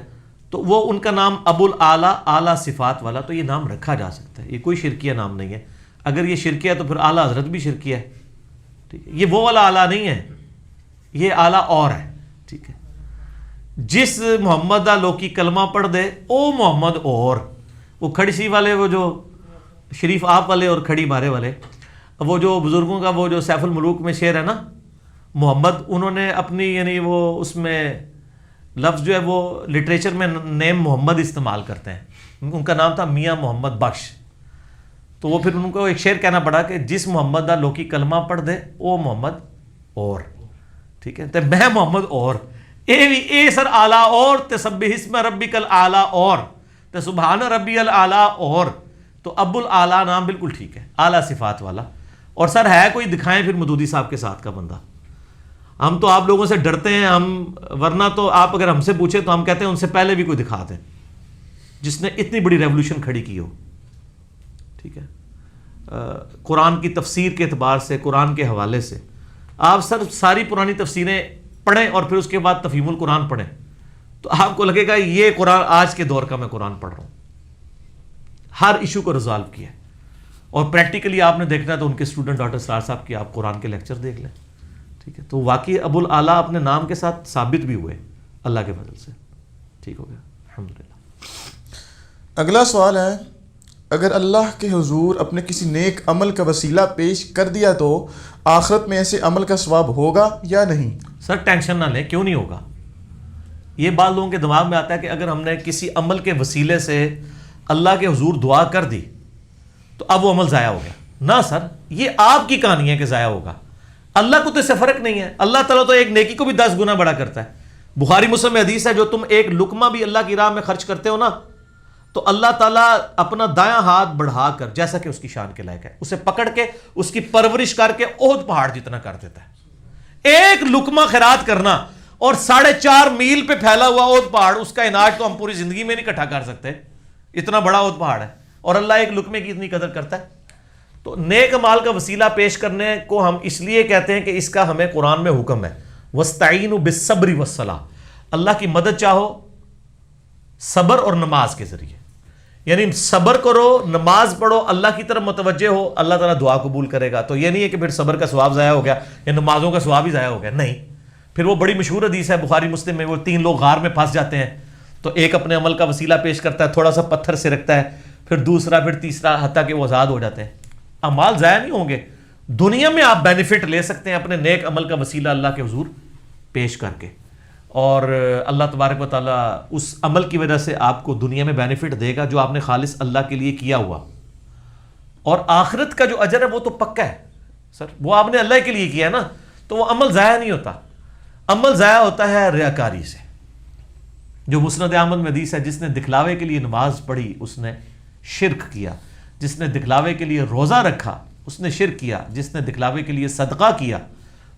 تو وہ ان کا نام ابو الاعلیٰ اعلیٰ صفات والا، تو یہ نام رکھا جا سکتا ہے. یہ کوئی شرکیہ نام نہیں ہے. اگر یہ شرکیہ ہے تو پھر اعلیٰ حضرت بھی شرکیہ ہے. ٹھیک ہے، یہ وہ والا اعلیٰ نہیں ہے، یہ اعلیٰ اور ہے. ٹھیک ہے، جس محمد لوکی کلمہ پڑھ دے او محمد اور. وہ کھڑی سی والے، وہ جو شریف آپ والے اور کھڑی مارے والے، وہ جو بزرگوں کا وہ جو سیف الملوک میں شعر ہے نا محمد، انہوں نے اپنی یعنی وہ اس میں لفظ جو ہے وہ لٹریچر میں نیم محمد استعمال کرتے ہیں. ان کا نام تھا میاں محمد بخش. تو وہ پھر ان کو ایک شعر کہنا پڑا کہ جس محمد دا لوکی کلمہ پڑھ دے او محمد اور. ٹھیک ہے، تو میں محمد اور اے سر اعلیٰ اور تسبح اسم ربک الاعلیٰ اور سبحان ربی الاعلیٰ اور. تو ابو الاعلیٰ نام بالکل ٹھیک ہے، اعلیٰ صفات والا. اور سر ہے کوئی دکھائیں پھر مودودی صاحب کے ساتھ کا بندہ. ہم تو آپ لوگوں سے ڈرتے ہیں، ہم ورنہ تو آپ اگر ہم سے پوچھیں تو ہم کہتے ہیں ان سے پہلے بھی کوئی دکھا دیں جس نے اتنی بڑی ریولوشن کھڑی کی ہو. ٹھیک ہے، قرآن کی تفسیر کے اعتبار سے، قرآن کے حوالے سے آپ سر ساری پرانی تفسیریں پڑھیں اور پھر اس کے بعد تفہیم القرآن پڑھیں تو آپ کو لگے گا یہ قرآن آج کے دور کا میں قرآن پڑھ رہا ہوں. ہر ایشو کو ریزالو کیا ہے. اور پریکٹیکلی آپ نے دیکھنا ہے تو ان کے اسٹوڈنٹ ڈاکٹر اسرار صاحب کی آپ قرآن کے لیکچر دیکھ لیں. ٹھیک ہے، تو واقعی ابو الاعلیٰ اپنے نام کے ساتھ ثابت بھی ہوئے اللہ کے فضل سے. ٹھیک ہو گیا، الحمدللہ. اگلا سوال ہے اگر اللہ کے حضور اپنے کسی نیک عمل کا وسیلہ پیش کر دیا تو آخرت میں ایسے عمل کا ثواب ہوگا یا نہیں؟ سر ٹینشن نہ لیں، کیوں نہیں ہوگا. یہ بات لوگوں کے دماغ میں آتا ہے کہ اگر ہم نے کسی عمل کے وسیلے سے اللہ کے حضور دعا کر دی تو اب وہ عمل ضائع ہو گیا. نہ سر، یہ آپ کی کہانی ہے کہ ضائع ہوگا. اللہ کو تو اس سے فرق نہیں ہے. اللہ تعالیٰ تو ایک نیکی کو بھی 10 گنا بڑا کرتا ہے. بخاری مسلم میں حدیث ہے جو تم ایک لقمہ بھی اللہ کی راہ میں خرچ کرتے ہو نا تو اللہ تعالیٰ اپنا دایاں ہاتھ بڑھا کر جیسا کہ اس کی شان کے لائق ہے اسے پکڑ کے اس کی پرورش کر کے احد پہاڑ جتنا کر دیتا ہے. ایک لقمہ خیرات کرنا اور 4.5 میل پہ پھیلا ہوا احد پہاڑ، اس کا اناج تو ہم پوری زندگی میں نہیں اکٹھا کر سکتے. اتنا بڑا احد پہاڑ ہے اور اللہ ایک لقمے کی اتنی قدر کرتا ہے. تو نیک مال کا وسیلہ پیش کرنے کو ہم اس لیے کہتے ہیں کہ اس کا ہمیں قرآن میں حکم ہے وَاسْتَعِينُوا بِالصَّبْرِ وَالصَّلَاةِ. اللہ کی مدد چاہو صبر اور نماز کے ذریعے. یعنی صبر کرو، نماز پڑھو، اللہ کی طرف متوجہ ہو، اللہ تعالیٰ دعا قبول کرے گا. تو یہ نہیں ہے کہ پھر صبر کا ثواب ضائع ہو گیا یا نمازوں کا ثواب ہی ضائع ہو گیا، نہیں. پھر وہ بڑی مشہور حدیث ہے بخاری مسلم میں، وہ 3 لوگ غار میں پھنس جاتے ہیں، تو ایک اپنے عمل کا وسیلہ پیش کرتا ہے، تھوڑا سا پتھر سے رکھتا ہے، پھر دوسرا، پھر تیسرا، حتیٰ کہ وہ آزاد ہو جاتے ہیں. اعمال ضائع نہیں ہوں گے، دنیا میں آپ بینیفٹ لے سکتے ہیں اپنے نیک عمل کا وسیلہ اللہ کے حضور پیش کر کے، اور اللہ تبارک و تعالیٰ اس عمل کی وجہ سے آپ کو دنیا میں بینیفٹ دے گا جو آپ نے خالص اللہ کے لیے کیا ہوا. اور آخرت کا جو اجر ہے وہ تو پکا ہے سر، وہ آپ نے اللہ کے لیے کیا ہے نا، تو وہ عمل ضائع نہیں ہوتا. عمل ضائع ہوتا ہے ریاکاری سے. جو مسند احمد میں حدیث ہے، جس نے دکھلاوے کے لیے نماز پڑھی اس نے شرک کیا، جس نے دکھلاوے کے لیے روزہ رکھا اس نے شرک کیا، جس نے دکھلاوے کے لیے صدقہ کیا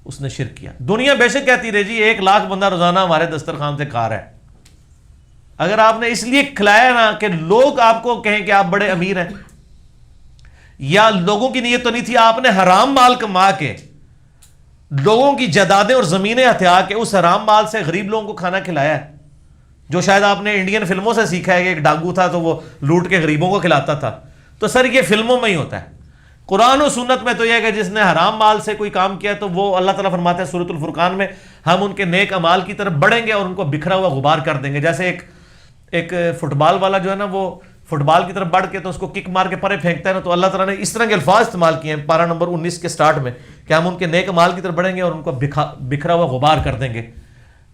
اس نے شرک کیا. دنیا بے شک کہتی رہے جی 1 لاکھ بندہ روزانہ ہمارے دسترخوان سے کھا رہا ہے. اگر آپ نے اس لیے کھلایا نا کہ لوگ آپ کو کہیں کہ آپ بڑے امیر ہیں، یا لوگوں کی نیت تو نہیں تھی، آپ نے حرام مال کما کے لوگوں کی جائیدادیں اور زمینیں ہتھیا کے اس حرام مال سے غریب لوگوں کو کھانا کھلایا ہے، جو شاید آپ نے انڈین فلموں سے سیکھا ہے کہ ایک ڈاکو تھا تو وہ لوٹ کے غریبوں کو کھلاتا تھا. تو سر یہ فلموں میں ہی ہوتا ہے. قرآن و سنت میں تو یہ ہے کہ جس نے حرام مال سے کوئی کام کیا تو وہ اللہ تعالیٰ فرماتا ہے سورۃ الفرقان میں، ہم ان کے نیک اعمال کی طرف بڑھیں گے اور ان کو بکھرا ہوا غبار کر دیں گے. جیسے ایک فٹ بال والا جو ہے نا، وہ فٹ بال کی طرف بڑھ کے تو اس کو کک مار کے پرے پھینکتا ہے نا، تو اللہ تعالیٰ نے اس طرح کے الفاظ استعمال کیے ہیں پارہ نمبر 19 کے سٹارٹ میں کہ ہم ان کے نیک اعمال کی طرف بڑھیں گے اور ان کو بکھرا ہوا غبار کر دیں گے.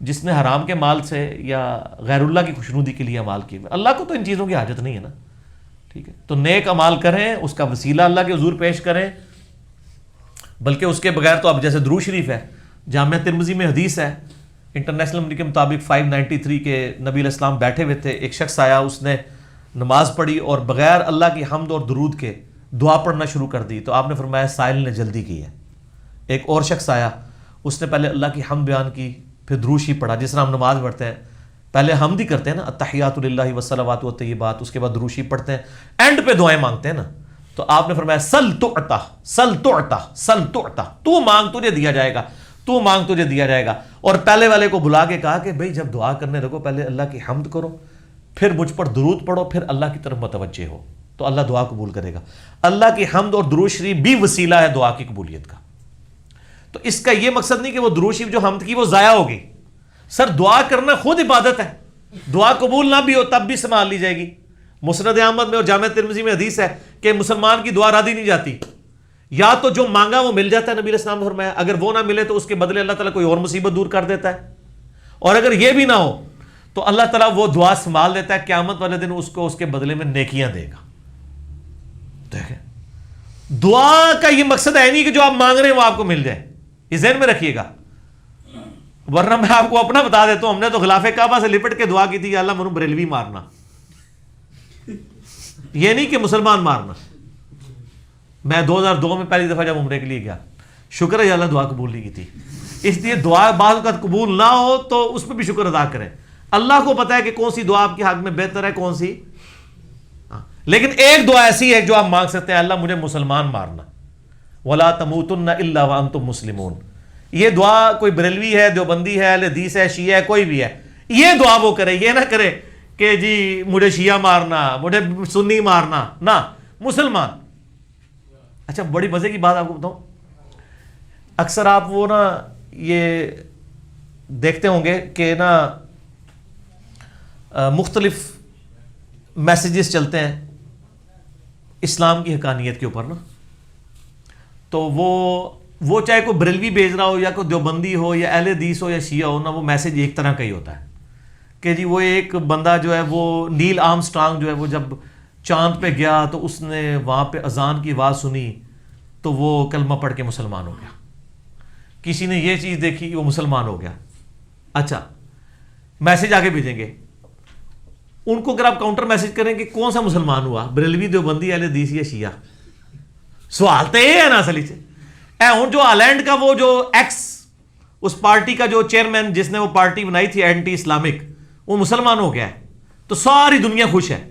جس نے حرام کے مال سے یا غیر اللہ کی خوشنودی کے لیے اعمال کیے، اللہ کو تو ان چیزوں کی حاجت نہیں ہے نا. ٹھیک ہے، تو نیک اعمال کریں، اس کا وسیلہ اللہ کے حضور پیش کریں. بلکہ اس کے بغیر تو اب جیسے درود شریف ہے، جامعہ ترمذی میں حدیث ہے، انٹرنیشنل نمبر کے مطابق 593 کے نبی علیہ السلام بیٹھے ہوئے تھے، ایک شخص آیا، اس نے نماز پڑھی اور بغیر اللہ کی حمد اور درود کے دعا پڑھنا شروع کر دی. تو آپ نے فرمایا سائل نے جلدی کی ہے. ایک اور شخص آیا، اس نے پہلے اللہ کی حمد بیان کی، پھر درود شریف پڑھا. جس طرح ہم نماز پڑھتے ہیں پہلے حمد ہی کرتے ہیں نا، التحیات للہ والصلوات والطیبات، اس کے بعد درود شریف پڑھتے ہیں، اینڈ پہ دعائیں مانگتے ہیں نا. تو آپ نے فرمایا سل تعطا، سل تعطا، سل تعطا، تو مانگ تجھے دیا جائے گا، تو مانگ تجھے دیا جائے گا. اور پہلے والے کو بلا کے کہا کہ بھئی جب دعا کرنے لگو پہلے اللہ کی حمد کرو، پھر مجھ پر درود پڑھو، پھر اللہ کی طرف متوجہ ہو، تو اللہ دعا قبول کرے گا. اللہ کی حمد اور درود شریف بھی وسیلہ ہے دعا کی قبولیت کا. تو اس کا یہ مقصد نہیں کہ وہ درود شریف جو حمد کی وہ ضائع ہوگی. سر دعا کرنا خود عبادت ہے، دعا قبول نہ بھی ہو تب بھی سنبھال لی جائے گی. مسند احمد میں اور جامعہ ترمذی میں حدیث ہے کہ مسلمان کی دعا رد ہی نہیں جاتی. یا تو جو مانگا وہ مل جاتا ہے، نبی علیہ السلام نے فرمایا، اگر وہ نہ ملے تو اس کے بدلے اللہ تعالیٰ کوئی اور مصیبت دور کر دیتا ہے، اور اگر یہ بھی نہ ہو تو اللہ تعالیٰ وہ دعا سنبھال لیتا ہے، قیامت والے دن اس کو اس کے بدلے میں نیکیاں دے گا. دیکھیں دعا کا یہ مقصد ہے نہیں کہ جو آپ مانگ رہے ہیں وہ آپ کو مل جائے، یہ ذہن میں رکھیے گا. ورنہ میں آپ کو اپنا بتا دیتا ہوں، ہم نے تو غلاف کعبہ سے لپٹ کے دعا کی تھی یا اللہ منو بریلوی مارنا، یہ نہیں کہ مسلمان مارنا. میں 2002 میں پہلی دفعہ جب عمرے کے لیے گیا، شکر ہے یا اللہ دعا قبول نہیں کی تھی. اس لیے دعا بعض اوقات قبول نہ ہو تو اس پہ بھی شکر ادا کریں. اللہ کو پتا ہے کہ کون سی دعا آپ کے حق میں بہتر ہے، کون سی. لیکن ایک دعا ایسی ہے جو آپ مانگ سکتے ہیں، اللہ مجھے مسلمان مارنا، وَلَا تَمُوتُنَّ إِلَّا وَأَنْتُمْ مُسْلِمُونَ. یہ دعا کوئی بریلوی ہے، دیوبندی ہے، اہل حدیث ہے، شیعہ ہے، کوئی بھی ہے، یہ دعا وہ کرے. یہ نہ کرے کہ جی مجھے شیعہ مارنا، مجھے سنی مارنا، نہ، مسلمان. اچھا بڑی مزے کی بات آپ کو بتاؤں، اکثر آپ وہ نا یہ دیکھتے ہوں گے کہ نا مختلف میسیجز چلتے ہیں اسلام کی حقانیت کے اوپر نا، تو وہ چاہے کوئی بریلوی بھیج رہا ہو یا کوئی دیوبندی ہو یا اہل حدیث ہو یا شیعہ ہو نا، وہ میسیج ایک طرح کا ہی ہوتا ہے کہ جی وہ ایک بندہ جو ہے وہ نیل آرم اسٹرانگ جو ہے وہ جب چاند پہ گیا تو اس نے وہاں پہ اذان کی آواز سنی تو وہ کلمہ پڑھ کے مسلمان ہو گیا. کسی نے یہ چیز دیکھی وہ مسلمان ہو گیا. اچھا میسیج آگے بھیجیں گے ان کو، اگر آپ کاؤنٹر میسیج کریں کہ کون سا مسلمان ہوا، بریلوی، دیوبندی، اہل حدیث یا شیعہ، سوال تو یہ ہے نا اصلی سے. ہوں جو ہالینڈ کا وہ جو ایکس اس پارٹی کا جو چیئرمین جس نے وہ پارٹی بنائی تھی اینٹی اسلامک، وہ مسلمان ہو گیا ہے تو ساری دنیا خوش ہے.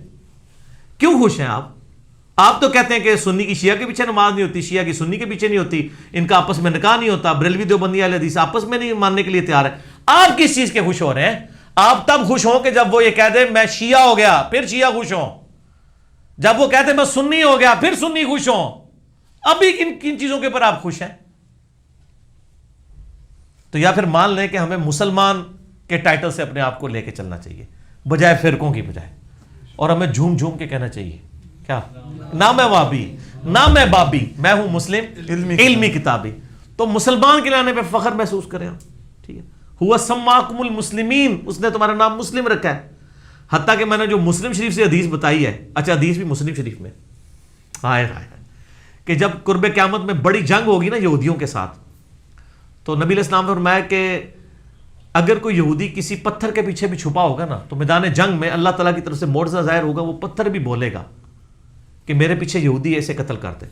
کیوں خوش ہیں آپ تو کہتے ہیں کہ سنی کی شیعہ کے پیچھے نماز نہیں ہوتی، شیعہ کی سنی کے پیچھے نہیں ہوتی، ان کا آپس میں نکاح نہیں ہوتا، بریلوی دیوبندی اہل حدیث آپس میں نہیں ماننے کے لیے تیار ہے. آپ کس چیز کے خوش ہو رہے ہیں؟ آپ تب خوش ہوں کہ جب وہ یہ کہہ دے میں شیعہ ہو گیا، پھر شیعہ خوش ہوں. جب وہ کہتے ہیں میں سنی ہو گیا پھر سنی خوش ہوں، ابھی کن چیزوں کے اوپر آپ خوش ہیں؟ تو یا پھر مان لیں کہ ہمیں مسلمان کے ٹائٹل سے اپنے آپ کو لے کے چلنا چاہیے بجائے فرقوں کی بجائے، اور ہمیں جھوم جھوم کے کہنا چاہیے کیا، نہ میں وابی نہ میں بابی، میں ہوں مسلم علمی کتابی۔ تو مسلمان کے لانے پہ فخر محسوس کریں ہم، ٹھیک ہے، ہوا سماکم المسلمین، اس نے تمہارا نام مسلم رکھا ہے۔ حتیٰ کہ میں نے جو مسلم شریف سے حدیث بتائی ہے، اچھا حدیث بھی مسلم شریف میں، ہائے ہائے، کہ جب قرب قیامت میں بڑی جنگ ہوگی نا یہودیوں کے ساتھ، تو نبی علیہ السلام نے فرمایا کہ اگر کوئی یہودی کسی پتھر کے پیچھے بھی چھپا ہوگا نا تو میدان جنگ میں اللہ تعالیٰ کی طرف سے معجزہ ظاہر ہوگا، وہ پتھر بھی بولے گا کہ میرے پیچھے یہودی ایسے قتل کرتے،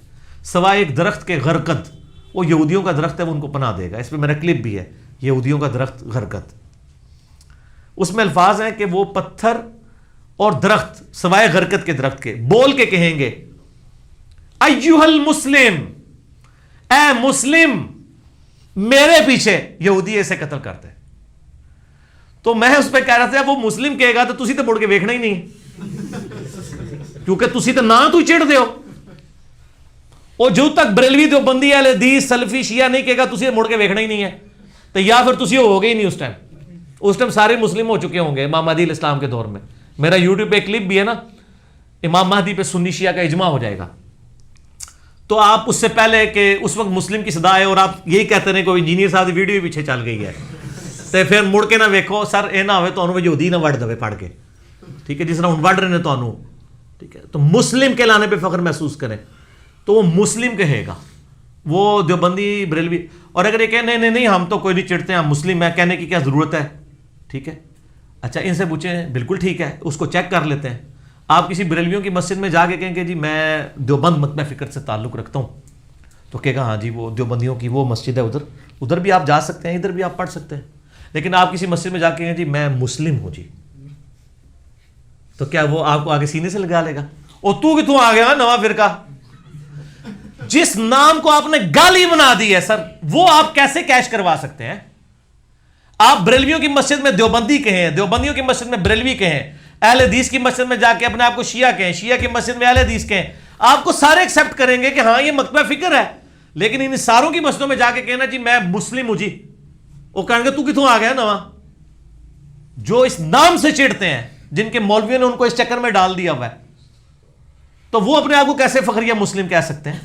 سوائے ایک درخت کے غرقد، وہ یہودیوں کا درخت ہے، وہ ان کو پناہ دے گا۔ اس پہ میرا کلپ بھی ہے، یہودیوں کا درخت غرقد، اس میں الفاظ ہیں کہ وہ پتھر اور درخت سوائے غرقد کے درخت کے بول کے کہیں گے ایھا المسلم، اے مسلم میرے پیچھے یہودی ایسے قتل کرتے۔ تو میں اس پہ کہہ رہا تھا وہ مسلم کہے گا تو تسی تو مڑ کے ویکھنا ہی نہیں، کیونکہ تسی تو نہ تو چڑھ دے ہو، اور جو تک بریلوی دیوبندی اہل حدیث سلفی شیعہ نہیں کہے گا تسی مڑ کے ویکھنا ہی نہیں ہے، تو یا پھر تسی ہو گئے ہی نہیں اس ٹائم سارے مسلم ہو چکے ہوں گے امام مہدی علیہ السلام کے دور میں۔ میرا یوٹیوب پہ کلپ بھی ہے نا، امام مہدی پہ سنی شیعہ کا اجماع ہو جائے گا، تو آپ اس سے پہلے کہ اس وقت مسلم کی صدا ہے اور آپ یہی کہتے ہیں کوئی انجینئر صاحب کی ویڈیو پیچھے چل گئی ہے، تو پھر مڑ کے نہ ویکھو سر اے نہ ہوئے تو یہودی نہ وڑ دے پڑھ کے، ٹھیک ہے، جس طرح وڑ رہے ہیں تو ٹھیک ہے۔ تو مسلم کے لانے پہ فخر محسوس کریں تو وہ مسلم کہے گا، وہ دیوبندی بریلوی، اور اگر یہ کہ نہیں ہم تو کوئی نہیں چڑھتے ہیں، ہم مسلم ہیں، کہنے کی کیا ضرورت ہے، ٹھیک ہے۔ اچھا ان سے پوچھیں بالکل ٹھیک ہے، اس کو چیک کر لیتے ہیں۔ آپ کسی بریلویوں کی مسجد میں جا کے کہیں کہ جی میں دیوبند مجمع فکر سے تعلق رکھتا ہوں، تو کہے گا ہاں جی وہ دیوبندیوں کی وہ مسجد ہے، ادھر بھی آپ جا سکتے ہیں، ادھر بھی آپ پڑھ سکتے ہیں۔ لیکن آپ کسی مسجد میں جا کے کہیں جی میں مسلم ہوں جی، تو کیا وہ آپ کو آگے سینے سے لگا لے گا؟ اور تو کتوں آ گیا نواں فرقہ، جس نام کو آپ نے گالی بنا دی ہے سر، وہ آپ کیسے کیش کروا سکتے ہیں؟ آپ بریلویوں کی مسجد میں دیوبندی کہیں، دیوبندیوں کی مسجد میں بریلوی کہیں، اہل حدیث کی مسجد میں جا کے اپنے آپ کو شیعہ کہیں، شیعہ کی مسجد میں اہل حدیث کہیں، آپ کو سارے ایکسیپٹ کریں گے کہ ہاں یہ مکتبہ فکر ہے۔ لیکن ان ساروں کی مسجدوں میں جا کے کہنا جی میں مسلم ہوں جی، وہ کہیں گے تو کتوں آ گیا نواں؟ جو اس نام سے چڑھتے ہیں، جن کے مولویوں نے ان کو اس چکر میں ڈال دیا ہوا ہے، تو وہ اپنے آپ کو کیسے فخریہ مسلم کہہ سکتے ہیں؟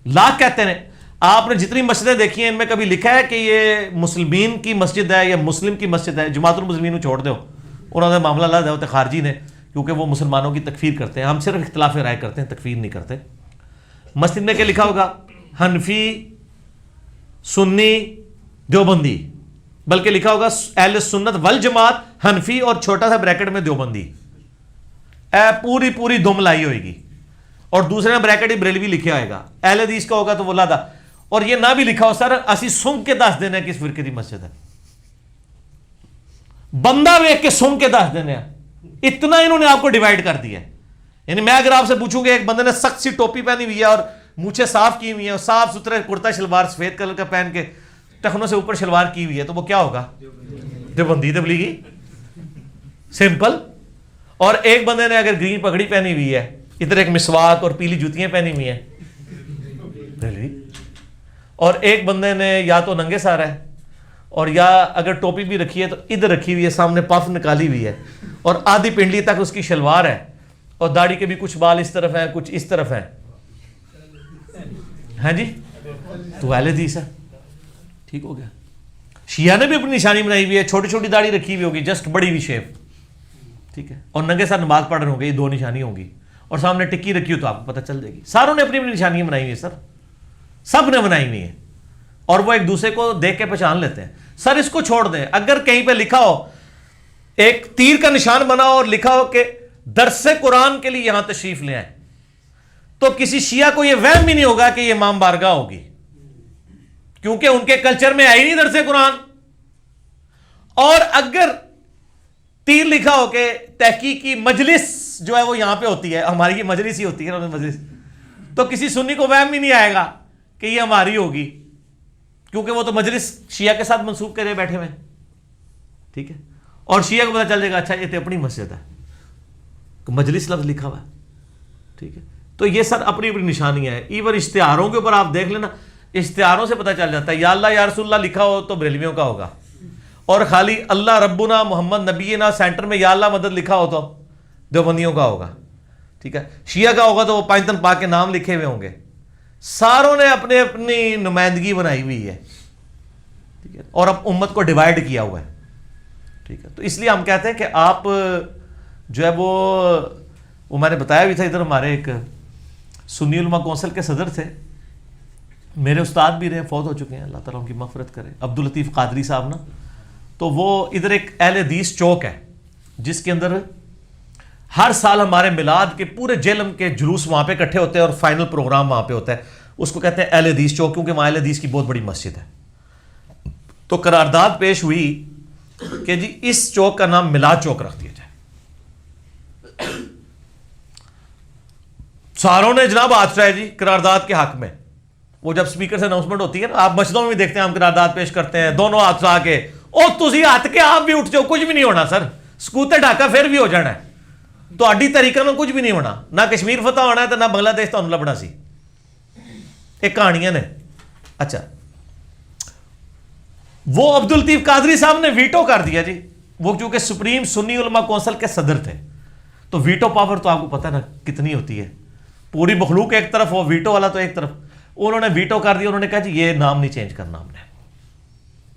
لاکھ کہتے ہیں۔ آپ نے جتنی مسجدیں دیکھی ہیں ان میں کبھی لکھا ہے کہ یہ مسلمین کی مسجد ہے یا مسلم کی مسجد ہے؟ جماعت المسلمین کو چھوڑ دو، انہوں نے معاملہ لگا ہوتا ہے خارجی نے، کیونکہ وہ مسلمانوں کی تکفیر کرتے ہیں، ہم صرف اختلاف رائے کرتے ہیں، تکفیر نہیں کرتے۔ مسجد میں کیا لکھا ہوگا؟ حنفی، سنی، دیوبندی، بلکہ لکھا ہوگا اہل سنت والجماعت حنفی اور چھوٹا سا بریکٹ میں دیوبندی، پوری دم لائی ہوئے گی، اور دوسرے میں بریکٹ ہی بریلوی لکھا ہوئے گا۔ اہل حدیث کا ہوگا تو وہ لادا، اور یہ نہ بھی لکھا ہو سر اسی سنگ کے دس دینے کس فرقے کی مسجد ہے، بندہ ویک کے سنگ کے دس دینے ہیں، اتنا انہوں نے آپ کو ڈیوائیڈ کر دیا ہے۔ یعنی میں اگر آپ سے پوچھوں کہ ایک بندے نے سخت سی ٹوپی پہنی ہوئی ہے اور مونچھیں صاف کی ہوئی ہیں اور صاف ستھرے کرتا شلوار سفید کلر کا پہن کے ٹخنوں سے اوپر شلوار کی ہوئی ہے، تو وہ کیا ہوگا؟ دیوبندی تبلیغی، سمپل۔ اور ایک بندے نے اگر گرین پگڑی پہنی ہوئی ہے، ادھر ایک مسواک اور پیلی جوتیاں پہنی ہوئی ہیں، اور ایک بندے نے یا تو ننگے سارا ہے، اور یا اگر ٹوپی بھی رکھی ہے تو ادھر رکھی ہوئی ہے، سامنے پف نکالی ہوئی ہے، اور آدھی پنڈلی تک اس کی شلوار ہے، اور داڑھی کے بھی کچھ بال اس طرف ہیں کچھ اس طرف ہیں، ہاں جی، تو اہل حدیث ہے، ٹھیک ہو گیا۔ شیعہ نے بھی اپنی نشانی بنائی ہوئی ہے، چھوٹی چھوٹی داڑھی رکھی ہوئی ہوگی، جسٹ بڑی ہوئی شیپ، ٹھیک ہے، اور ننگے ساتھ نماز پڑھ رہے ہوں گے، یہ دو نشانی ہوں گی، اور سامنے ٹکی رکھی ہو تو آپ کو پتہ چل جائے گی۔ ساروں نے اپنی اپنی نشانیاں بنائی ہوئی ہے سر، سب نے بنائی ہوئی ہے، اور وہ ایک دوسرے کو دیکھ کے پہچان لیتے ہیں۔ سر اس کو چھوڑ دیں، اگر کہیں پہ لکھا ہو ایک تیر کا نشان بنا ہو اور لکھا ہو کہ درس قرآن کے لیے یہاں تشریف لے آئیں، تو کسی شیعہ کو یہ وہم بھی نہیں ہوگا کہ یہ امام بارگاہ ہوگی، کیونکہ ان کے کلچر میں آئی نہیں درس قرآن۔ اور اگر تیر لکھا ہو کہ تحقیقی مجلس جو ہے وہ یہاں پہ ہوتی ہے، ہماری یہ مجلس ہی ہوتی ہے نا مجلس، تو کسی سنی کو وہم بھی نہیں آئے گا کہ یہ ہماری ہوگی، کیونکہ وہ تو مجلس شیعہ کے ساتھ منسوب کرے بیٹھے ہوئے، ٹھیک ہے۔ اور شیعہ کو پتہ چل جائے گا اچھا یہ تو اپنی مسجد ہے، مجلس لفظ لکھا ہوا ہے، ٹھیک ہے. تو یہ سر اپنی اپنی نشانیاں ہیں. ایون اشتہاروں کے اوپر آپ دیکھ لینا, اشتہاروں سے پتہ چل جاتا ہے یا اللہ یا رسول اللہ لکھا ہو تو بریلویوں کا ہوگا, اور خالی اللہ ربنا محمد نبینا سینٹر میں یا اللہ مدد لکھا ہو تو دیوبندیوں کا ہوگا. ٹھیک ہے, شیعہ کا ہوگا تو وہ پانچ تن پاک کے نام لکھے ہوئے ہوں گے. ساروں نے اپنے اپنی نمائندگی بنائی ہوئی ہے, ٹھیک ہے, اور اب امت کو ڈیوائڈ کیا ہوا ہے. ٹھیک ہے, تو اس لیے ہم کہتے ہیں کہ آپ جو ہے وہ میں نے بتایا بھی تھا, ادھر ہمارے ایک سنی علماء کونسل کے صدر تھے, میرے استاد بھی رہے, فوت ہو چکے ہیں, اللہ تعالیٰ ان کی مغفرت کرے, عبداللطیف قادری صاحب نا. تو وہ ادھر ایک اہل حدیث چوک ہے جس کے اندر ہر سال ہمارے میلاد کے پورے جیلم کے جلوس وہاں پہ اکٹھے ہوتے ہیں اور فائنل پروگرام وہاں پہ ہوتا ہے. اس کو کہتے ہیں اہل حدیث چوک, کیونکہ وہاں اہل حدیث کی بہت بڑی مسجد ہے. تو قرارداد پیش ہوئی کہ جی اس چوک کا نام میلاد چوک رکھ دیا جائے. ساروں نے جناب ہاتھ اٹھائے جی قرارداد کے حق میں. وہ جب سپیکر سے اناؤنسمنٹ ہوتی ہے نا, آپ مسجدوں میں بھی دیکھتے ہیں ہم قرارداد پیش کرتے ہیں, دونوں ہاتھ اٹھا کے, اور تسی ہاتھ کے آپ بھی اٹھ جاؤ, کچھ بھی نہیں ہونا سر, سکوتے ڈھاکا پھر بھی ہو جانا ہے. تو اڈی طریقہ میں کچھ بھی نہیں ہونا, نہ کشمیر فتح ہونا ہے تو نہ بنگلہ دیش تو لبنا سی. ایک کہانیاں نے. اچھا, وہ عبداللطیف قادری صاحب نے ویٹو کر دیا جی, وہ چونکہ سپریم سنی علماء کونسل کے صدر تھے, تو ویٹو پاور تو آپ کو پتہ نا کتنی ہوتی ہے, پوری مخلوق ایک طرف ہو, ویٹو والا تو ایک طرف. انہوں نے ویٹو کر دیا, انہوں نے کہا جی یہ نام نہیں چینج کرنا ہم نے.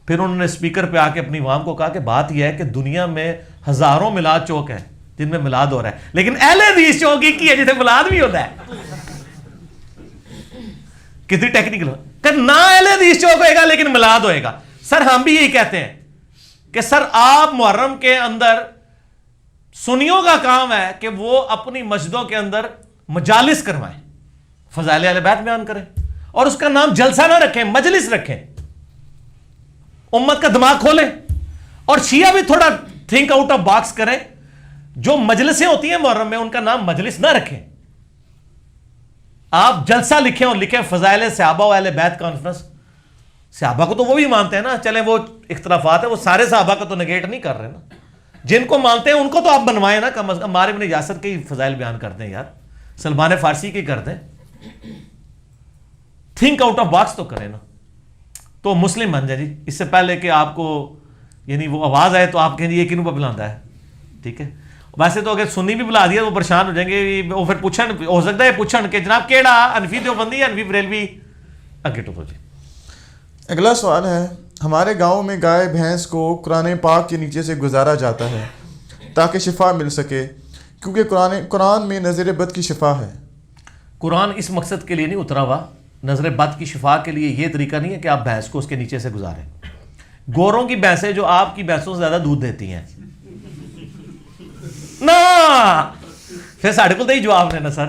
پھر انہوں نے اسپیکر پہ آ کے اپنی عوام کو کہا کہ بات یہ ہے کہ دنیا میں ہزاروں میلاد چوک ہیں جن میں میلاد ہو رہا ہے, لیکن اہل حدیث چوک ہی کی ہے جسے میلاد بھی ہوتا ہے. کتنی ٹیکنیکل کہ نہ اہل حدیث چوک ہوئے گا لیکن میلاد ہوئے گا. سر ہم بھی یہی کہتے ہیں کہ سر آپ محرم کے اندر سنیوں کا کام ہے کہ وہ اپنی مسجدوں کے اندر مجالس کروائیں, فضائل اہل بیت بیان کریں, اور اس کا نام جلسہ نہ رکھیں, مجلس رکھیں, امت کا دماغ کھولیں. اور شیعہ بھی تھوڑا تھنک آؤٹ آف باکس کریں, جو مجلسیں ہوتی ہیں محرم میں ان کا نام مجلس نہ رکھیں, آپ جلسہ لکھیں اور لکھیں فضائل صحابہ و اہل بیت کانفرنس. صحابہ کو تو وہ بھی مانتے ہیں نا, چلیں وہ اختلافات ہیں, وہ سارے صحابہ کا تو نگیٹ نہیں کر رہے نا, جن کو مانتے ہیں ان کو تو آپ بنوائیں نا, کم از کم عمار بن یاسر کے فضائل بیان کرتے ہیں یار, سلمان فارسی کے کرتے ہیں, تھنک آؤٹ آف باکس تو کریں نا. تو مسلم بن جائے جی, اس سے پہلے کہ آپ کو یعنی وہ آواز آئے تو آپ کہیں یہ کنوں پہ بلاتا ہے. ٹھیک ہے, ویسے تو اگر سنی بھی بلا دیا وہ پریشان ہو جائیں گے, وہ پھر پوچھن, ہو سکتا ہے پوچھن کہ جناب کیڑا انفی دیوبندی یا انفی بریلوی. اگے تو جی اگلا سوال ہے, ہمارے گاؤں میں گائے بھینس کو قرآن پاک کے نیچے سے گزارا جاتا ہے تاکہ شفا مل سکے, کیونکہ قرآن میں نظر بد کی شفا ہے. قرآن اس مقصد کے لیے نہیں اترا ہوا, نظر بد کی شفا کے لیے یہ طریقہ نہیں ہے کہ آپ بھینس کو اس کے نیچے سے گزاریں. گوروں کی بھینسیں جو آپ کی بھینسوں سے زیادہ دودھ دیتی ہیں نا, پھر ساڑھے کو تو ہی جواب دینا سر.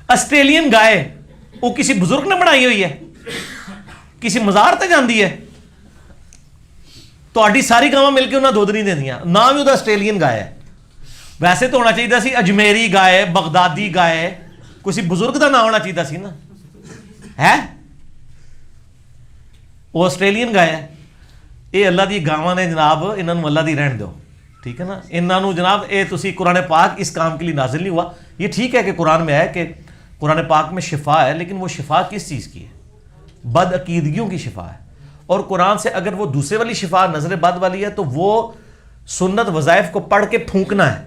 آسٹریلین گائے وہ کسی بزرگ نے بنائی ہوئی ہے, کسی مزار تے جاندی ہے, تو آڈی ساری گاواں مل کے انہیں دودھ نہیں دیندیاں, نام ہی وہ آسٹریلین گائے ہے. ویسے تو ہونا چاہیے سی اجمیری گائے, بغدادی گائے, کسی بزرگ کا نام ہونا چاہیے سی نا, ہے وہ آسٹریلین گائے ہے. یہ اللہ دی گاواں نے جناب, انہوں اللہ دی رہن دو, ٹھیک ہے نا. انہوں جناب اے تسی قرآن پاک اس کام کے لیے نازل نہیں ہوا. یہ ٹھیک ہے کہ قرآن میں ہے کہ قرآن پاک میں شفا ہے, لیکن وہ شفا کس چیز کی ہے؟ بد عقیدگیوں کی شفا ہے. اور قرآن سے اگر وہ دوسرے والی شفا نظر بد والی ہے تو وہ سنت وظائف کو پڑھ کے پھونکنا ہے.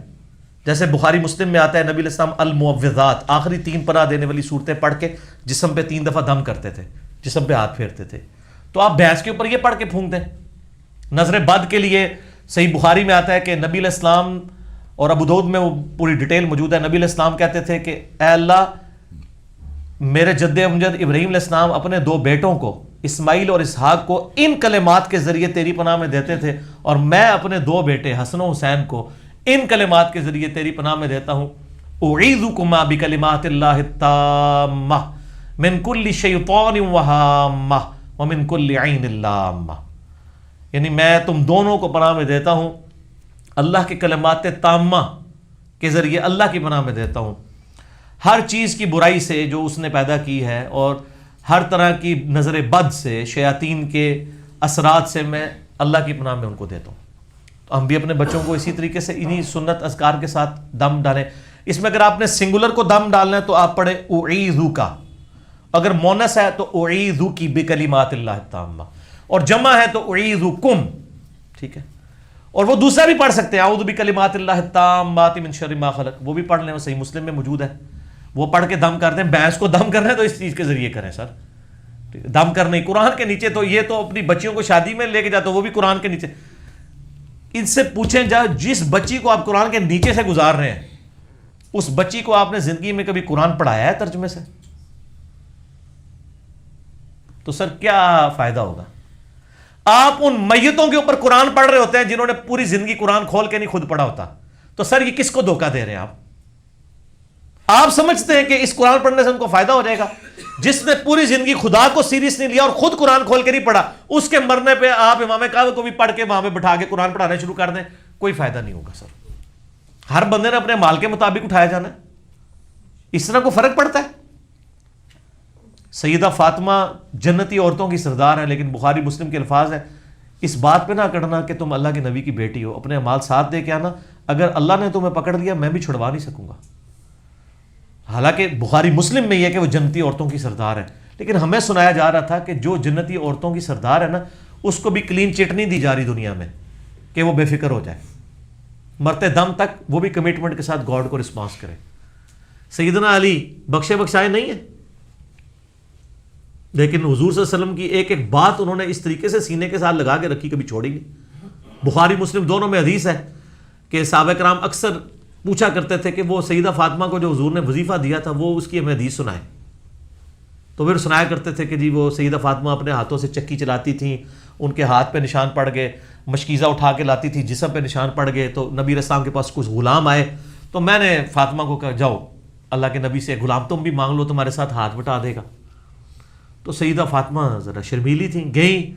جیسے بخاری مسلم میں آتا ہے نبی علیہ السلام المعوذات, آخری 3 پناہ دینے والی صورتیں پڑھ کے جسم پہ 3 دفعہ دم کرتے تھے, جسم پہ ہاتھ پھیرتے تھے. تو آپ بھینس کے اوپر یہ پڑھ کے پھونک دیں. نظر بد کے لیے صحیح بخاری میں آتا ہے کہ نبی علیہ السلام, اور ابو داؤد میں وہ پوری ڈیٹیل موجود ہے, نبی علیہ السلام کہتے تھے کہ اے اللہ میرے جد امجد ابراہیم علیہ السلام اپنے 2 بیٹوں کو اسماعیل اور اسحاق کو ان کلمات کے ذریعے تیری پناہ میں دیتے تھے, اور میں اپنے 2 بیٹے حسن و حسین کو ان کلمات کے ذریعے تیری پناہ میں دیتا ہوں, اعیذکما بکلمات اللہ التامہ من کل شیطان وہامہ ومن کل عین لامہ. یعنی میں تم دونوں کو پناہ میں دیتا ہوں, اللہ کے کلمات تامہ کے ذریعے اللہ کی پناہ میں دیتا ہوں ہر چیز کی برائی سے جو اس نے پیدا کی ہے, اور ہر طرح کی نظر بد سے, شیاطین کے اثرات سے میں اللہ کی پناہ میں ان کو دیتا ہوں. تو ہم بھی اپنے بچوں کو اسی طریقے سے انہی سنت اذکار کے ساتھ دم ڈالیں. اس میں اگر آپ نے سنگولر کو دم ڈالنا ہے تو آپ پڑھیں اعیذک، اگر مونس ہے تو اعیذکی بکلمات اللہ التامہ، اور جمع ہے تو اعیذکم، ٹھیک ہے. اور وہ دوسرا بھی پڑھ سکتے ہیں اعوذ بکلمات اللہ التامات من شر ما خلق، وہ بھی پڑھ لیں، وہ صحیح مسلم میں موجود ہے، وہ پڑھ کے دم کرتے ہیں. بھینس کو دم کرنا ہے تو اس چیز کے ذریعے کریں سر، دم کرنے قرآن کے نیچے. تو یہ تو اپنی بچیوں کو شادی میں لے کے جاتے وہ بھی قرآن کے نیچے. ان سے پوچھیں جس بچی کو آپ قرآن کے نیچے سے گزار رہے ہیں اس بچی کو آپ نے زندگی میں کبھی قرآن پڑھایا ہے ترجمے سے؟ تو سر کیا فائدہ ہوگا؟ آپ ان میتوں کے اوپر قرآن پڑھ رہے ہوتے ہیں جنہوں نے پوری زندگی قرآن کھول کے نہیں خود پڑھا ہوتا. تو سر یہ کس کو دھوکہ دے رہے ہیں آپ سمجھتے ہیں کہ اس قرآن پڑھنے سے ان کو فائدہ ہو جائے گا؟ جس نے پوری زندگی خدا کو سیریس نہیں لیا اور خود قرآن کھول کے نہیں پڑھا، اس کے مرنے پہ آپ امام کعبہ کو بھی پڑھ کے وہاں پہ بٹھا کے قرآن پڑھانا شروع کر دیں، کوئی فائدہ نہیں ہوگا سر. ہر بندے نے اپنے مال کے مطابق اٹھایا جانا ہے، اس طرح کو فرق پڑتا ہے. سیدہ فاطمہ جنتی عورتوں کی سردار ہیں، لیکن بخاری مسلم کے الفاظ ہیں اس بات پہ نہ کرنا کہ تم اللہ کے نبی کی بیٹی ہو، اپنے مال ساتھ دے کے آنا، اگر اللہ نے تمہیں پکڑ لیا میں بھی چھڑوا نہیں سکوں گا. حالانکہ بخاری مسلم میں یہ کہ وہ جنتی عورتوں کی سردار ہے، لیکن ہمیں سنایا جا رہا تھا کہ جو جنتی عورتوں کی سردار ہے نا اس کو بھی کلین چٹ نہیں دی جا رہی دنیا میں کہ وہ بے فکر ہو جائے، مرتے دم تک وہ بھی کمٹمنٹ کے ساتھ گاڈ کو رسپانس کرے. سیدنا علی بخشے بخشائے نہیں ہیں، لیکن حضور صلی اللہ علیہ وسلم کی ایک ایک بات انہوں نے اس طریقے سے سینے کے ساتھ لگا کے رکھی، کبھی چھوڑی نہیں. بخاری مسلم دونوں میں حدیث ہے کہ صحابہ کرام اکثر پوچھا کرتے تھے کہ وہ سیدہ فاطمہ کو جو حضور نے وظیفہ دیا تھا وہ اس کی ہمیں حدیث سنائے. تو پھر سنایا کرتے تھے کہ جی وہ سیدہ فاطمہ اپنے ہاتھوں سے چکی چلاتی تھیں، ان کے ہاتھ پہ نشان پڑ گئے، مشکیزہ اٹھا کے لاتی تھی جسم پہ نشان پڑ گئے. تو نبی علیہ السلام کے پاس کچھ غلام آئے تو میں نے فاطمہ کو کہا جاؤ اللہ کے نبی سے غلام تم بھی مانگ لو، تمہارے ساتھ ہاتھ بٹا دے گا. تو سیدہ فاطمہ ذرا شرمیلی تھیں، گئیں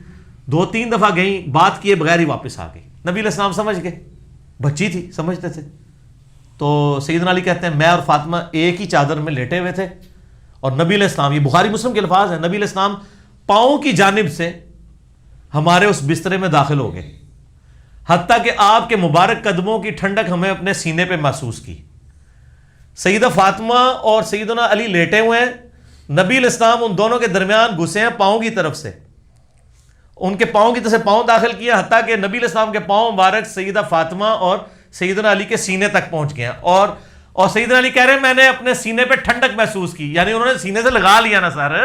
2-3 دفعہ گئیں، بات کیے بغیر ہی واپس آ گئی. نبی علیہ السلام سمجھ گئے، بچی تھی سمجھتے تھے. تو سیدنا علی کہتے ہیں میں اور فاطمہ ایک ہی چادر میں لیٹے ہوئے تھے اور نبی علیہ السلام، یہ بخاری مسلم کے الفاظ ہیں، نبی علیہ السلام پاؤں کی جانب سے ہمارے اس بسترے میں داخل ہو گئے، حتیٰ کہ آپ کے مبارک قدموں کی ٹھنڈک ہمیں اپنے سینے پہ محسوس کی. سیدہ فاطمہ اور سیدنا علی لیٹے ہوئے ہیں، نبی علیہ السلام ان دونوں کے درمیان گھسے ہیں پاؤں کی طرف سے، ان کے پاؤں کی طرف سے پاؤں داخل کیا حتیٰ کہ نبی علیہ السلام کے پاؤں مبارک سیدہ فاطمہ اور سیدنا علی کے سینے تک پہنچ گئے ہیں. اور سیدنا علی کہہ رہے ہیں میں نے اپنے سینے پہ ٹھنڈک محسوس کی، یعنی انہوں نے سینے سے لگا لیا نا سر.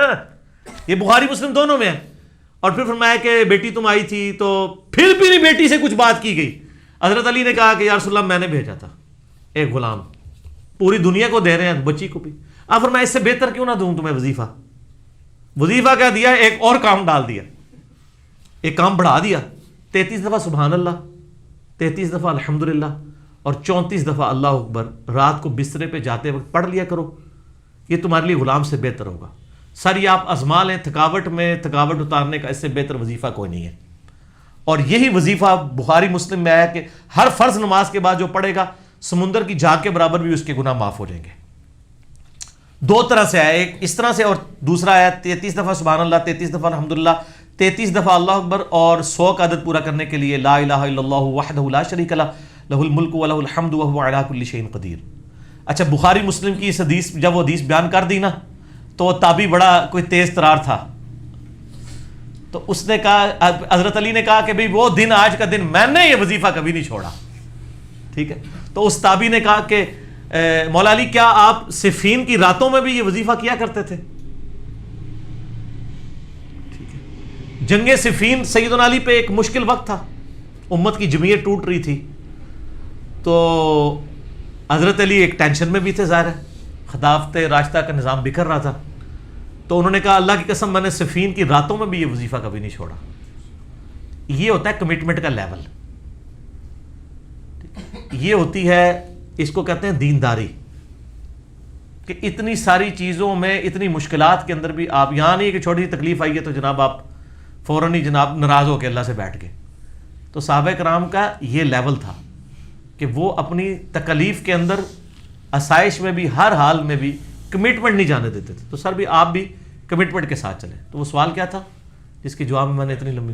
یہ بخاری مسلم دونوں میں ہے. اور پھر فرمایا کہ بیٹی تم آئی تھی تو پھر بھی نہیں بیٹی سے کچھ بات کی گئی. حضرت علی نے کہا کہ یا رسول اللہ میں نے بھیجا تھا ایک غلام، پوری دنیا کو دے رہے ہیں بچی کو بھی، اب فرمایا اس سے بہتر کیوں نہ دوں تمہیں وظیفہ کیا دیا، ایک اور کام ڈال دیا، ایک کام بڑھا دیا. 33 دفعہ سبحان اللہ، 33 دفعہ الحمدللہ اور 34 دفعہ اللہ اکبر رات کو بسترے پہ جاتے وقت پڑھ لیا کرو، یہ تمہارے لیے غلام سے بہتر ہوگا. سر یہ آپ آزما لیں، تھکاوٹ میں تھکاوٹ اتارنے کا اس سے بہتر وظیفہ کوئی نہیں ہے. اور یہی وظیفہ بخاری مسلم میں آیا کہ ہر فرض نماز کے بعد جو پڑھے گا سمندر کی جھاگ کے برابر بھی اس کے گناہ معاف ہو جائیں گے. 2 طرح سے آیا، ایک اس طرح سے اور دوسرا آیا 33 دفعہ سبحان اللہ، 33 دفعہ الحمدللہ، 33 دفعہ اللہ اکبر اور 100 کا عدد پورا کرنے کے لیے لا الہ الا اللہ وحدہ لا شریک لہ لہ الملک ولہ الحمد وہو علی کل شیء قدیر. اچھا بخاری مسلم کی اس حدیث جب وہ حدیث بیان کر دی نا تو وہ تابعی بڑا کوئی تیز ترار تھا، تو اس نے کہا، حضرت علی نے کہا کہ بھئی وہ دن آج کا دن میں نے یہ وظیفہ کبھی نہیں چھوڑا. ٹھیک ہے، تو اس تابعی نے کہا کہ مولا علی کیا آپ صفین کی راتوں میں بھی یہ وظیفہ کیا کرتے تھے؟ ٹھیک ہے، جنگ صفین سیدنا علی پہ ایک مشکل وقت تھا، امت کی جمعیت ٹوٹ رہی تھی، تو حضرت علی ایک ٹینشن میں بھی تھے، ظاہر ہے خلافت راشدہ کا نظام بکھر رہا تھا. تو انہوں نے کہا اللہ کی قسم میں نے صفین کی راتوں میں بھی یہ وظیفہ کبھی نہیں چھوڑا. یہ ہوتا ہے کمٹمنٹ کا لیول، یہ ہوتی ہے، اس کو کہتے ہیں دینداری، کہ اتنی ساری چیزوں میں اتنی مشکلات کے اندر بھی آپ یہاں نہیں کہ چھوٹی سی تکلیف آئی ہے تو جناب آپ فوراً ہی جناب ناراض ہو کے اللہ سے بیٹھ گئے. تو صحابہ کرام کا یہ لیول تھا کہ وہ اپنی تکلیف کے اندر آسائش میں بھی ہر حال میں بھی کمٹمنٹ نہیں جانے دیتے تھے. تو سر بھی آپ بھی کمٹمنٹ کے ساتھ چلیں. تو وہ سوال کیا تھا جس کے جواب میں نے اتنی لمبی،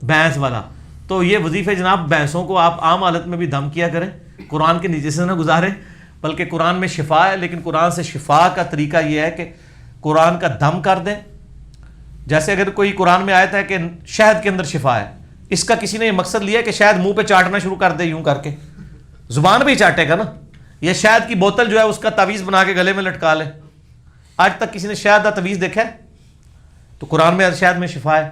بھینس والا. تو یہ وظیفے جناب بھینسوں کو آپ عام حالت میں بھی دم کیا کریں، قرآن کے نیچے سے نہ گزاریں، بلکہ قرآن میں شفا ہے، لیکن قرآن سے شفا کا طریقہ یہ ہے کہ قرآن کا دم کر دیں. جیسے اگر کوئی قرآن میں آیت ہے کہ شہد کے اندر شفا ہے، اس کا کسی نے یہ مقصد لیا کہ شہد منہ پہ چاٹنا شروع کر دے، یوں کر کے زبان پہ ہی چاٹے گا نا. یہ شہد کی بوتل جو ہے اس کا تعویذ بنا کے گلے میں لٹکا لے. آج تک کسی نے شہد کا تعویذ دیکھا ہے؟ تو قرآن میں شہد میں شفا ہے،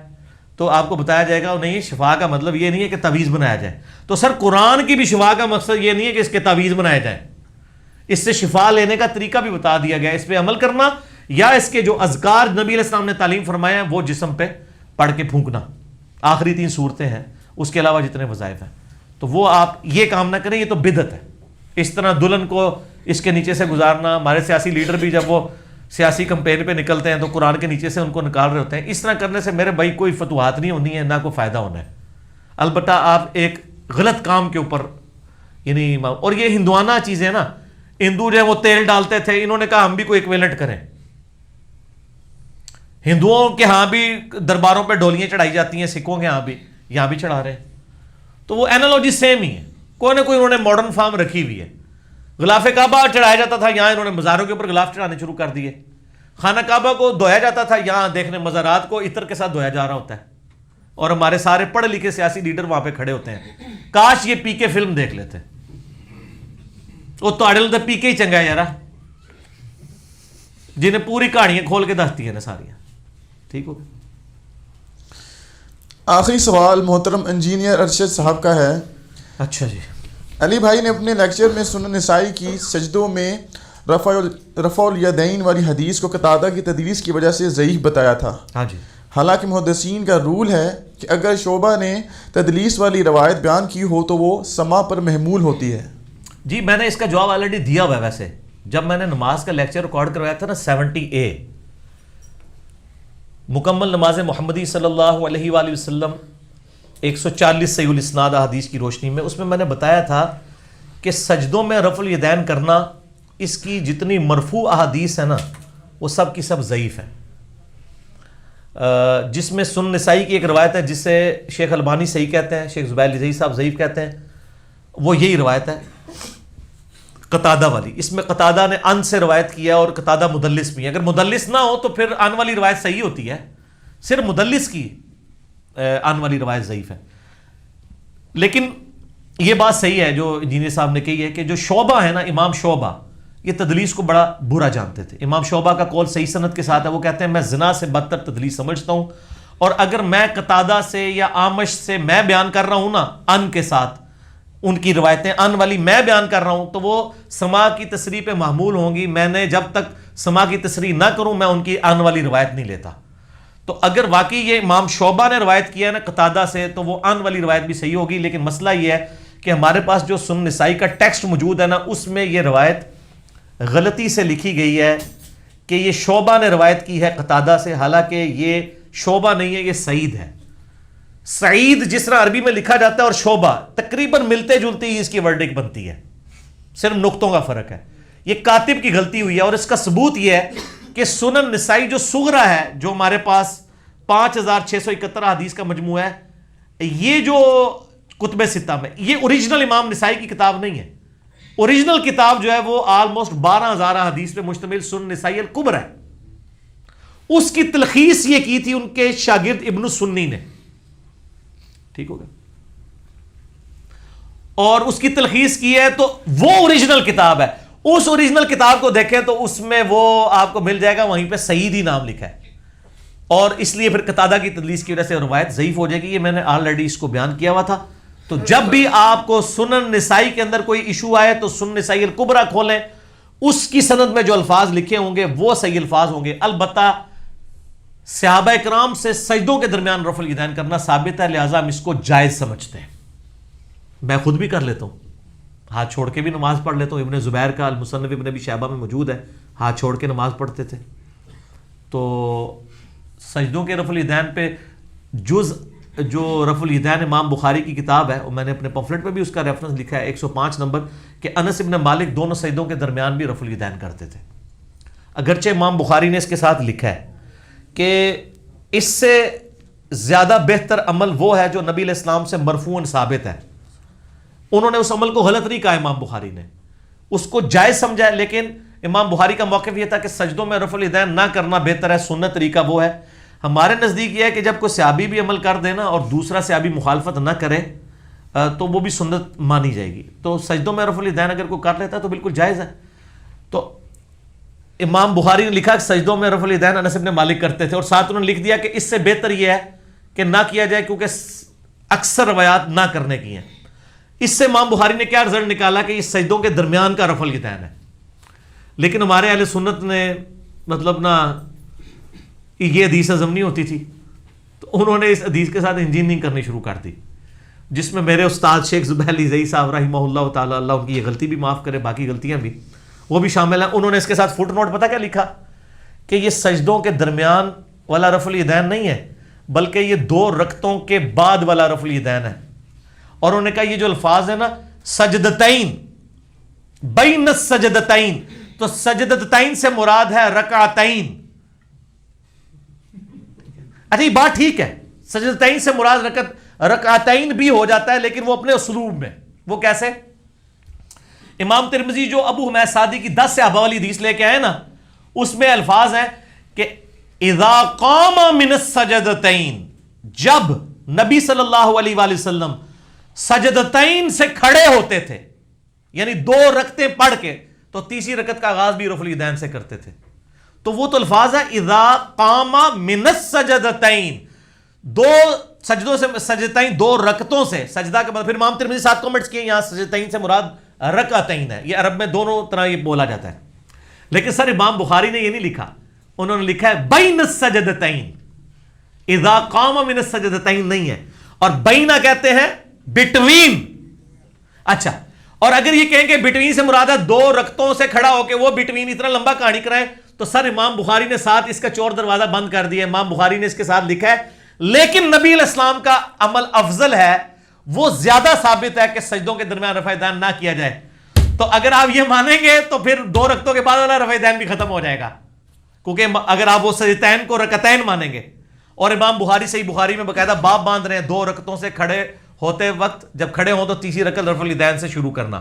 تو آپ کو بتایا جائے گا نہیں، شفا کا مطلب یہ نہیں ہے کہ تعویذ بنایا جائے. تو سر قرآن کی بھی شفا کا مقصد یہ نہیں ہے کہ اس کے تعویذ بنائے جائیں، اس سے شفا لینے کا طریقہ بھی بتا دیا گیا. اس پہ عمل کرنا یا اس کے جو اذکار نبی علیہ السلام نے تعلیم فرمایا ہیں وہ جسم پہ پڑھ کے پھونکنا. آخری 3 صورتیں ہیں، اس کے علاوہ جتنے وظائف ہیں تو وہ آپ یہ کام نہ کریں، یہ تو بدعت ہے. اس طرح دلہن کو اس کے نیچے سے گزارنا، ہمارے سیاسی لیڈر بھی جب وہ سیاسی کمپین پہ نکلتے ہیں تو قرآن کے نیچے سے ان کو نکال رہے ہوتے ہیں. اس طرح کرنے سے میرے بھائی کوئی فتوحات نہیں ہونی ہے، نہ کوئی فائدہ ہونا ہے. البتہ آپ ایک غلط کام کے اوپر یعنی، اور یہ ہندوانہ چیزیں نا، ہندو جو ہے وہ تیل ڈالتے تھے، انہوں نے کہا ہم بھی کوئی ایکویلنٹ کریں. ہندوؤں کے ہاں بھی درباروں پہ ڈولیاں چڑھائی جاتی ہیں، سکھوں کے ہاں بھی، یہاں بھی چڑھا رہے ہیں. تو وہ اینالوجی سیم ہی ہے، کوئی نہ کوئی انہوں نے ماڈرن فارم رکھی ہوئی ہے. غلاف کعبہ چڑھایا جاتا تھا، یہاں انہوں نے مزاروں کے اوپر غلاف چڑھانے شروع کر دیے. خانہ کعبہ کو دھویا جاتا تھا، یہاں دیکھنے مزارات کو عطر کے ساتھ دھویا جا رہا ہوتا ہے. اور ہمارے سارے پڑھے لکھے سیاسی لیڈر وہاں پہ کھڑے ہوتے ہیں. کاش یہ پی کے فلم دیکھ لیتے. وہ تو پی کے ہی چنگا ہے یار، جنہیں پوری کہانیاں کھول کے دستی ہیں ساریاں. ٹھیک ہو. آخری سوال محترم انجینئر ارشد صاحب کا ہے. اچھا جی. علی بھائی نے اپنے لیکچر میں سنن نسائی کی سجدوں میں رفع الیدین والی حدیث کو قتادہ کی تدلیس کی وجہ سے ضعیف بتایا تھا. ہاں جی. حالانکہ محدثین کا رول ہے کہ اگر شعبہ نے تدلیس والی روایت بیان کی ہو تو وہ سما پر محمول ہوتی ہے. جی میں نے اس کا جواب آلریڈی دیا ہوا ہے. ویسے جب میں نے نماز کا لیکچر ریکارڈ کروایا تھا نا 70A مکمل نماز محمدی صلی اللہ علیہ وآلہ وسلم 140 صحیح الاسناد احادیث کی روشنی میں، اس میں میں نے بتایا تھا کہ سجدوں میں رفع الیدین کرنا، اس کی جتنی مرفوع احادیث ہے نا وہ سب کی سب ضعیف ہیں. جس میں سنن نسائی کی ایک روایت ہے جسے شیخ البانی صحیح کہتے ہیں، شیخ زبیر لذیذ صاحب ضعیف کہتے ہیں، وہ یہی روایت ہے قتادہ والی. اس میں قتادہ نے ان سے روایت کیا اور قتادہ مدلس بھی ہے. اگر مدلس نہ ہو تو پھر ان والی روایت صحیح ہوتی ہے، صرف مدلس کی ان والی روایت ضعیف ہے. لیکن یہ بات صحیح ہے جو انجینئر صاحب نے کہی ہے کہ جو شعبہ ہے نا، امام شعبہ، یہ تدلیس کو بڑا برا جانتے تھے. امام شعبہ کا قول صحیح سند کے ساتھ ہے، وہ کہتے ہیں میں زنا سے بدتر تدلیس سمجھتا ہوں، اور اگر میں قتادہ سے یا آمش سے میں بیان کر رہا ہوں نا ان کے ساتھ، ان کی روایتیں ان والی میں بیان کر رہا ہوں تو وہ سما کی تصریح پہ محمول ہوں گی. میں نے جب تک سما کی تصریح نہ کروں میں ان کی ان والی روایت نہیں لیتا. تو اگر واقعی یہ امام شعبہ نے روایت کیا ہے نا قتادہ سے تو وہ ان والی روایت بھی صحیح ہوگی. لیکن مسئلہ یہ ہے کہ ہمارے پاس جو سنن نسائی کا ٹیکسٹ موجود ہے نا، اس میں یہ روایت غلطی سے لکھی گئی ہے کہ یہ شعبہ نے روایت کی ہے قتادہ سے، حالانکہ یہ شعبہ نہیں ہے، یہ سعید ہے. سعید جس طرح عربی میں لکھا جاتا ہے اور شعبہ تقریباً ملتے جلتی ہی اس کی ورڈنگ بنتی ہے، صرف نقطوں کا فرق ہے. یہ کاتب کی غلطی ہوئی ہے، اور اس کا ثبوت یہ ہے کہ سنن نسائی جو صغرا ہے، جو ہمارے پاس 5671 حدیث کا مجموعہ ہے، یہ جو کتب ستہ میں، یہ اوریجنل امام نسائی کی کتاب نہیں ہے. اوریجنل کتاب جو ہے وہ آلموسٹ 12000 حدیث پہ مشتمل سنن نسائی الکبری ہے. اس کی تلخیص یہ کی تھی ان کے شاگرد ابن السنی نے. ٹھیک ہو گیا. اور اس کی تلخیص کی ہے تو وہ اوریجنل کتاب ہے. اس اوریجنل کتاب کو دیکھیں تو اس میں وہ آپ کو مل جائے گا، وہیں پہ سعید ہی نام لکھا ہے. اور اس لیے پھر قتادہ کی تدلیس کی وجہ سے روایت ضعیف ہو جائے گی. یہ میں نے آلریڈی اس کو بیان کیا ہوا تھا. تو جب بھی آپ کو سنن نسائی کے اندر کوئی ایشو آئے تو سنن نسائی الکبری کھولیں، اس کی سند میں جو الفاظ لکھے ہوں گے وہ صحیح الفاظ ہوں گے. البتہ صحابہ کرام سے سجدوں کے درمیان رفع الیدین کرنا ثابت ہے، لہٰذا ہم اس کو جائز سمجھتے ہیں. میں خود بھی کر لیتا ہوں، ہاتھ چھوڑ کے بھی نماز پڑھ لیتا ہوں. ابن زبیر کا المصنف ابن ابی شیبہ میں موجود ہے، ہاتھ چھوڑ کے نماز پڑھتے تھے. تو سجدوں کے رفع الیدین پہ جز جو رفع الیدین امام بخاری کی کتاب ہے، اور میں نے اپنے پمفلٹ پہ بھی اس کا ریفرنس لکھا ہے 105 نمبر، کہ انس ابن مالک دونوں سجدوں کے درمیان بھی رفع الیدین کرتے تھے. اگرچہ امام بخاری نے اس کے ساتھ لکھا ہے کہ اس سے زیادہ بہتر عمل وہ ہے جو نبی علیہ السلام سے مرفوعاً ثابت ہے. انہوں نے اس عمل کو غلط نہیں کہا امام بخاری نے. اس کو جائز سمجھا ہے، لیکن امام بخاری کا موقف یہ تھا کہ سجدوں میں رفع الیدین نہ کرنا بہتر ہے، سنت طریقہ وہ ہے۔ ہمارے نزدیک یہ ہے کہ جب کوئی صحابی بھی عمل کر دینا اور دوسرا صحابی مخالفت نہ کرے تو وہ بھی سنت مانی جائے گی۔ تو سجدوں میں رفع الیدین اگر کوئی کر لیتا ہے تو بالکل جائز ہے۔ تو امام بخاری نے لکھا کہ سجدوں میں رفع الیدین انس بن مالک کرتے تھے، اور ساتھ انہوں نے لکھ دیا کہ اس سے بہتر یہ ہے کہ نہ کیا جائے، کیونکہ اکثر روایات نہ کرنے کی ہیں۔ اس سے امام بخاری نے کیا رزلٹ نکالا کہ یہ سجدوں کے درمیان کا رفع الیدین ہے۔ لیکن ہمارے اہل سنت نے مطلب نا یہ حدیث ہضم نہیں ہوتی تھی، تو انہوں نے اس حدیث کے ساتھ انجینئرنگ کرنی شروع کر دی، جس میں میرے استاد شیخ زبیر علی زئی صاحب رحمہ اللہ تعالی، اللہ ان کی یہ غلطی بھی معاف کرے، باقی غلطیاں بھی وہ بھی شامل ہیں۔ انہوں نے اس کے ساتھ فٹ نوٹ پتہ کیا لکھا کہ یہ سجدوں کے درمیان والا رفع الیدین نہیں ہے، بلکہ یہ 2 رکعتوں کے بعد والا رفع الیدین ہے۔ اور انہوں نے کہا یہ جو الفاظ ہے نا سجدتین، بین السجدتین، تو سجدتین سے مراد ہے رکعتین۔ اچھا یہ بات ٹھیک ہے، سجدتین سے مراد رکعتین بھی ہو جاتا ہے، لیکن وہ اپنے اسلوب میں۔ وہ کیسے؟ امام ترمذی جو ابو حمید سعدی کی 10 صحابہ والی حدیث لے کے آئے نا، اس میں الفاظ ہیں کہ اذا قام من السجدتین، جب نبی صلی اللہ علیہ وآلہ وسلم سجدتین سے کھڑے ہوتے تھے، یعنی 2 رکعتیں پڑھ کے، تو تیسری رکعت کا آغاز بھی رفع الیدین سے کرتے تھے۔ تو وہ تو الفاظ ہے اذا قام من السجدتین، 2 سجدوں سے، سجدتین 2 رکعتوں سے، سجدہ کے بعد پھر امام ترمذی 7 کمنٹس کیے، یہاں سجدتین سے مراد رکعتین ہے، یہ عرب میں دونوں طرح یہ بولا جاتا ہے۔ لیکن سر امام بخاری نے یہ نہیں لکھا، انہوں نے لکھا ہے بین السجدتین، اذا قام من السجدتین نہیں ہے، اور بینا کہتے ہیں بٹوین۔ اچھا، اور اگر یہ کہیں کہ بٹوین سے مراد ہے 2 رکعتوں سے کھڑا ہو کے وہ بٹوین اتنا لمبا کہانی کرائے، تو سر امام بخاری نے ساتھ اس کا چور دروازہ بند کر دیا۔ امام بخاری نے اس کے ساتھ لکھا ہے لیکن نبی علیہ السلام کا عمل افضل ہے، وہ زیادہ ثابت ہے کہ سجدوں کے درمیان رفع الیدین نہ کیا جائے۔ تو اگر آپ یہ مانیں گے تو پھر 2 رکعتوں کے بعد والا رفع الیدین بھی ختم ہو جائے گا، کیونکہ اگر آپ وہ سجدتین کو رکعتین مانیں گے، اور امام بخاری صحیح بخاری میں باقاعدہ باب باندھ رہے ہیں 2 رکعتوں سے کھڑے ہوتے وقت، جب کھڑے ہوں تو تیسری رکعت رفع الیدین سے شروع کرنا،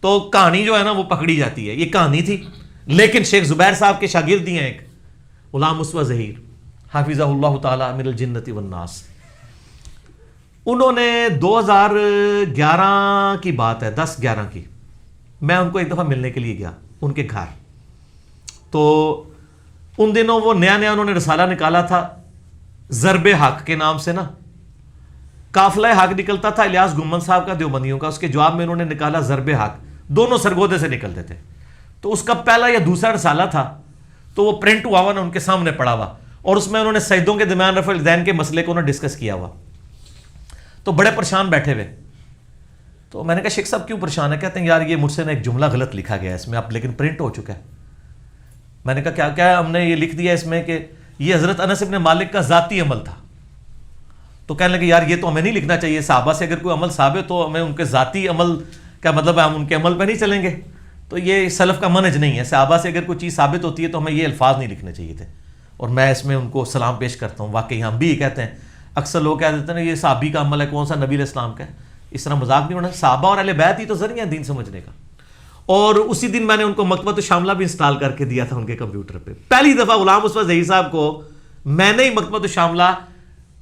تو کہانی جو ہے نا وہ پکڑی جاتی ہے۔ یہ کہانی تھی، لیکن شیخ زبیر صاحب کے شاگرد ہیں ایک غلام مصطفیٰ ظہیر حافظہ اللہ تعالی من الجنت والناس، انہوں نے 2011 کی بات ہے، 10-11 کی، میں ان کو ایک دفعہ ملنے کے لیے گیا ان کے گھر، تو ان دنوں وہ نیا انہوں نے رسالہ نکالا تھا ضرب حق کے نام سے نا، قافلہ حق نکلتا تھا الیاس گمن صاحب کا دیوبندیوں کا، اس کے جواب میں انہوں نے نکالا ضرب حق، دونوں سرگودے سے نکلتے تھے۔ تو اس کا پہلا یا دوسرا رسالہ تھا، تو وہ پرنٹ ہوا ہوا نا ان کے سامنے پڑا ہوا، اور اس میں انہوں نے سجدوں کے درمیان رفع الیدین کے مسئلے کو انہوں نے ڈسکس کیا ہوا، تو بڑے پریشان بیٹھے ہوئے۔ تو میں نے کہا شیخ صاحب کیوں پریشان ہے؟ کہتے ہیں یار یہ مجھ سے ایک جملہ غلط لکھا گیا ہے اس میں، اب لیکن پرنٹ ہو چکا ہے۔ میں نے کہا کیا ہم نے یہ لکھ دیا اس میں کہ یہ حضرت انس بن مالک کا ذاتی عمل تھا؟ تو کہنے لگے یار یہ تو ہمیں نہیں لکھنا چاہیے، صحابہ سے اگر کوئی عمل ثابت ہو ہمیں ان کے ذاتی عمل کا مطلب ہے ہم ان کے عمل پہ نہیں چلیں گے، تو یہ سلف کا منہج نہیں ہے، صحابہ سے اگر کوئی چیز ثابت ہوتی ہے تو ہمیں یہ الفاظ نہیں لکھنے چاہیے تھے۔ اور میں اس میں ان کو سلام پیش کرتا ہوں، واقعی ہم بھی یہ کہتے ہیں، اکثر لوگ کہہ دیتے ہیں یہ صحابی کا عمل ہے، کون سا نبی علیہ السلام کا ہے، اس طرح مذاق نہیں ہونا۔ صحابہ اور اہل بیت ہی تو ذریعہ دین سمجھنے کا۔ اور اسی دن میں نے ان کو مکتبۃ الشاملہ بھی انسٹال کر کے دیا تھا ان کے کمپیوٹر پہ، پہلی دفعہ غلام مصطفیٰ ظہیر صاحب کو میں نے ہی مکتبۃ الشاملہ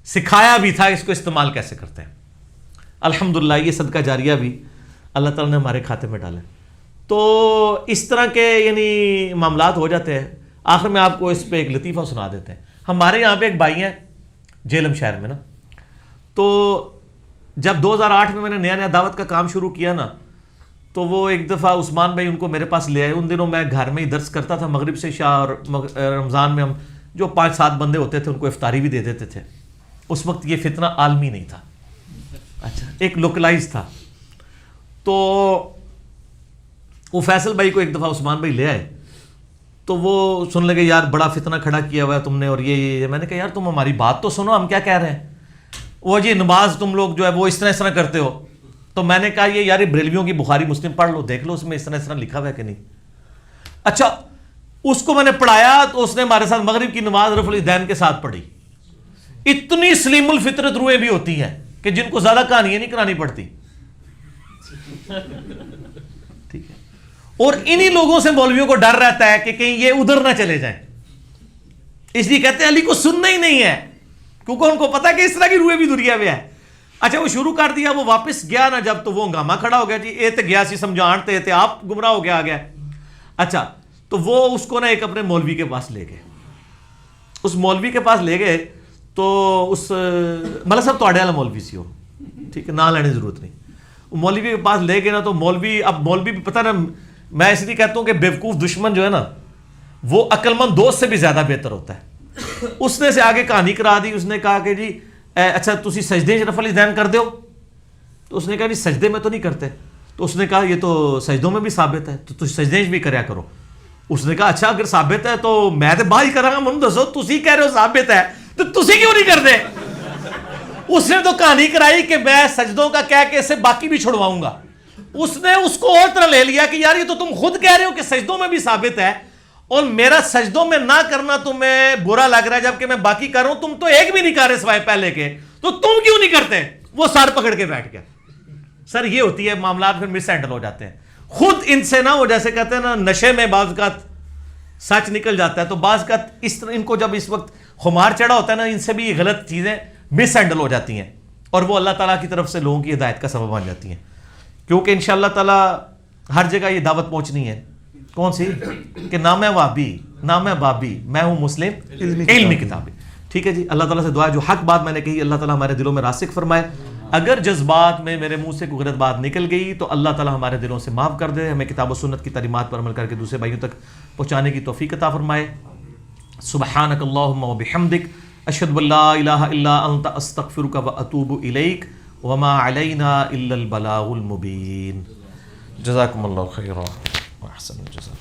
سکھایا بھی تھا اس کو استعمال کیسے کرتے ہیں۔ الحمدللہ یہ صدقہ جاریہ بھی اللہ تعالیٰ نے ہمارے کھاتے میں ڈالے۔ تو اس طرح کے یعنی معاملات ہو جاتے ہیں۔ آخر میں آپ کو اس پہ ایک لطیفہ سنا دیتے ہیں۔ ہمارے یہاں پہ ایک بھائی ہیں جیلم شہر میں نا، تو جب 2008 میں نے نیا دعوت کا کام شروع کیا نا، تو وہ ایک دفعہ عثمان بھائی ان کو میرے پاس لے آئے۔ ان دنوں میں گھر میں ہی درس کرتا تھا مغرب سے عشاء، اور رمضان میں ہم جو 5-7 بندے ہوتے تھے ان کو افطاری بھی دے دیتے تھے۔ اس وقت یہ فتنہ عالمی نہیں تھا، اچھا ایک لوکلائز تھا۔ تو وہ فیصل بھائی کو ایک دفعہ عثمان بھائی لے آئے، تو وہ سن لگے یار بڑا فتنہ کھڑا کیا ہوا ہے تم نے، اور یہ میں نے کہا یار تم ہماری بات تو سنو ہم کیا کہہ رہے ہیں۔ وہ جی نماز تم لوگ جو ہے وہ اس طرح کرتے ہو، تو میں نے کہا یہ یار بریلویوں کی بخاری مسلم پڑھ لو، دیکھ لو اس میں اس طرح لکھا ہوا ہے کہ نہیں۔ اچھا اس کو میں نے پڑھایا تو اس نے ہمارے ساتھ مغرب کی نماز رفع الیدین کے ساتھ پڑھی۔ اتنی سلیم الفطرت روحیں بھی ہوتی ہیں کہ جن کو زیادہ کہانیاں نہیں کرانی پڑتی، ٹھیک ہے۔ اور انہی لوگوں سے مولویوں کو ڈر رہتا ہے کہ کہیں یہ ادھر نہ چلے جائیں، اس لیے کہتے ہیں علی کو سننا ہی نہیں ہے، کیونکہ ان کو پتا کہ اس طرح کی روحیں بھی دنیا میں ہے۔ اچھا وہ شروع کر دیا، وہ واپس گیا نا جب، تو وہ ہنگامہ کھڑا ہو گیا جی اے تے گیا سی سمجھانتے تے آپ گمراہ ہو گیا آ گیا۔ اچھا تو وہ اس کو نا ایک اپنے مولوی کے پاس لے گئے، اس مولوی کے پاس لے گئے تو اس مطلب صاحب تواڈے والا مولوی سی ہو، ٹھیک ہے، نہ لینے ضرورت نہیں، وہ مولوی کے پاس لے گئے نا تو مولوی، اب مولوی بھی پتہ نا، میں اس لیے کہتا ہوں کہ بیوقوف دشمن جو ہے نا وہ عقل مند دوست سے بھی زیادہ بہتر ہوتا ہے۔ اس نے سے آگے کہانی کرا دی، اس نے کہا کہ جی اچھا تسی سجدے رفع الیدین کر دیو، تو اس نے کہا جی سجدے میں تو نہیں کرتے، تو اس نے کہا یہ تو سجدوں میں بھی ثابت ہے تو تسی سجدے بھی کریا کرو۔ اس نے کہا اچھا اگر ثابت ہے تو میں تو باہر کراں گا، منو دسو تسی کہہ رہے ہو ثابت ہے تو تسی کیوں نہیں کرتے؟ اس نے تو کہانی کرائی کہ میں سجدوں کا کہہ کے اس سے باقی بھی چھڑواؤں گا۔ اس نے اس کو اور طرح لے لیا کہ یار یہ تو تم خود کہہ رہے ہو کہ سجدوں میں بھی ثابت ہے اور میرا سجدوں میں نہ کرنا تمہیں برا لگ رہا ہے جبکہ میں باقی کر رہا ہوں، تم تو ایک بھی نہیں کر رہے سوائے پہلے کے، تو تم کیوں نہیں کرتے؟ وہ سر پکڑ کے بیٹھ گیا۔ سر یہ ہوتی ہے معاملات پھر مس ہینڈل ہو جاتے ہیں، خود ان سے نا وہ جیسے کہتے ہیں نا نشے میں بعض اوقات سچ نکل جاتا ہے، تو بعض اوقات اس طرح ان کو جب اس وقت خمار چڑھا ہوتا ہے نا ان سے بھی یہ غلط چیزیں مس ہینڈل ہو جاتی ہیں اور وہ اللہ تعالیٰ کی طرف سے لوگوں کی ہدایت کا سبب بن جاتی ہیں، کیونکہ انشاءاللہ تعالیٰ ہر جگہ یہ دعوت پہنچنی ہے۔ کون سی؟ کہ نہ میں وابی نہ میں بابی، میں ہوں مسلم علمی کتابی۔ ٹھیک ہے جی، اللہ تعالیٰ سے دعا ہے جو حق بات میں نے کہی اللہ تعالیٰ ہمارے دلوں میں راسخ فرمائے، اگر جذبات میں میرے منہ سے کوئی غلط بات نکل گئی تو اللہ تعالیٰ ہمارے دلوں سے معاف کر دے، ہمیں کتاب و سنت کی تعلیمات پر عمل کر کے دوسرے بھائیوں تک پہنچانے کی توفیق عطا فرمائے۔ سبحانک اللہم و بحمدک، اشہد ان لا الہ الا انت، استغفرک و اتوب الیک، وما علینا الا البلاغ المبین۔ جزاکم اللہ خیرا و احسن الجزاء۔